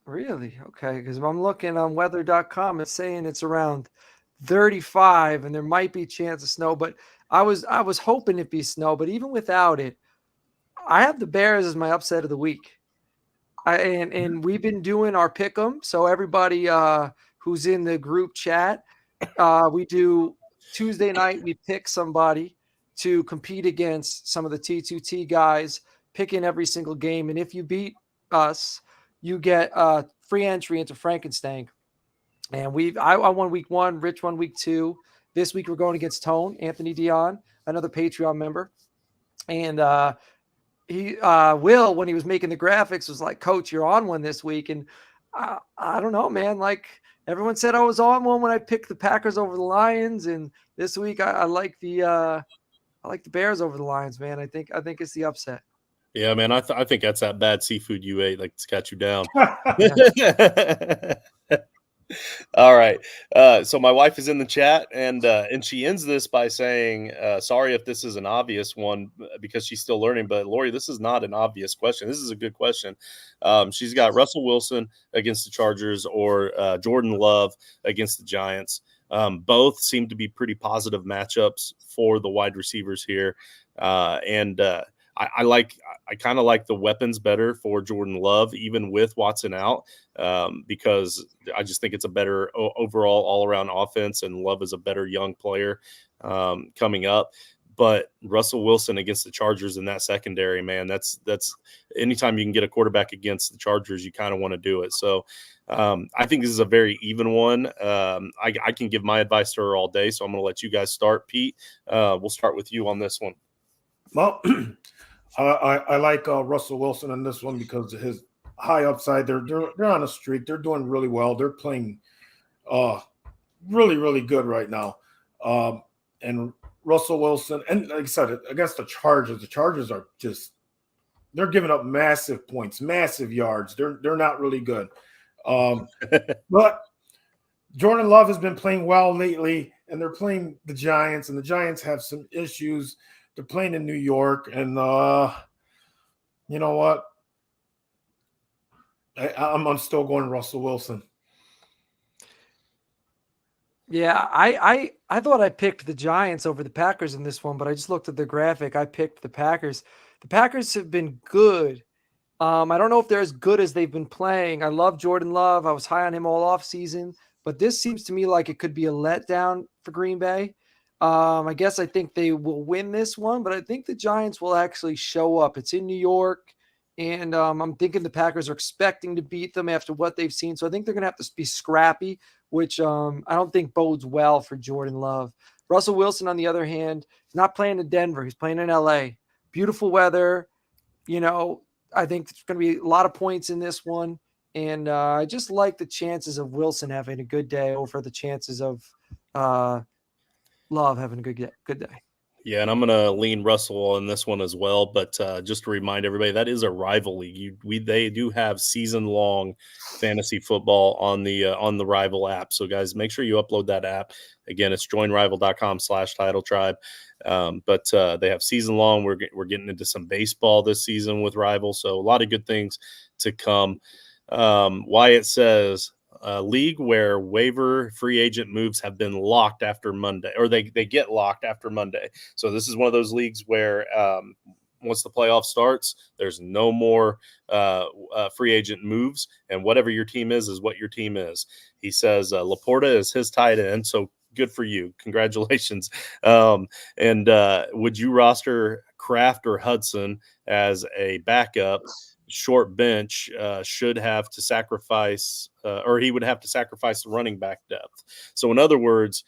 Really? Okay, because I'm looking on weather.com, it's saying it's around 35 and there might be a chance of snow, but I was hoping it'd be snow, but even without it, I have the Bears as my upset of the week. And we've been doing our pick 'em. So everybody who's in the group chat, we do Tuesday night. We pick somebody to compete against some of the T2T guys, picking every single game. And if you beat us, you get free entry into Frankenstein. And I won week 1, Rich won week 2. This week we're going against Tone, Anthony Dion, another Patreon member. And he Will, when he was making the graphics, was like, Coach, you're on one this week. And I don't know, man. Like everyone said I was on one when I picked the Packers over the Lions. And this week I like the Bears over the Lions, man. I think it's the upset. Yeah, man. I think that's that bad seafood you ate, like, to catch you down. All right. So my wife is in the chat, and she ends this by saying, sorry if this is an obvious one, because she's still learning, but Lori, this is not an obvious question. This is a good question. She's got Russell Wilson against the Chargers or Jordan Love against the Giants. Both seem to be pretty positive matchups for the wide receivers here. I kind of like the weapons better for Jordan Love, even with Watson out, because I just think it's a better overall all-around offense, and Love is a better young player coming up. But Russell Wilson against the Chargers in that secondary, man, that's anytime you can get a quarterback against the Chargers, you kind of want to do it. So I think this is a very even one. I can give my advice to her all day, so I'm going to let you guys start. Pete, we'll start with you on this one. Well, I like Russell Wilson in this one because of his high upside. They're on a streak. They're doing really well. They're playing really, really good right now. And Russell Wilson, and like I said, against the Chargers are just, they're giving up massive points, massive yards. They're not really good. But Jordan Love has been playing well lately, and they're playing the Giants, and the Giants have some issues. They're playing in New York, and you know what? I'm still going Russell Wilson. Yeah, I thought I picked the Giants over the Packers in this one, but I just looked at the graphic. I picked the Packers. The Packers have been good. I don't know if they're as good as they've been playing. I love Jordan Love. I was high on him all off season, but this seems to me like it could be a letdown for Green Bay. I guess I think they will win this one, but I think the Giants will actually show up. It's in New York, and I'm thinking the Packers are expecting to beat them after what they've seen. So I think they're going to have to be scrappy, which I don't think bodes well for Jordan Love. Russell Wilson, on the other hand, is not playing in Denver. He's playing in LA. Beautiful weather. I think there's going to be a lot of points in this one. And I just like the chances of Wilson having a good day over the chances of Love having a good day. Yeah, and I'm going to lean Russell on this one as well. But just to remind everybody, that is a rival league. They do have season-long fantasy football on the Rival app. So, guys, make sure you upload that app. Again, it's joinrival.com/title tribe. But they have season-long. We're getting into some baseball this season with Rival. So, a lot of good things to come. Wyatt says, league where waiver free agent moves have been locked after Monday, or they get locked after Monday. So this is one of those leagues where once the playoff starts, there's no more free agent moves, and whatever your team is what your team is. He says Laporta is his tight end, so good for you. Congratulations. And would you roster Kraft or Hudson as a backup? Short bench should have to sacrifice, or he would have to sacrifice the running back depth. So in other words,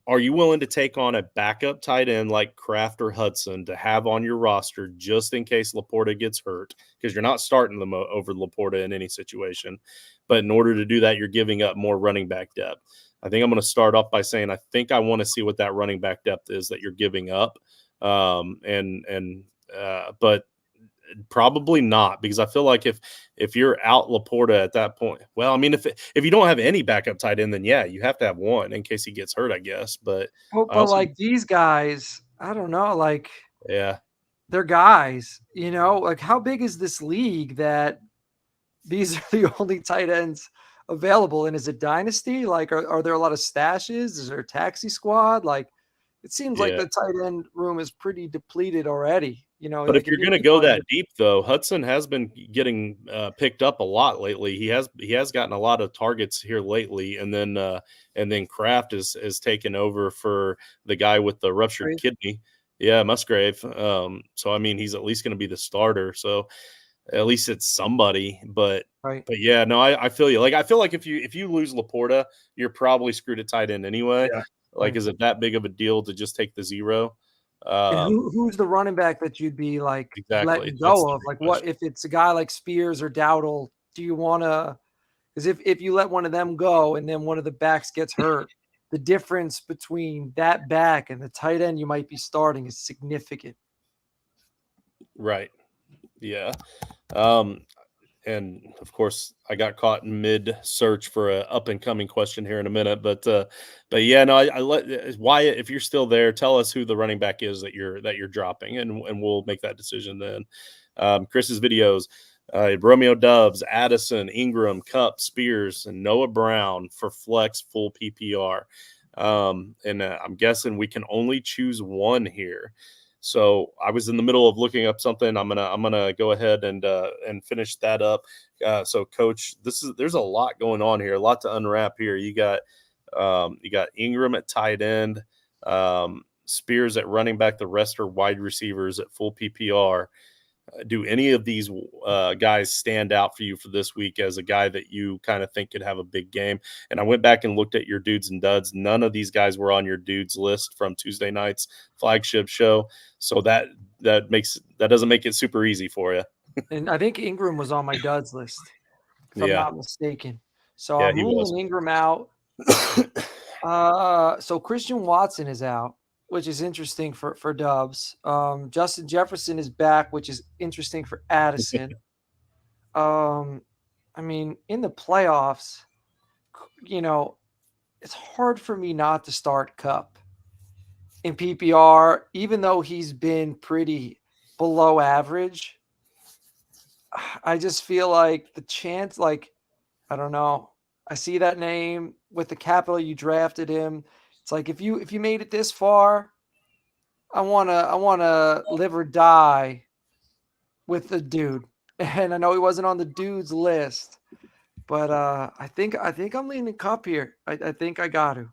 are you willing to take on a backup tight end like Kraft or Hudson to have on your roster just in case Laporta gets hurt? Because you're not starting them over Laporta in any situation. But in order to do that, you're giving up more running back depth. I think I'm going to start off by saying I think I want to see what that running back depth is that you're giving up. But probably not, because I feel like if you're out Laporta at that point, well, I mean, if you don't have any backup tight end, then yeah, you have to have one in case he gets hurt, I guess. But like these guys, I don't know, like yeah, they're guys, like how big is this league that these are the only tight ends available? And is it dynasty? Like, are there a lot of stashes? Is there a taxi squad? Like, it seems like the tight end room is pretty depleted already. But if you're going to go that deep, though, Hudson has been getting picked up a lot lately. He has gotten a lot of targets here lately, and then Kraft is taken over for the guy with the ruptured kidney. Yeah, Musgrave. So I mean, he's at least going to be the starter. So at least it's somebody. But yeah, no, I feel you. Like I feel like if you lose Laporta, you're probably screwed at tight end anyway. Yeah. Like, is it that big of a deal to just take the zero? And who's the running back that you'd be like letting go of? Like, what if it's a guy like Spears or Dowdle? Do you want to? Because if you let one of them go and then one of the backs gets hurt, the difference between that back and the tight end you might be starting is significant. Right. Yeah. And of course, I got caught in mid search for a up and coming question here in a minute, but yeah, no, I let Wyatt, if you're still there, tell us who the running back is that you're dropping, and we'll make that decision then. Chris's videos, Romeo Doubs, Addison, Ingram, Cup, Spears, and Noah Brown for flex full PPR. And I'm guessing we can only choose one here. So I was in the middle of looking up something. I'm gonna go ahead and finish that up. So, Coach, there's a lot going on here, a lot to unwrap here. You got Ingram at tight end, Spears at running back. The rest are wide receivers at full PPR. Do any of these guys stand out for you for this week as a guy that you kind of think could have a big game? And I went back and looked at your dudes and duds. None of these guys were on your dudes list from Tuesday night's flagship show. So that doesn't make it super easy for you. And I think Ingram was on my duds list, if I'm not mistaken. So I'm ruling Ingram out. So Christian Watson is out, which is interesting for Dubs. Justin Jefferson is back, which is interesting for Addison. I mean, in the playoffs, it's hard for me not to start Cup in PPR, even though he's been pretty below average. I just feel like the chance, like, I don't know. I see that name with the capital. You drafted him. It's like if you made it this far, I wanna live or die with the dude. And I know he wasn't on the dude's list, but I think I'm leaning Cup here. I think I got to.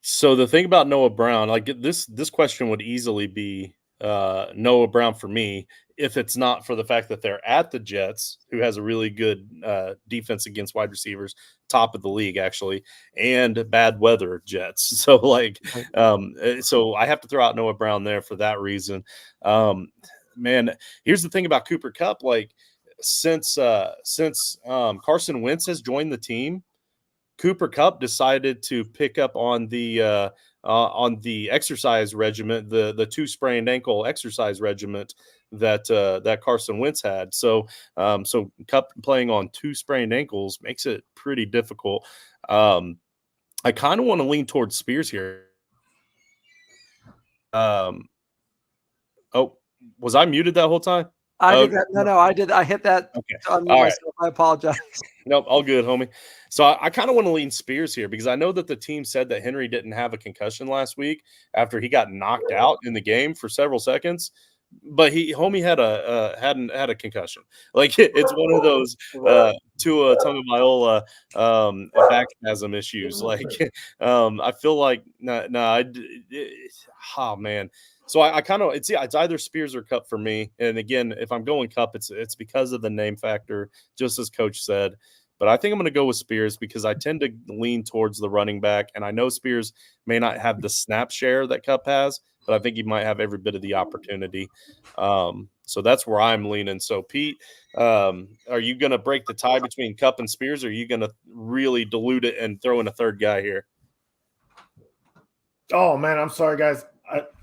So the thing about Noah Brown, like this question would easily be Noah Brown for me if it's not for the fact that they're at the Jets, who has a really good defense against wide receivers, top of the league actually, and bad weather Jets. So like, so I have to throw out Noah Brown there for that reason. Man, here's the thing about Cooper Kupp, like since Carson Wentz has joined the team, Cooper Kupp decided to pick up on the exercise regiment, the 2 sprained ankle exercise regiment that Carson Wentz had. So so Kupp playing on 2 sprained ankles makes it pretty difficult. I kind of want to lean towards Spears here. Oh, was I muted that whole time? I think that no, I did. I hit that Okay. to unmute All right. myself. I apologize. Nope, all good, homie. So I kind of want to lean Spears here because I know that the team said that Henry didn't have a concussion last week after he got knocked out in the game for several seconds, but homie hadn't had a concussion. Like it's one of those Tua Tagovailoa back spasm issues. Like I feel like oh man. So I kind of it's either Spears or Kupp for me. And again, if I'm going Kupp, it's because of the name factor, just as Coach said. But I think I'm going to go with Spears because I tend to lean towards the running back, and I know Spears may not have the snap share that Kupp has, but I think he might have every bit of the opportunity. So that's where I'm leaning. So Pete, are you going to break the tie between Kupp and Spears, or are you going to really dilute it and throw in a third guy here? Oh man, I'm sorry, guys.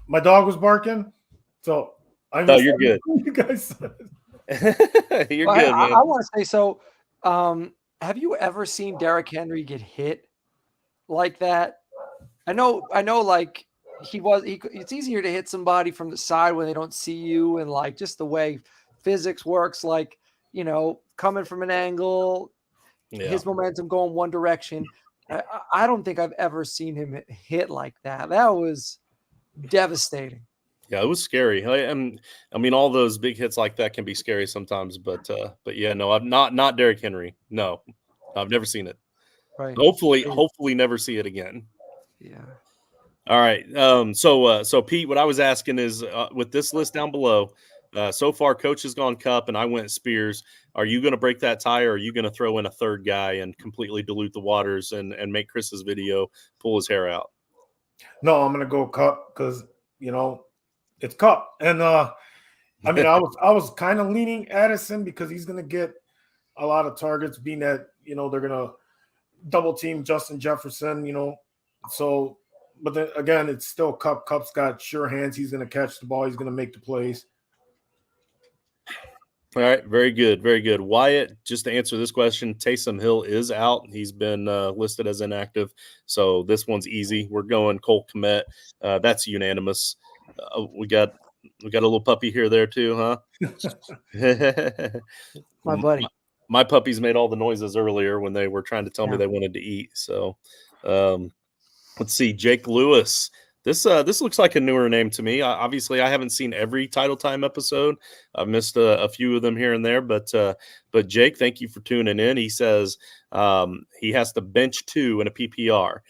My dog was barking, so I No, you're good. You guys, you're Well, good, man. I want to say so. Have you ever seen Derrick Henry get hit like that? I know. Like it's easier to hit somebody from the side when they don't see you, and like just the way physics works. Like coming from an angle, his momentum going one direction. I don't think I've ever seen him hit like that. That was devastating. Yeah, it was scary. I mean, all those big hits like that can be scary sometimes, but yeah, no, I'm not Derrick Henry. No, I've never seen it. Right. Hopefully never see it again. Yeah. All right. So Pete, what I was asking is, with this list down below, so far Coach has gone Kupp and I went Spears. Are you going to break that tie, or are you going to throw in a third guy and completely dilute the waters and make Chris's video pull his hair out? No, I'm going to go Kupp because it's Kupp, and I mean I was kind of leaning Addison because he's going to get a lot of targets, being that they're going to double team Justin Jefferson, so. But then again, it's still Kupp. Kupp's got sure hands. He's going to catch the ball. He's going to make the plays. All right, very good, very good. Wyatt, just to answer this question, Taysom Hill is out. He's been listed as inactive, so this one's easy. We're going Cole Kmet. That's unanimous. We got a little puppy here there too, huh? My buddy. My puppies made all the noises earlier when they were trying to tell me they wanted to eat. So let's see, Jake Lewis. This looks like a newer name to me. Obviously, I haven't seen every Title Time episode. I've missed a few of them here and there, but Jake, thank you for tuning in. He says he has to bench 2 in a PPR.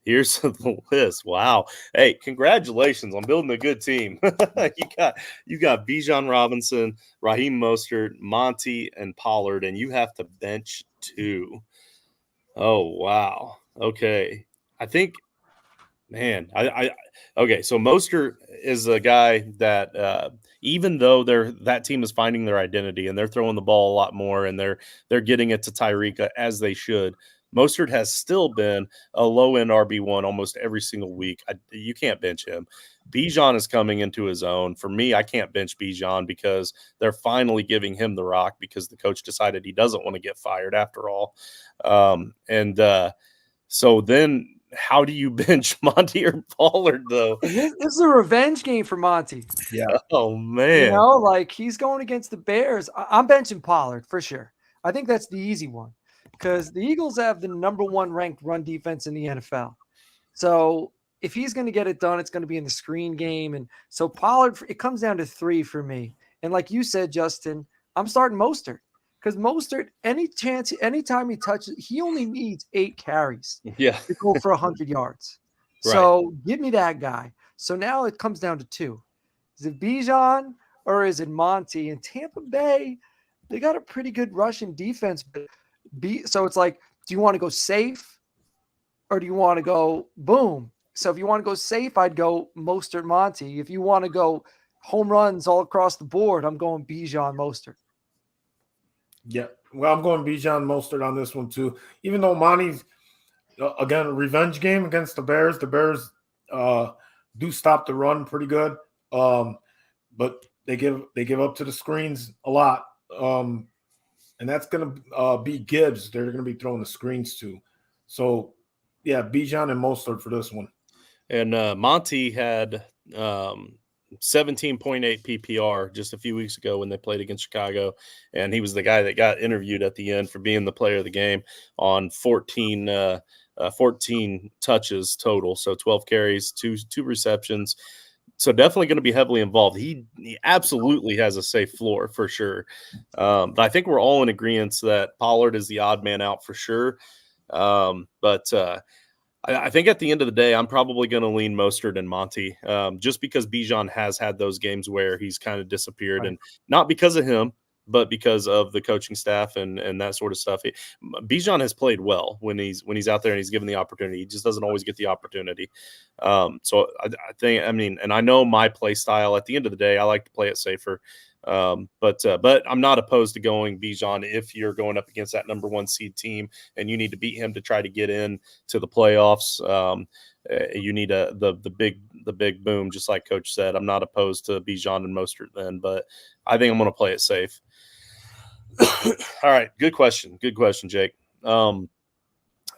Here's the list. Wow. Hey, congratulations on building a good team. you got Bijan Robinson, Raheem Mostert, Monty, and Pollard, and you have to bench 2. Oh, wow. Okay. I think, man, okay. So Mostert is a guy that even though that team is finding their identity and they're throwing the ball a lot more and they're getting it to Tyreek as they should, Mostert has still been a low-end RB1 almost every single week. You can't bench him. Bijan is coming into his own. For me, I can't bench Bijan because they're finally giving him the rock because the coach decided he doesn't want to get fired after all. So then how do you bench Monty or Pollard though? This is a revenge game for Monty. Yeah. Oh man. You know, like he's going against the Bears. I'm benching Pollard for sure. I think that's the easy one because the Eagles have the #1 ranked run defense in the NFL. So if he's going to get it done, it's going to be in the screen game. And so Pollard, it comes down to 3 for me. And like you said, Justin, I'm starting Mostert because Mostert, anytime he touches, he only needs 8 carries Yeah. to go for 100 yards. Right. So give me that guy. So now it comes down to 2. Is it Bijan or is it Monty? And Tampa Bay, they got a pretty good rushing defense. But so it's like, do you want to go safe or do you want to go boom? So if you want to go safe, I'd go Mostert Monty. If you want to go home runs all across the board, I'm going Bijan Mostert. Yeah. Well, I'm going Bijan Mostert on this one too. Even though Monty's again a revenge game against the Bears. The Bears do stop the run pretty good. But they give up to the screens a lot, and that's going to be Gibbs. They're going to be throwing the screens to. So, yeah, Bijan and Mostert for this one. And Monty had 17.8 PPR just a few weeks ago when they played against Chicago, and he was the guy that got interviewed at the end for being the player of the game on 14 touches total, so 12 carries, two receptions. So definitely going to be heavily involved. He absolutely has a safe floor for sure. But I think we're all in agreement that Pollard is the odd man out for sure. But I think at the end of the day, I'm probably going to lean Mostert and Monty just because Bijan has had those games where he's kind of disappeared, and not because of him, but because of the coaching staff and that sort of stuff. Bijan has played well when he's out there and he's given the opportunity. He just doesn't always get the opportunity. So I think, and I know my play style at the end of the day, I like to play it safer. But I'm not opposed to going Bijan if you're going up against that #1 seed team and you need to beat him to try to get in to the playoffs. You need the big boom, just like Coach said. I'm not opposed to Bijan and Mostert then, but I think I'm going to play it safe. All right, good question, Jake. All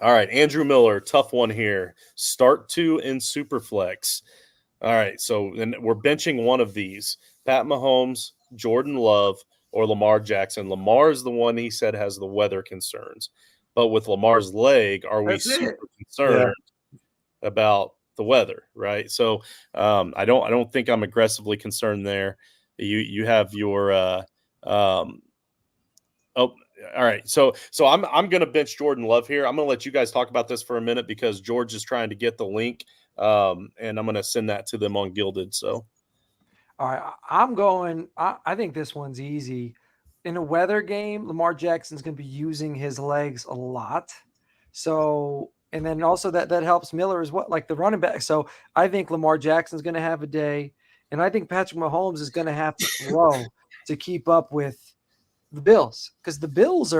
right, Andrew Miller, tough one here. Start 2 in Superflex. All right, so then we're benching one of these: Pat Mahomes, Jordan Love, or Lamar Jackson. Lamar is the one he said has the weather concerns, but with Lamar's leg, are we super concerned about the weather? Right. So I don't think I'm aggressively concerned there. You have your all right. So I'm going to bench Jordan Love here. I'm going to let you guys talk about this for a minute because George is trying to get the link, and I'm going to send that to them on Gilded. So, all right, I'm going. I think this one's easy. In a weather game, Lamar Jackson's going to be using his legs a lot. So, and then also that helps Miller as well, like the running back. So I think Lamar Jackson's going to have a day, and I think Patrick Mahomes is going to have to throw to keep up with the Bills, because the Bills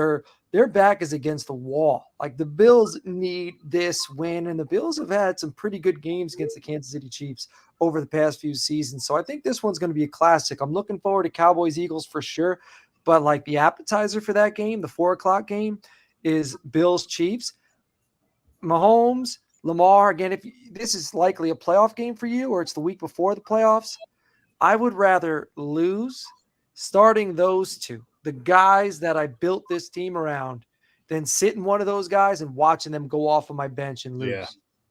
their back is against the wall. Like the Bills need this win, and the Bills have had some pretty good games against the Kansas City Chiefs over the past few seasons. So I think this one's going to be a classic. I'm looking forward to Cowboys Eagles for sure, but like the appetizer for that game, the 4:00 game, is Bills Chiefs. Mahomes, Lamar. Again, if this is likely a playoff game for you, or it's the week before the playoffs, I would rather lose starting those two, the guys that I built this team around, than sitting one of those guys and watching them go off on my bench and lose. Yeah.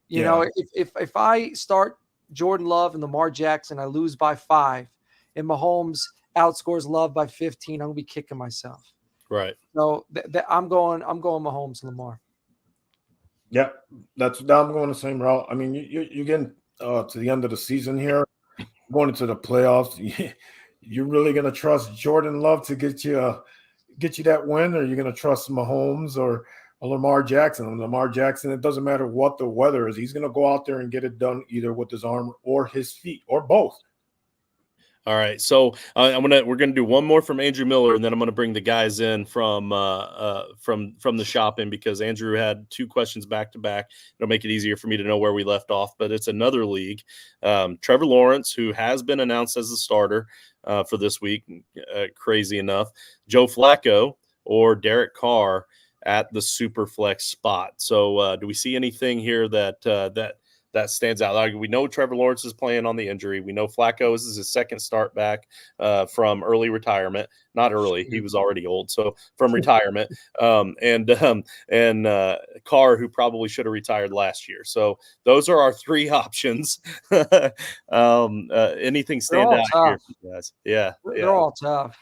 You know, if I start Jordan Love and Lamar Jackson, I lose by 5, and Mahomes outscores Love by 15, I'm gonna be kicking myself. Right. So I'm going Mahomes and Lamar. Yeah, I'm going the same route. I mean, you're getting to the end of the season here, going into the playoffs. You're really going to trust Jordan Love to get you that win, or are you going to trust Mahomes or Lamar Jackson? And Lamar Jackson, it doesn't matter what the weather is. He's going to go out there and get it done either with his arm or his feet or both. All right, so we're gonna do one more from Andrew Miller, and then I'm gonna bring the guys in from the shop in, because Andrew had 2 questions back to back. It'll make it easier for me to know where we left off, but it's another league. Trevor Lawrence, who has been announced as the starter for this week, crazy enough. Joe Flacco or Derek Carr. at the super flex spot. So do we see anything here that stands out? Like, we know Trevor Lawrence is playing on the injury. We know Flacco is his second start back from early retirement. Not early, he was already old. So from retirement, and Carr, who probably should have retired last year. So those are our three options. Anything stand out tough. here, guys? Yeah, They're all tough.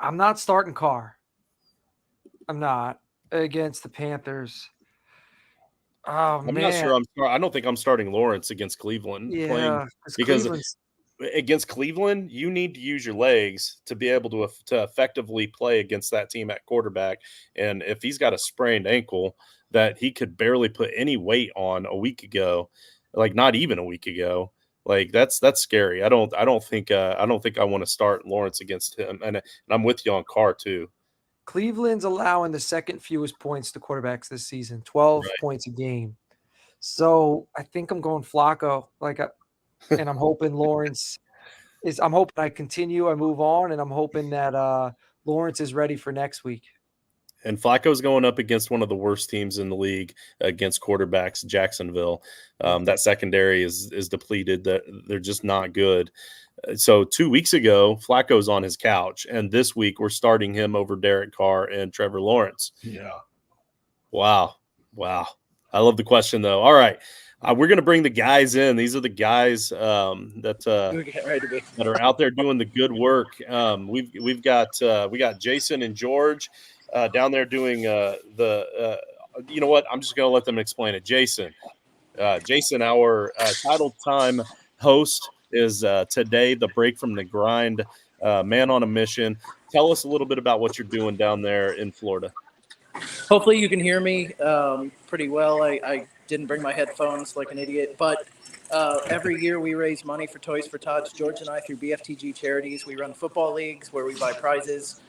I'm not starting Carr. I'm not against the Panthers. Oh, I'm not sure. I don't think I'm starting Lawrence against Cleveland. Yeah, Because against Cleveland, you need to use your legs to be able to effectively play against that team at quarterback. And if he's got a sprained ankle that he could barely put any weight on a week ago, like not even a week ago, like that's scary. I don't think I want to start Lawrence against him. And I'm with you on Carr too. Cleveland's allowing the second fewest points to quarterbacks this season, 12 points a game. So I think I'm going Flacco. And I'm hoping Lawrence is. I'm hoping I continue. I move on, and I'm hoping that Lawrence is ready for next week. And Flacco's going up against one of the worst teams in the league against quarterbacks, Jacksonville. That secondary is depleted. That they're just not good. So 2 weeks ago, Flacco's on his couch, and this week we're starting him over Derek Carr and Trevor Lawrence. Yeah. Wow. I love the question, though. All right. We're going to bring the guys in. These are the guys that are out there doing the good work. We got Jason and George down there doing you know what? I'm just going to let them explain it. Jason, our Title Time host, is today the break from the grind, man on a mission. Tell us a little bit about what you're doing down there in Florida. Hopefully you can hear me pretty well. I didn't bring my headphones like an idiot, but every year we raise money for Toys for Tots. George and I, through BFTG Charities, we run football leagues where we buy prizes,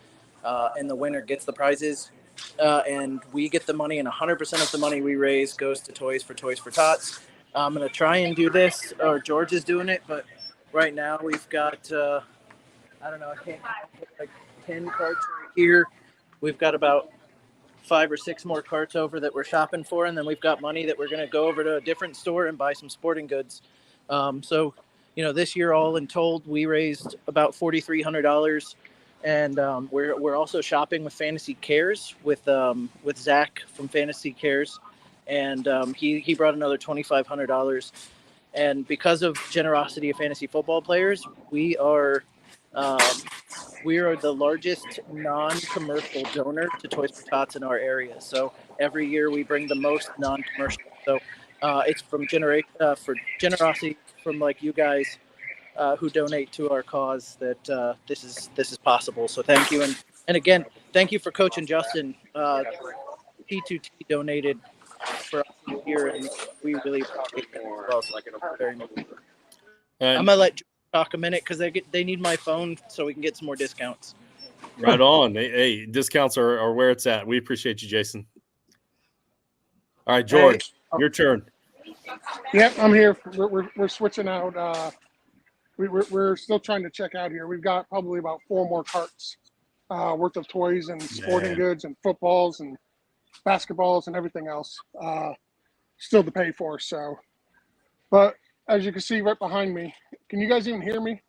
and the winner gets the prizes, and we get the money, and 100% of the money we raise goes to Toys for Tots. I'm going to try and do this, or George is doing it, but right now we've got, I don't know, I can't put like 10 carts right here. We've got about 5 or 6 more carts over that we're shopping for, and then we've got money that we're going to go over to a different store and buy some sporting goods. So, this year, all in told, we raised about $4,300, and we're also shopping with Fantasy Cares with Zach from Fantasy Cares, and he brought another $2,500. And because of generosity of fantasy football players, we are the largest non-commercial donor to Toys for Tots in our area. So every year we bring the most non-commercial. So it's from for generosity from like you guys who donate to our cause that this is possible. So thank you, and again, thank you for Coach and Justin. P2T donated for us here, and we really appreciate it as well. So very much. I'm gonna let George talk a minute because they need my phone so we can get some more discounts. Right on. Hey, discounts are where it's at. We appreciate you, Jason. All right, George, your turn. Yep, I'm here. We're switching out. We're still trying to check out here. We've got probably about 4 more carts worth of toys and sporting goods and footballs and basketballs and everything else still to pay for. So, but as you can see right behind me, can you guys even hear me?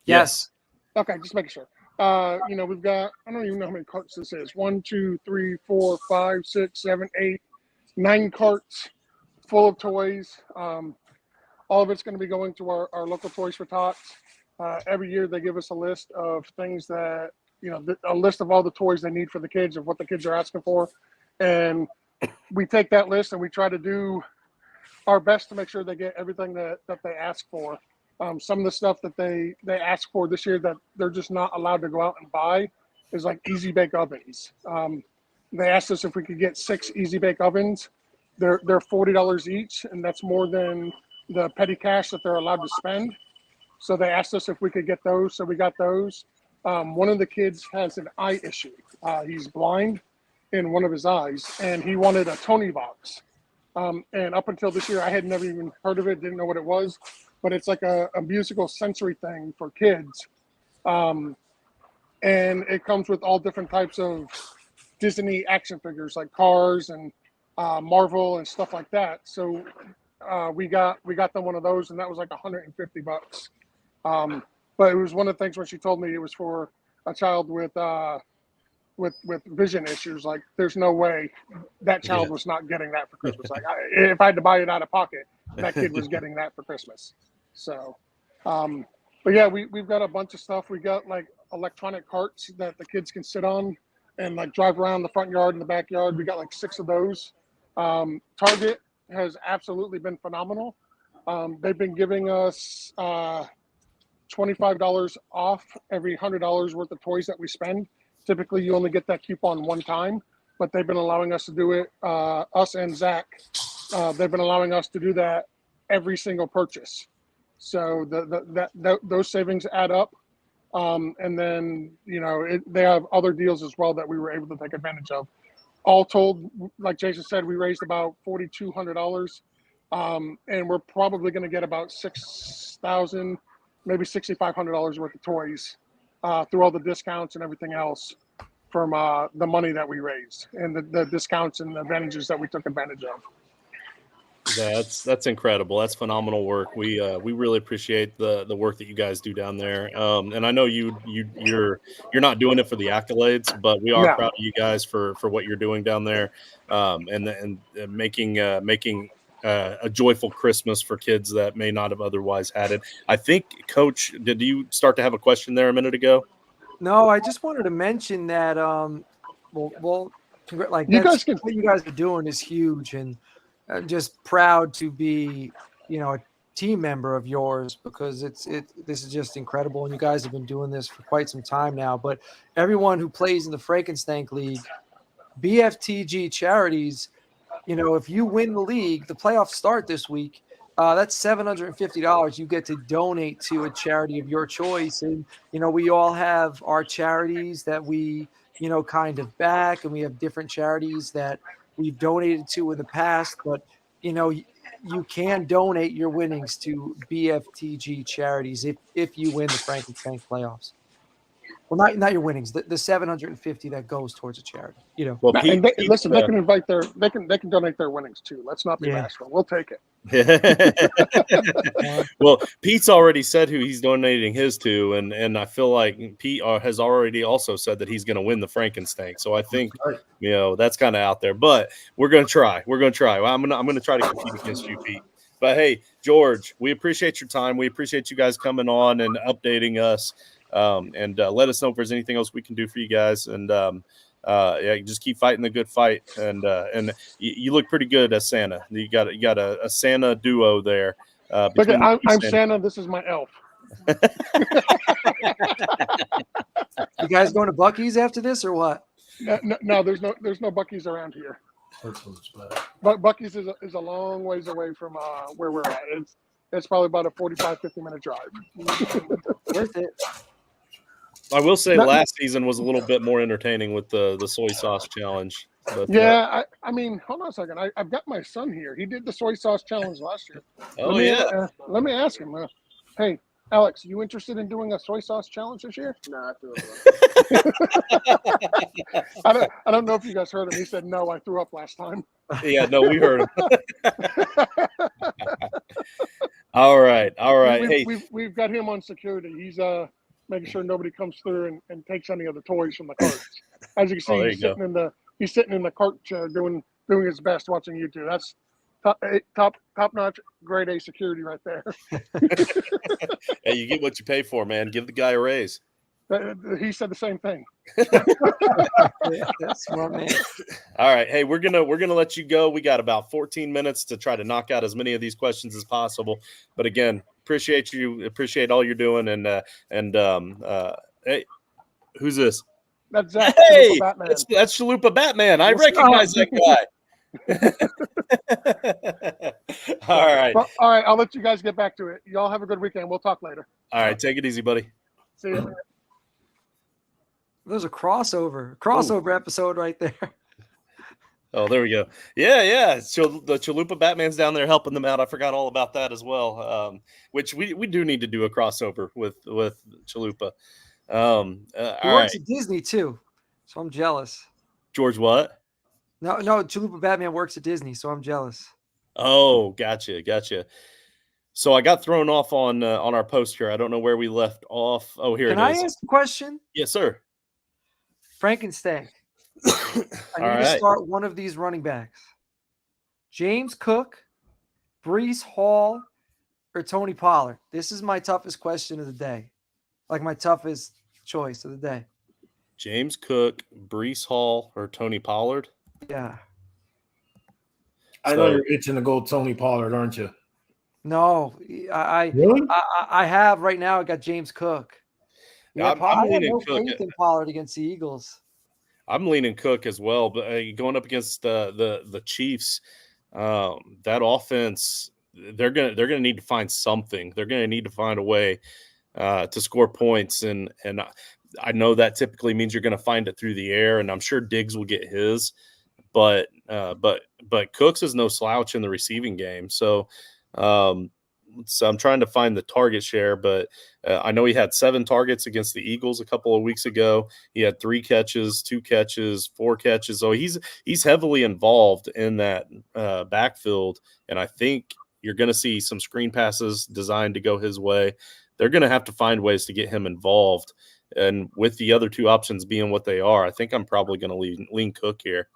Yes. Okay, just making sure. We've got, I don't even know how many carts this is. 1, 2, 3, 4, 5, 6, 7, 8, 9 carts full of toys. All of it's going to be going to our local Toys for Tots. Every year they give us a list of things that, a list of all the toys they need for the kids, of what the kids are asking for. And we take that list and we try to do our best to make sure they get everything that they ask for. Some of the stuff that they ask for this year that they're just not allowed to go out and buy is like easy bake ovens. They asked us if we could get 6 easy bake ovens. They're $40 each, and that's more than the petty cash that they're allowed to spend. So they asked us if we could get those, so we got those. One of the kids has an eye issue. He's blind in one of his eyes, and he wanted a Tony box. And up until this year, I had never even heard of it, didn't know what it was, but it's like a musical sensory thing for kids. And it comes with all different types of Disney action figures like Cars and Marvel and stuff like that. So we got them one of those, and that was like $150. But it was one of the things when she told me it was for a child with vision issues. Like, there's no way that child was not getting that for Christmas. Like, if I had to buy it out of pocket, that kid was getting that for Christmas. So, but yeah, we've got a bunch of stuff. We got like electronic carts that the kids can sit on and like drive around the front yard and the backyard. We got like 6 of those. Target has absolutely been phenomenal. They've been giving us $25 off every $100 worth of toys that we spend. Typically, you only get that coupon one time, but they've been allowing us to do it. Us and Zach, they've been allowing us to do that every single purchase. So those savings add up. And then, they have other deals as well that we were able to take advantage of. All told, like Jason said, we raised about $4,200. And we're probably going to get about $6,000, maybe $6,500 worth of toys through all the discounts and everything else from the money that we raised and the discounts and the advantages that we took advantage of. That's incredible. That's phenomenal work. We really appreciate the work that you guys do down there. And I know you're not doing it for the accolades, but we are proud of you guys for what you're doing down there, and making a joyful Christmas for kids that may not have otherwise had it. I think, Coach, did you start to have a question there a minute ago? No, I just wanted to mention that what you guys are doing is huge, and I'm just proud to be, a team member of yours, because this is just incredible, and you guys have been doing this for quite some time now. But everyone who plays in the Frankenstank League, BFTG Charities, if you win the league, the playoffs start this week. That's $750 you get to donate to a charity of your choice. And, we all have our charities that we, kind of back, and we have different charities that we've donated to in the past. But, you can donate your winnings to BFTG Charities if you win the Frankenstein playoffs. Well, not your winnings, the $750 that goes towards a charity. Well, Pete, listen, they can donate their winnings too. Let's not be bashful. We'll take it. Well, Pete's already said who he's donating his to, and I feel like Pete has already also said that he's going to win the Frankenstein. So I think that's kind of out there, but we're going to try. Well, I'm going to try to compete against you, Pete. But hey, George, we appreciate your time. We appreciate you guys coming on and updating us. And let us know if there's anything else we can do for you guys. And just keep fighting the good fight. And you look pretty good as Santa. You got a Santa duo there. Look, I'm Santa. This is my elf. You guys going to Buc-ee's after this or what? No, there's no Buc-ee's around here. But Buc-ee's is a long ways away from where we're at. It's probably about a 45-50 minute drive. Worth it. I will say last season was a little bit more entertaining with the soy sauce challenge. But, I mean, hold on a second. I've got my son here. He did the soy sauce challenge last year. Let me ask him. Hey, Alex, you interested in doing a soy sauce challenge this year? No, I feel I don't know if you guys heard him. He said, no, I threw up last time. Yeah, no, we heard him. All right. We've got him on security. He's making sure nobody comes through and takes any of the toys from the carts. As you can see, he's sitting in the cart chair doing his best watching YouTube. That's top notch grade A security right there. Hey, you get what you pay for, man. Give the guy a raise. He said the same thing. That's smart, man. All right. Hey, we're gonna let you go. We got about 14 minutes to try to knock out as many of these questions as possible. But again, appreciate all you're doing. And hey, who's this? That's Zach. Hey, Batman. that's Chalupa Batman. I recognize that guy. All right. Well, all right. I'll let you guys get back to it. Y'all have a good weekend. We'll talk later. All right. Take it easy, buddy. See you. There's a crossover episode right there. Oh, there we go. Yeah. So the Chalupa Batman's down there helping them out. I forgot all about that as well. Which we do need to do a crossover with Chalupa. He works at Disney too, so I'm jealous. George, what? No, Chalupa Batman works at Disney, so I'm jealous. Oh, gotcha. So I got thrown off on our post here. I don't know where we left off. Oh, here Can it I is. ask a question? Yes, sir. Frankenstein. I All need to right. start one of these running backs. James Cook, Brees Hall, or Tony Pollard? This is my toughest question of the day. Like my toughest choice of the day. James Cook, Brees Hall, or Tony Pollard? Yeah. I know you're itching to go Tony Pollard, aren't you? No, Really? I have right now. I got James Cook. Yeah, I'm I have leaning no Cook. faith in Pollard against the Eagles. I'm leaning Cook as well, but going up against the Chiefs, that offense, they're gonna need to find something. They're gonna need to find a way to score points, and I know that typically means you're gonna find it through the air, and I'm sure Diggs will get his, but Cooks is no slouch in the receiving game, so. So I'm trying to find the target share, but I know he had 7 targets against the Eagles a couple of weeks ago. He had 3 catches, 2 catches, 4 catches. So he's heavily involved in that backfield, and I think you're going to see some screen passes designed to go his way. They're going to have to find ways to get him involved, and with the other 2 options being what they are, I think I'm probably going to lean Cook here.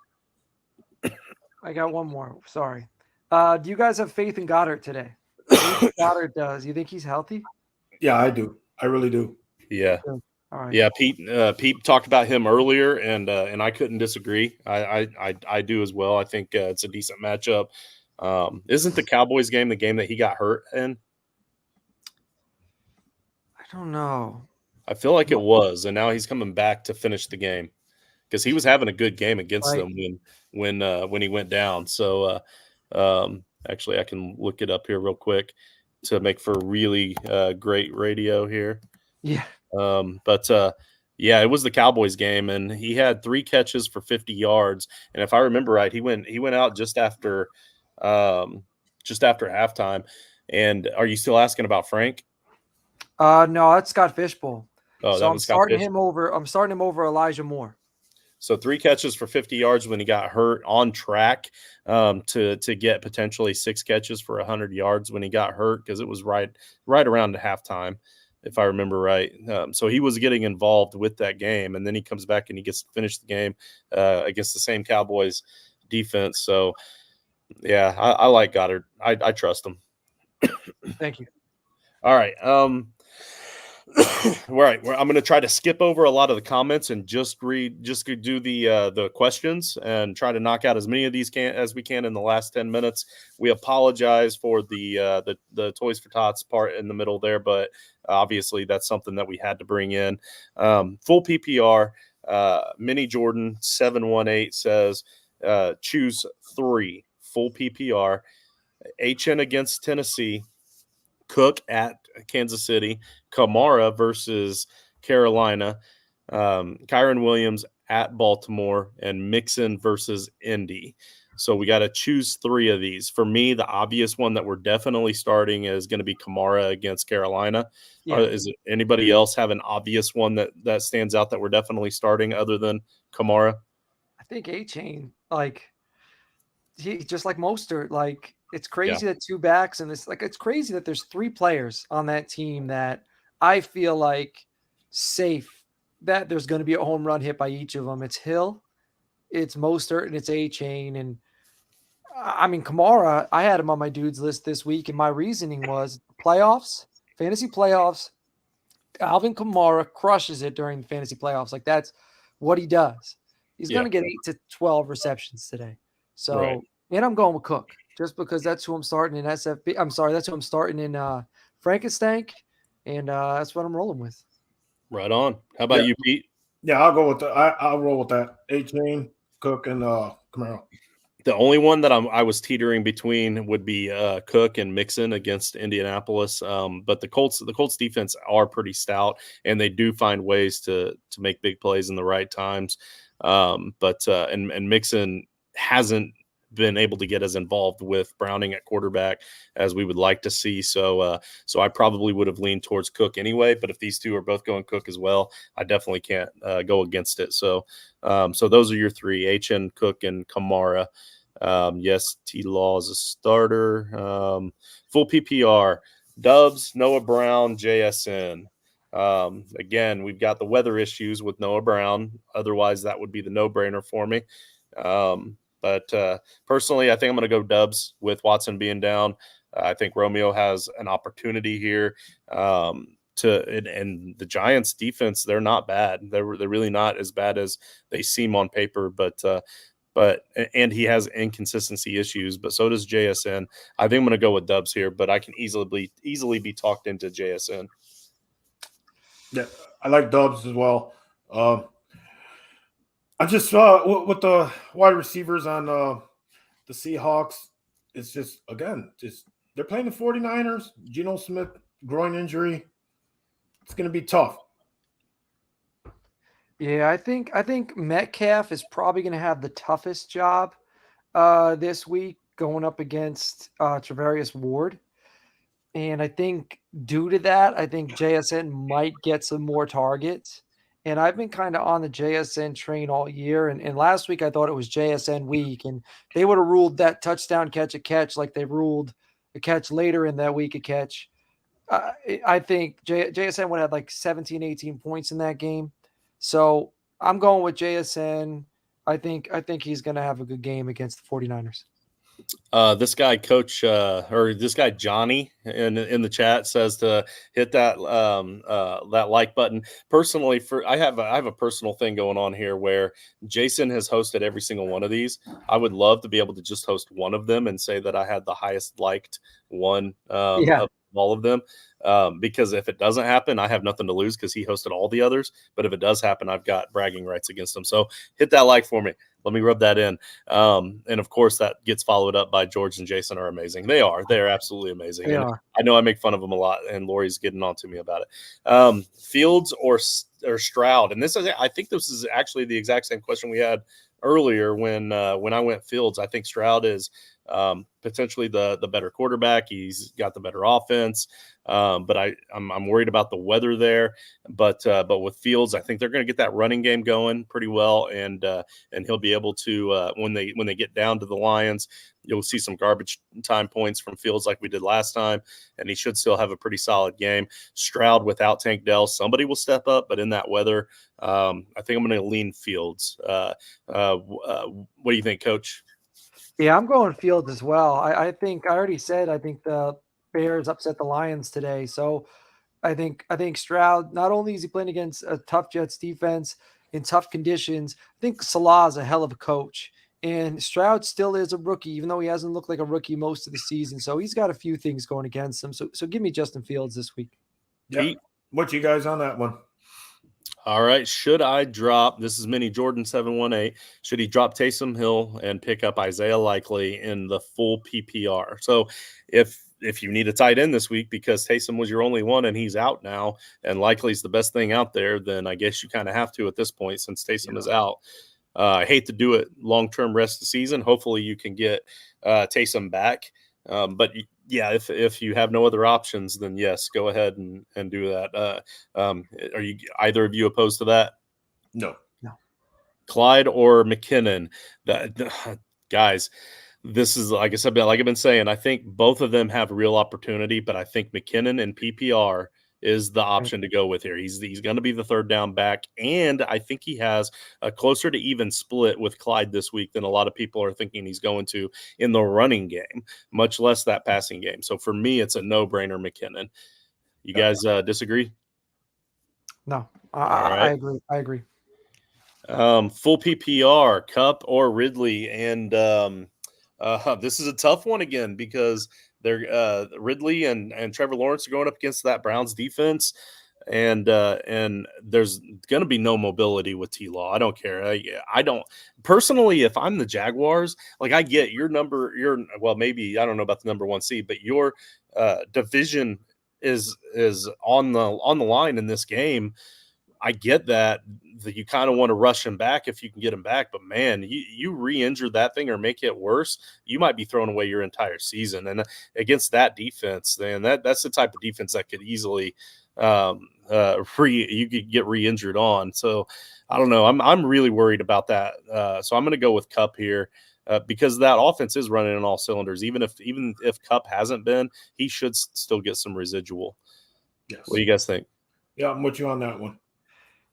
I got one more. Sorry. Do you guys have faith in Goddard today? Goddard does. You think he's healthy? Yeah, I do. I really do. Yeah. All right. Yeah, Pete talked about him earlier, and I couldn't disagree. I do as well. I think it's a decent matchup. Isn't the Cowboys game the game that he got hurt in? I don't know. I feel like it was, and now he's coming back to finish the game because he was having a good game against them when he went down. So actually, I can look it up here real quick to make for really great radio here. Yeah. Yeah, it was the Cowboys game, and he had 3 catches for 50 yards. And if I remember right, he went out just after halftime. And are you still asking about Frank? No, that's Scott Fishbowl. Oh, so I'm starting him over Elijah Moore. So 3 catches for 50 yards when he got hurt, on track to get potentially 6 catches for 100 yards when he got hurt, because it was right around the halftime, if I remember right. So he was getting involved with that game, and then he comes back and he gets to finish the game against the same Cowboys defense. So, yeah, I like Goddard. I trust him. Thank you. All right. Right. I'm going to try to skip over a lot of the comments and just do the questions and try to knock out as many of these as we can in the last 10 minutes. We apologize for the Toys for Tots part in the middle there, but obviously that's something that we had to bring in. Full PPR. Mini Jordan 718 says choose 3 full PPR. HN against Tennessee, Cook at Kansas City, Kamara versus Carolina, Kyron Williams at Baltimore, and Mixon versus Indy. So we got to choose 3 of these. For me, the obvious one that we're definitely starting is going to be Kamara against Carolina. Yeah. Is it anybody else have an obvious one that stands out that we're definitely starting other than Kamara? I think A-Chain, he just like Mostert, it's crazy that 2 backs and it's crazy that there's 3 players on that team that I feel like safe that there's going to be a home run hit by each of them. It's Hill, it's Mostert, and it's A-Chain. And I mean, Kamara, I had him on my dudes list this week, and my reasoning was fantasy playoffs, Alvin Kamara crushes it during the fantasy playoffs. That's what he does. He's going to get 8 to 12 receptions today. So, and I'm going with Cook just because that's who I'm starting in SFB. I'm sorry, that's who I'm starting in Frankenstein, and that's what I'm rolling with. Right on. How about you, Pete? Yeah, I'll go with that. I'll roll with that. A-Chain, Cook, and Kamara. The only one that I was teetering between would be Cook and Mixon against Indianapolis. But the Colts defense are pretty stout, and they do find ways to make big plays in the right times. But Mixon hasn't been able to get as involved with Browning at quarterback as we would like to see. So I probably would have leaned towards Cook anyway, but if these two are both going Cook as well, I definitely can't go against it. So those are your three: HN, Cook, and Kamara. Yes, T-Law is a starter. Full PPR: Dubs, Noah Brown, JSN. Again, we've got the weather issues with Noah Brown. Otherwise, that would be the no-brainer for me. But personally, I think I'm going to go Dubs with Watson being down. I think Romeo has an opportunity here. And the Giants' defense, they're not bad. They're really not as bad as they seem on paper. But he has inconsistency issues, but so does JSN. I think I'm going to go with Dubs here, but I can easily be talked into JSN. Yeah, I like Dubs as well. I just with the wide receivers on the Seahawks, it's just they're playing the 49ers. Geno Smith, groin injury. It's going to be tough. Yeah, I think Metcalf is probably going to have the toughest job this week going up against Travarius Ward. And I think due to that, I think JSN might get some more targets. And I've been kind of on the JSN train all year. And last week I thought it was JSN week. And they would have ruled that touchdown catch a catch like they ruled a catch later in that week a catch. I think JSN would have like 17, 18 points in that game. So I'm going with JSN. I think he's going to have a good game against the 49ers. This guy, Coach, or this guy, Johnny, in the chat says to hit that that like button. Personally, I have a personal thing going on here where Jason has hosted every single one of these. I would love to be able to just host one of them and say that I had the highest liked one of all of them. Because if it doesn't happen, I have nothing to lose because he hosted all the others. But if it does happen, I've got bragging rights against him. So hit that like for me. Let me rub that in. And of course, that gets followed up by George and Jason are amazing. They are absolutely amazing. They and are. I know I make fun of them a lot, and Lori's getting on to me about it. Fields or Stroud, and I think this is actually the exact same question we had earlier when I went Fields. I think Stroud is potentially the better quarterback. He's got the better offense. But I'm worried about the weather there. But with Fields, I think they're going to get that running game going pretty well, and he'll be able to when they get down to the Lions, you'll see some garbage time points from Fields like we did last time, and he should still have a pretty solid game. Stroud without Tank Dell, somebody will step up, but in that weather, I think I'm going to lean Fields. What do you think, Coach? Yeah, I'm going Fields as well. I think I already said I think the Bears upset the Lions today. So I think Stroud, not only is he playing against a tough Jets defense in tough conditions, I think Salah is a hell of a coach. And Stroud still is a rookie, even though he hasn't looked like a rookie most of the season. So he's got a few things going against him. So give me Justin Fields this week. Yeah. What you guys on that one? All right. Should I drop? This is Mini Jordan 718. Should he drop Taysom Hill and pick up Isaiah Likely in the full PPR? So if you need a tight end this week because Taysom was your only one and he's out now, and Likely's the best thing out there, then I guess you kind of have to at this point since Taysom is out. I hate to do it long-term rest of the season. Hopefully you can get Taysom back. But yeah, if you have no other options, then yes, go ahead and do that. Are you either of you opposed to that? No. Clyde or McKinnon? Guys, this is like I said, like I've been saying, I think both of them have real opportunity, but I think McKinnon and PPR is the option to go with here. He's going to be the third down back, and I think he has a closer to even split with Clyde this week than a lot of people are thinking he's going to in the running game, much less that passing game. So for me, it's a no-brainer McKinnon. You guys disagree? No, I agree. I agree. Full PPR, Cup or Ridley, and this is a tough one again because they're Ridley and Trevor Lawrence are going up against that Browns defense, and there's going to be no mobility with T-Law. I don't care. I don't personally. If I'm the Jaguars, like I get your maybe I don't know about the number one seed, but your division is on the line in this game. I get that you kind of want to rush him back if you can get him back, but man, you re-injure that thing or make it worse, you might be throwing away your entire season. And against that defense, then that's the type of defense that could easily you could get re-injured on. So I don't know. I'm really worried about that. So I'm going to go with Kupp here. Because that offense is running on all cylinders. Even if Kupp hasn't been, he should still get some residual. Yes. What do you guys think? Yeah, I'm with you on that one.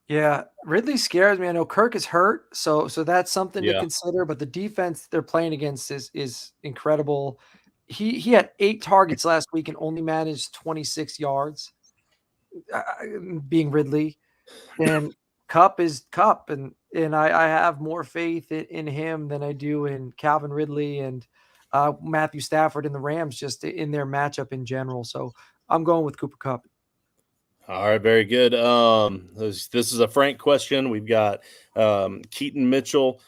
Yeah, Ridley scares me. I know Kirk is hurt, so that's something to consider. But the defense they're playing against is incredible. He had 8 targets last week and only managed 26 yards, being Ridley. And Kupp is Kupp, and I have more faith in him than I do in Calvin Ridley and Matthew Stafford and the Rams, just in their matchup in general. So I'm going with Cooper Kupp. All right, very good. This is a Frank question. We've got Keaton Mitchell,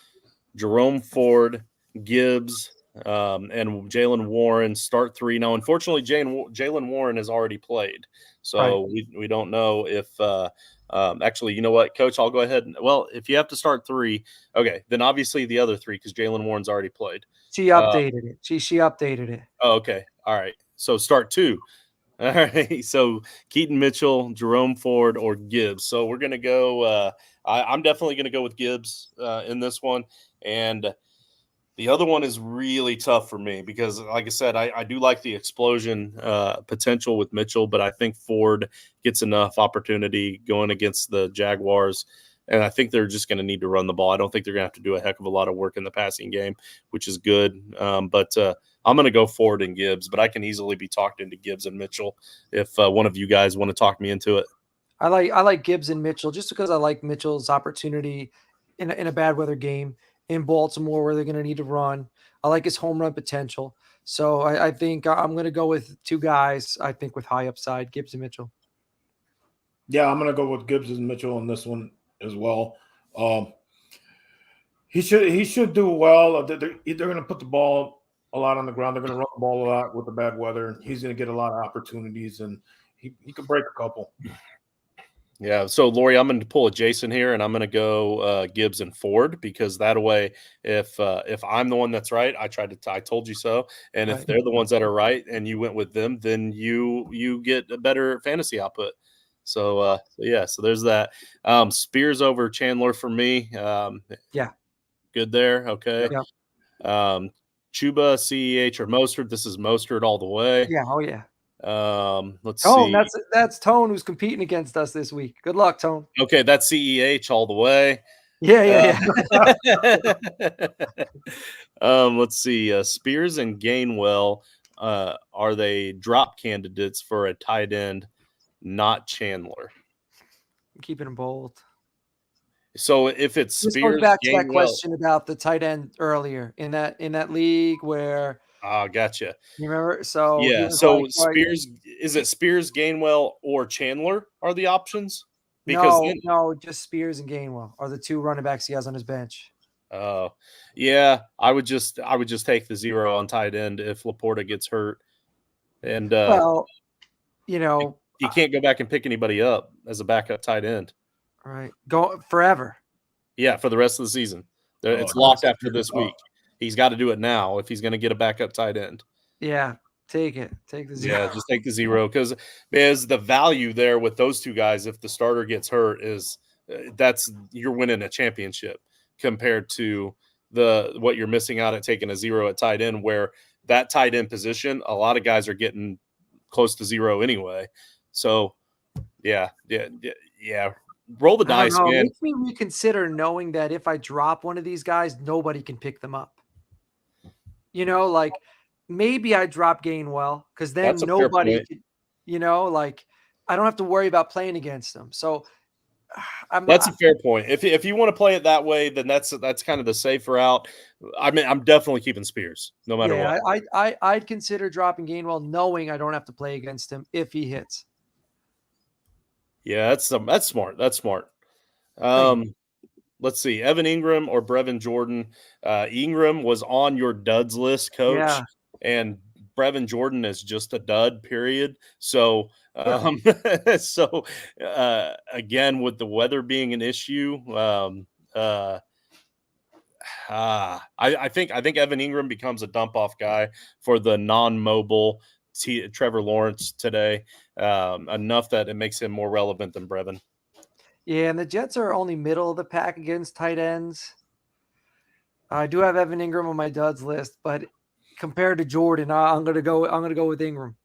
Jerome Ford, Gibbs, and Jalen Warren start 3. Now, unfortunately, Jalen Warren has already played, so we don't know if actually, you know what, Coach, I'll go ahead. Well, if you have to start 3, okay, then obviously the other 3 because Jalen Warren's already played. She updated it. She updated it. Oh, okay. All right. So start 2. All right. So Keaton Mitchell, Jerome Ford, or Gibbs. So we're going to go I'm definitely going to go with Gibbs in this one. And the other one is really tough for me because, like I said, I do like the explosion potential with Mitchell, but I think Ford gets enough opportunity going against the Jaguars. And I think they're just going to need to run the ball. I don't think they're going to have to do a heck of a lot of work in the passing game, which is good. But I'm going to go Ford and Gibbs, but I can easily be talked into Gibbs and Mitchell if one of you guys want to talk me into it. I like Gibbs and Mitchell just because I like Mitchell's opportunity in a bad weather game in Baltimore where they're going to need to run. I like his home run potential. So I think I'm going to go with 2 guys, I think, with high upside, Gibbs and Mitchell. Yeah, I'm going to go with Gibbs and Mitchell on this one as well. He should do well. They're going to put the ball a lot on the ground. They're going to run the ball a lot with the bad weather. He's going to get a lot of opportunities, and he could break a couple. Yeah. So, Lori, I'm going to pull a Jason here, and I'm going to go Gibbs and Ford because that way, if I'm the one that's right, I told you so. And if they're the ones that are right and you went with them, then you get a better fantasy output. So, so there's that. Spears over Chandler for me. Yeah. Good there. Okay. Yeah. Chuba, CEH, or Mostert. This is Mostert all the way. Yeah. Oh, yeah. Let's Tone, see. that's Tone who's competing against us this week. Good luck, Tone. Okay, that's CEH all the way. Yeah. Let's see. Spears and Gainwell, are they drop candidates for a tight end, not Chandler? I'm keeping them bold. So if it's This Spears, goes back to that Gainwell, question about the tight end earlier in that league where gotcha. you remember. So Yeah. So Spears, is it Spears, Gainwell, or Chandler are the options? Because no, just Spears and Gainwell are the 2 running backs he has on his bench. Oh, yeah. I would just take the 0 on tight end if Laporta gets hurt, and well, you know, you can't go back and pick anybody up as a backup tight end. Right, go forever. Yeah, for the rest of the season, it's locked after this week. He's got to do it now if he's going to get a backup tight end. Yeah, take it. Take the 0. Yeah, just take the 0 because the value there with those 2 guys. If the starter gets hurt, is you're winning a championship compared to what you're missing out at taking a 0 at tight end, where that tight end position, a lot of guys are getting close to 0 anyway. So, yeah. Roll the dice, man. It makes me reconsider knowing that if I drop one of these guys, nobody can pick them up. Like maybe I drop Gainwell because then nobody could, I don't have to worry about playing against them. So that's a fair point. If you want to play it that way, then that's kind of the safe route. I mean, I'm definitely keeping Spears no matter what. I'd consider dropping Gainwell knowing I don't have to play against him if he hits. Yeah, that's smart. That's smart. Let's see, Evan Ingram or Brevin Jordan. Ingram was on your duds list, Coach, and Brevin Jordan as just a dud, period. So, so again, with the weather being an issue, I think Evan Ingram becomes a dump off guy for the non-mobile Trevor Lawrence today, enough that it makes him more relevant than Brevin. Yeah, and the Jets are only middle of the pack against tight ends. I do have Evan Ingram on my duds list, but compared to Jordan, I'm gonna go with Ingram.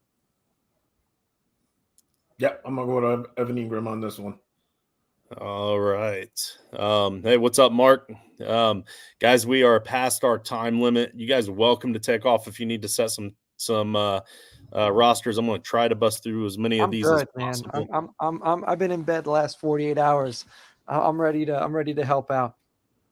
Yep, I'm gonna go to Evan Ingram on this one. All right. Hey, what's up, Mark? Guys, we are past our time limit. You guys are welcome to take off if you need to set some rosters. I'm going to try to bust through as many of these as possible. I've been in bed the last 48 hours. I'm ready to help out.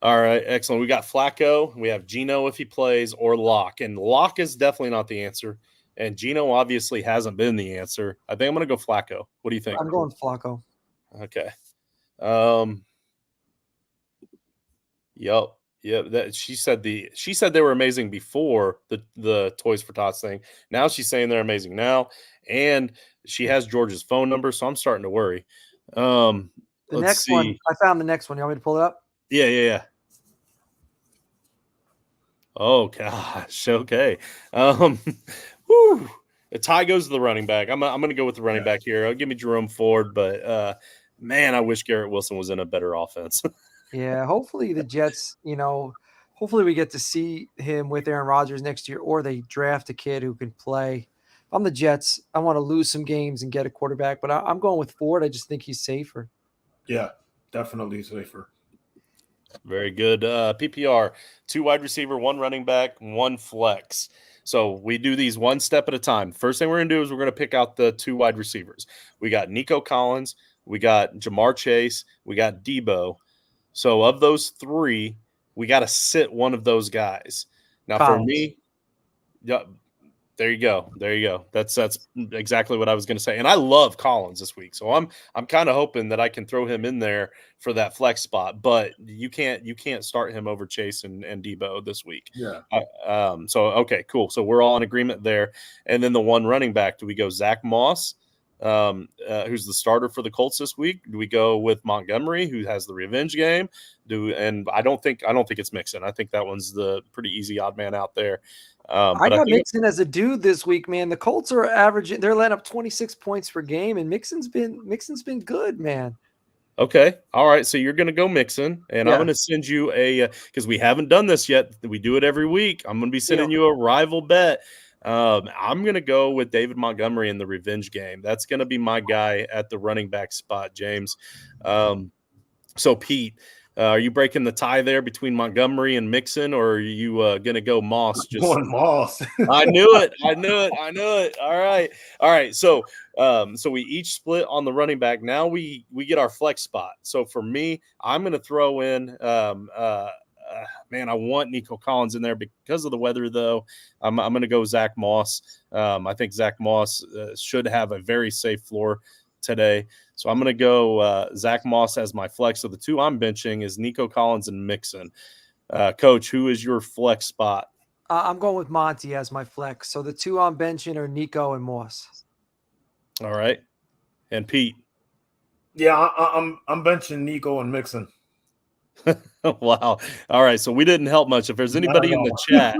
All right, excellent. We got Flacco. We have Geno if he plays, or Locke. And Locke is definitely not the answer. And Geno obviously hasn't been the answer. I think I'm going to go Flacco. What do you think? I'm going Flacco. Okay. Yep. That she said they were amazing before the Toys for Tots thing. Now she's saying they're amazing now, and she has George's phone number, so I'm starting to worry. The next one, I found the next one. You want me to pull it up? Yeah. Oh gosh. Okay. Whew. The tie goes to the running back. I'm going to go with the running back here. Give me Jerome Ford, but man, I wish Garrett Wilson was in a better offense. Yeah, hopefully the Jets, hopefully we get to see him with Aaron Rodgers next year, or they draft a kid who can play. If I'm the Jets, I want to lose some games and get a quarterback, but I'm going with Ford. I just think he's safer. Yeah, definitely safer. Very good. PPR, 2 wide receiver, 1 running back, 1 flex. So we do these one step at a time. First thing we're going to do is we're going to pick out the 2 wide receivers. We got Nico Collins, we got Jamar Chase, we got Debo. So of those 3, we got to sit one of those guys. Now Collins. For me, yeah, there you go. That's exactly what I was going to say. And I love Collins this week, so I'm kind of hoping that I can throw him in there for that flex spot. But you can't start him over Chase and Debo this week. Yeah. So okay, cool. So we're all in agreement there. And then the 1 running back, do we go Zach Moss, who's the starter for the Colts this week? Do we go with Montgomery, who has the revenge game? And I don't think it's Mixon. I think that one's the pretty easy odd man out there. I got Mixon as a dude this week, man. The Colts are averaging; they're letting up 26 points per game, and Mixon's been good, man. Okay, all right. So you're going to go Mixon, and I'm going to send you because we haven't done this yet. We do it every week. I'm going to be sending you a rival bet. I'm going to go with David Montgomery in the revenge game. That's going to be my guy at the running back spot, James. So Pete, are you breaking the tie there between Montgomery and Mixon, or are you going to go Moss? Just going Moss. I knew it. All right. So we each split on the running back. Now we get our flex spot. So for me, I'm going to throw in. Man, I want Nico Collins in there because of the weather, though. I'm going to go Zach Moss. I think Zach Moss should have a very safe floor today. So I'm going to go Zach Moss as my flex. So the 2 I'm benching is Nico Collins and Mixon. Coach, who is your flex spot? I'm going with Monty as my flex. So the 2 I'm benching are Nico and Moss. All right. And Pete? Yeah, I'm benching Nico and Mixon. Wow. All right. So we didn't help much. If there's anybody in the chat,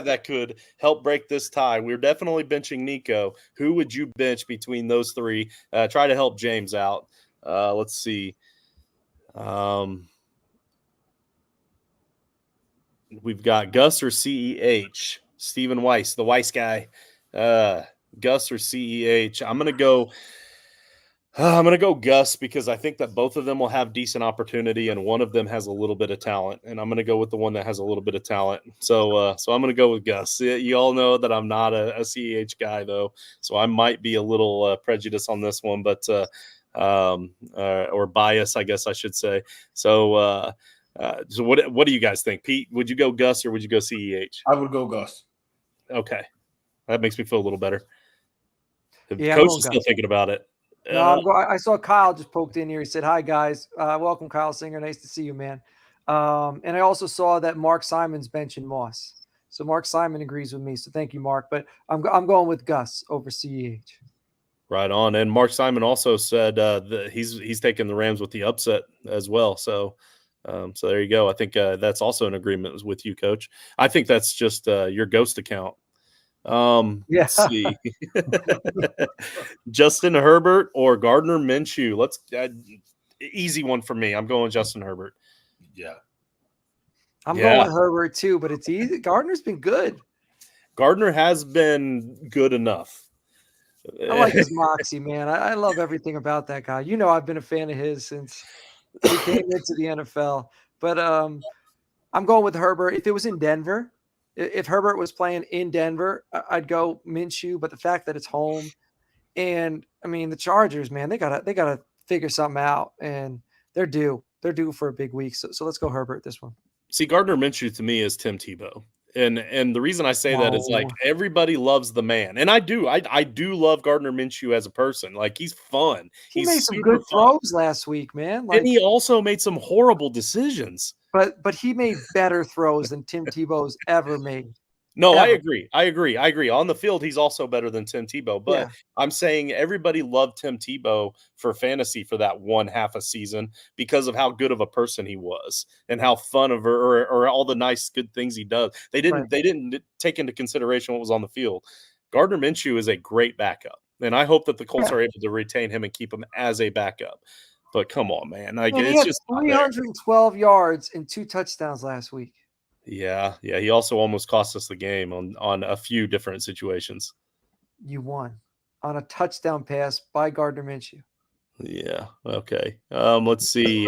that could help break this tie, we're definitely benching Nico. Who would you bench between those 3? Try to help James out. Let's see. We've got Gus or CEH. Stephen Weiss, the Weiss guy. Gus or CEH. I'm gonna go Gus because I think that both of them will have decent opportunity, and one of them has a little bit of talent. And I'm going to go with the one that has a little bit of talent. So I'm going to go with Gus. You all know that I'm not a CEH guy, though, so I might be a little prejudiced on this one, but or bias, I guess I should say. So what do you guys think, Pete? Would you go Gus or would you go CEH? I would go Gus. Okay, that makes me feel a little better. The Yeah, coach is still thinking about it. No, I saw Kyle just poked in here. He said, "Hi guys, welcome Kyle Singer. Nice to see you, man." And I also saw that Mark Simon's benching Moss. So Mark Simon agrees with me. So thank you, Mark. But I'm going with Gus over CEH. Right on. And Mark Simon also said that he's taking the Rams with the upset as well. So there you go. I think that's also an agreement with you, Coach. I think that's just your ghost account. Let's see. Justin Herbert or Gardner Minshew? Let's easy one for me. I'm going Justin Herbert. Yeah. I'm going with Herbert too, but it's easy. Gardner's been good. Gardner has been good enough. I like his moxie, man. I love everything about that guy. You know, I've been a fan of his since he came into the NFL. But I'm going with Herbert. If it was in Denver, if Herbert was playing in Denver, I'd go Minshew. But the fact that it's home, and I mean the Chargers, man, they gotta figure something out, and they're due for a big week. So let's go Herbert this one. See, Gardner Minshew to me is Tim Tebow. And the reason I say that is like everybody loves the man. And I do love Gardner Minshew as a person. Like he's fun. He made some good throws last week, man. Like, and he also made some horrible decisions. But he made better throws than Tim Tebow's ever made. No, ever. I agree. On the field, he's also better than Tim Tebow. But I'm saying everybody loved Tim Tebow for fantasy for that one half a season because of how good of a person he was and how fun of or all the nice good things he does. They didn't take into consideration what was on the field. Gardner Minshew is a great backup, and I hope that the Colts are able to retain him and keep him as a backup. But come on, man! Like it's just 312 yards and 2 touchdowns last week. Yeah. He also almost cost us the game on a few different situations. You won on a touchdown pass by Gardner Minshew. Yeah. Okay. Let's see.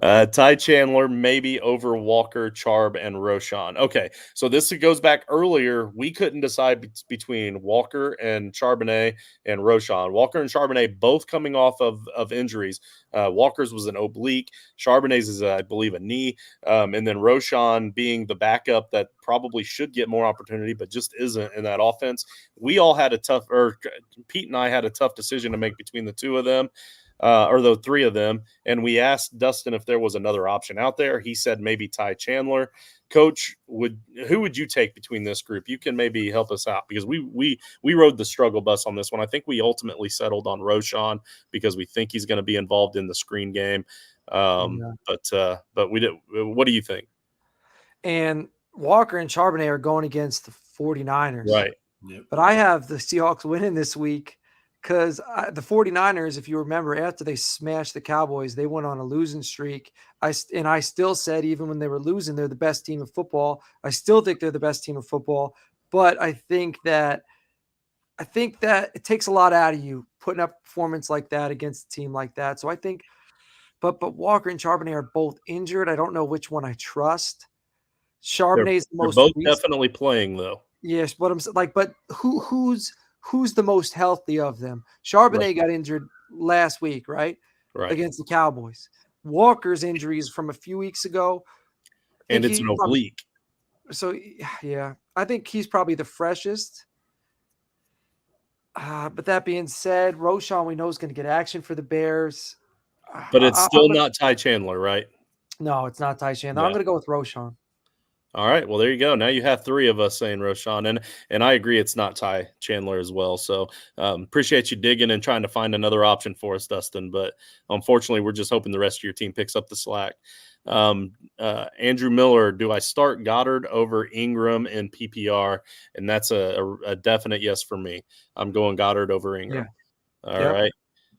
Ty Chandler maybe over Walker, Charb, and Roschon. Okay, so this goes back earlier. We couldn't decide between Walker and Charbonnet and Roschon. Walker and Charbonnet both coming off of injuries. Walker's was an oblique. Charbonnet's is, I believe, a knee. And then Roschon being the backup that probably should get more opportunity, but just isn't in that offense. We all had Pete and I had a tough decision to make between the two of them. Or the three of them, and we asked Dustin if there was another option out there. He said maybe Ty Chandler. Coach, who would you take between this group? You can maybe help us out because we rode the struggle bus on this one. I think we ultimately settled on Roschon because we think he's going to be involved in the screen game. But we did. What do you think? And Walker and Charbonnet are going against the 49ers. Right. Yep. But I have the Seahawks winning this week. Because the 49ers, if you remember, after they smashed the Cowboys, they went on a losing streak. I still said, even when they were losing, they're the best team of football. I still think they're the best team of football. But I think that it takes a lot out of you putting up a performance like that against a team like that. So I think, but Walker and Charbonnet are both injured. I don't know which one I trust. Charbonnet's the most. They're both definitely playing though. Yes, but I'm like, but who's the most healthy of them? Charbonnet got injured last week, right? Against the Cowboys. Walker's injuries from a few weeks ago. And it's an oblique. So, yeah, I think he's probably the freshest. But that being said, Roschon, we know, is going to get action for the Bears. But it's still not Ty Chandler, right? No, it's not Ty Chandler. Yeah. I'm going to go with Roschon. All right. Well, there you go. Now you have three of us saying Roschon, and I agree it's not Ty Chandler as well. So appreciate you digging and trying to find another option for us, Dustin. But unfortunately, we're just hoping the rest of your team picks up the slack. Andrew Miller, do I start Goddard over Ingram in PPR? And that's a definite yes for me. I'm going Goddard over Ingram. Yeah. All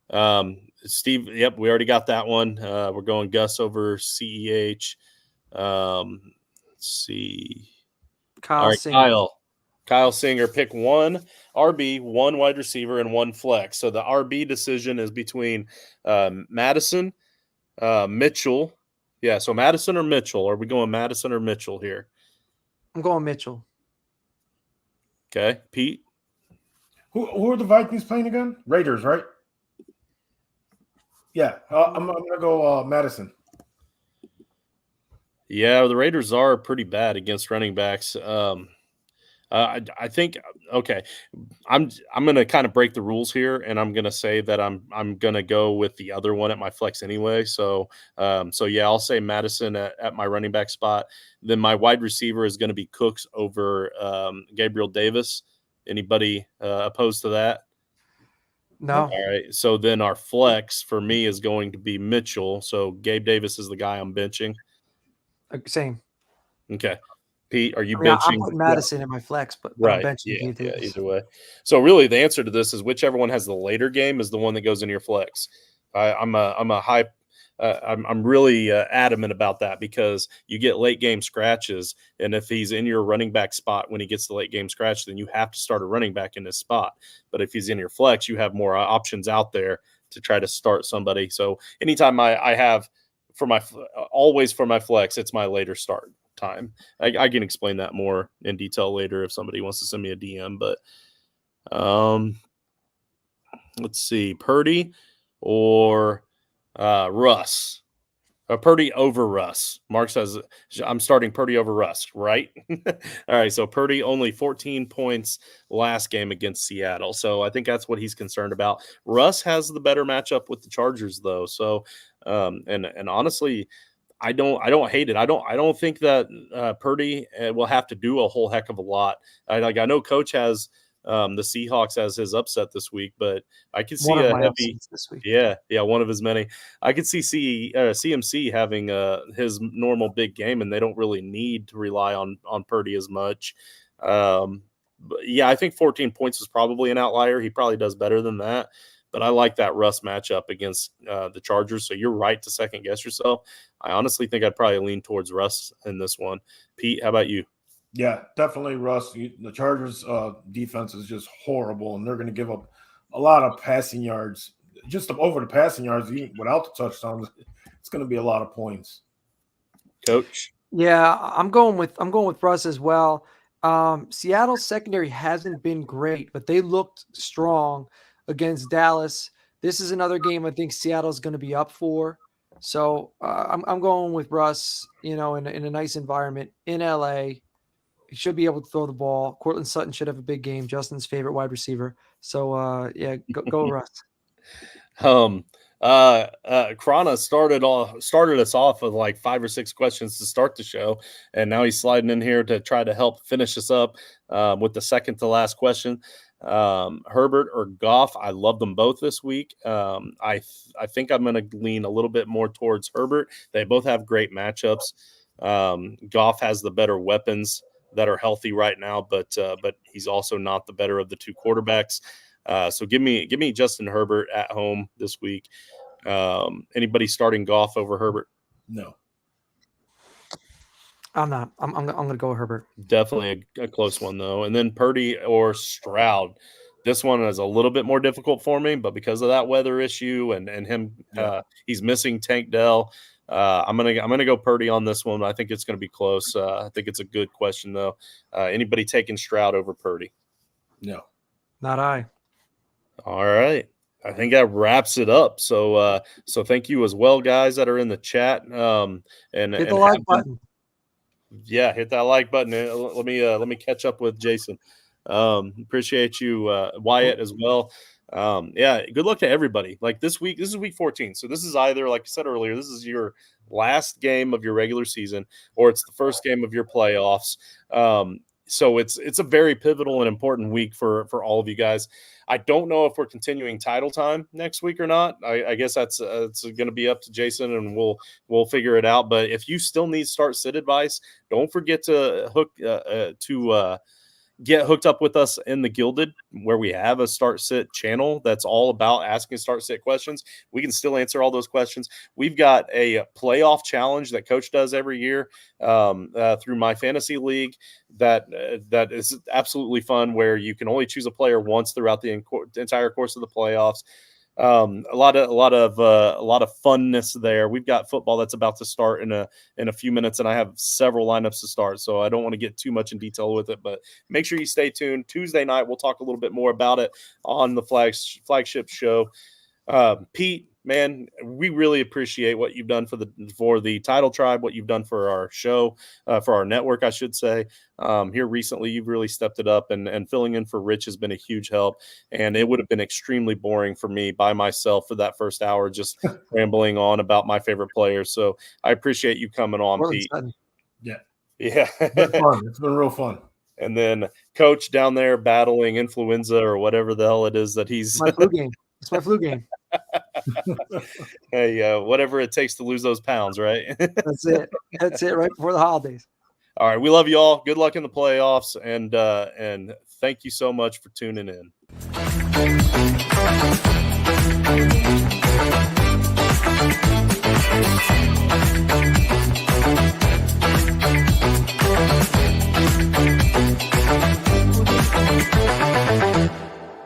right. Steve, yep, we already got that one. We're going Gus over CEH. See. Kyle Singer. Kyle Singer, pick one RB, one wide receiver, and one flex. So the RB decision is between Madison, Mitchell. Yeah, so Madison or Mitchell. Are we going Madison or Mitchell here? I'm going Mitchell. Okay, Pete. Who are the Vikings playing again? Raiders, right? Yeah, I'm going to go Madison. Yeah, the Raiders are pretty bad against running backs. I I think okay. I'm gonna kind of break the rules here, and I'm gonna say that I'm gonna go with the other one at my flex anyway. So yeah, I'll say Madison at my running back spot. Then my wide receiver is gonna be Cooks over Gabriel Davis. Anybody opposed to that? No, All right. So then our flex for me is going to be Mitchell. So Gabe Davis is the guy I'm benching. same. Okay. Pete, are you I mean, I'm benching? putting Madison in my flex, but I'm Right. benching Yeah. Gabe Yeah. Davis. Either way. So really, the answer to this is whichever one has the later game is the one that goes in your flex. I'm a high. I'm really adamant about that because you get late game scratches, and if he's in your running back spot when he gets the late game scratch, then you have to start a running back in this spot. But if he's in your flex, you have more options out there to try to start somebody. So anytime I have for my always for my flex, it's my later start time. I can explain that more in detail later if somebody wants to send me a DM. But let's see, Purdy or Russ. Purdy over Russ. Mark says I'm starting Purdy over Russ, right? All right. So Purdy only 14 points last game against Seattle. So I think that's what he's concerned about. Russ has the better matchup with the Chargers, though. So and honestly, I don't hate it. I don't think that Purdy will have to do a whole heck of a lot. I know Coach has the Seahawks as his upset this week, but I can see One of a my heavy. upsets this week. Yeah, one of his many. I could see CMC having his normal big game, and they don't really need to rely on Purdy as much. But yeah, I think 14 points is probably an outlier. He probably does better than that. But I like that Russ matchup against the Chargers. So you're right to second guess yourself. I honestly think I'd probably lean towards Russ in this one. Pete, how about you? Yeah, definitely Russ. The Chargers defense is just horrible, and they're going to give up a lot of passing yards. Just over the passing yards, even without the touchdowns, it's going to be a lot of points. Coach? Yeah, I'm going with Russ as well. Seattle's secondary hasn't been great, but they looked strong against Dallas. This is another game I think Seattle's going to be up for. So I'm going with Russ. In a nice environment in LA. He should be able to throw the ball. Cortland Sutton should have a big game. Justin's favorite wide receiver. So yeah, go Russ. Krana started us off with like 5 or 6 questions to start the show, and now he's sliding in here to try to help finish us up with the second to last question. Herbert or Goff? I love them both this week. I think I'm going to lean a little bit more towards Herbert. They both have great matchups. Goff has the better weapons that are healthy right now, but he's also not the better of the two quarterbacks. So give me Justin Herbert at home this week. Anybody starting Goff over Herbert? No. I'm not. I'm going to go Herbert. Definitely a close one, though. And then Purdy or Stroud. This one is a little bit more difficult for me, but because of that weather issue and him, he's missing Tank Dell. I'm gonna go Purdy on this one. I think it's gonna be close. I think it's a good question, though. Anybody taking Stroud over Purdy? No. Not I. All right. I think that wraps it up. So thank you as well, guys that are in the chat. And Hit the like button. Yeah, hit that like button. Let me catch up with Jason. Appreciate you, Wyatt, as well. Yeah, good luck to everybody. Like this week, this is week 14. So this is either, like I said earlier, this is your last game of your regular season, or it's the first game of your playoffs. So it's a very pivotal and important week for all of you guys. I don't know if we're continuing title time next week or not. I guess it's going to be up to Jason, and we'll figure it out. But if you still need start sit advice, don't forget to get hooked up with us in the Gilded, where we have a start sit channel that's all about asking start sit questions. We can still answer all those questions. We've got a playoff challenge that Coach does every year through My Fantasy League that is absolutely fun, where you can only choose a player once throughout the entire course of the playoffs. A lot of funness there. We've got football that's about to start in a few minutes, and I have several lineups to start, so I don't want to get too much in detail with it, but make sure you stay tuned. Tuesday night we'll talk a little bit more about it on the flagship show. Pete, man, we really appreciate what you've done for the Title Tribe, what you've done for our show, for our network, I should say. Here recently, you've really stepped it up, and filling in for Rich has been a huge help. And it would have been extremely boring for me by myself for that first hour, just rambling on about my favorite players. So I appreciate you coming on, Pete. Yeah. It's been fun. It's been real fun. And then Coach down there battling influenza or whatever the hell it is that he's. My flu game. It's my flu game. Hey, whatever it takes to lose those pounds, right? That's it. That's it. Right before the holidays. All right, we love you all. Good luck in the playoffs, and thank you so much for tuning in.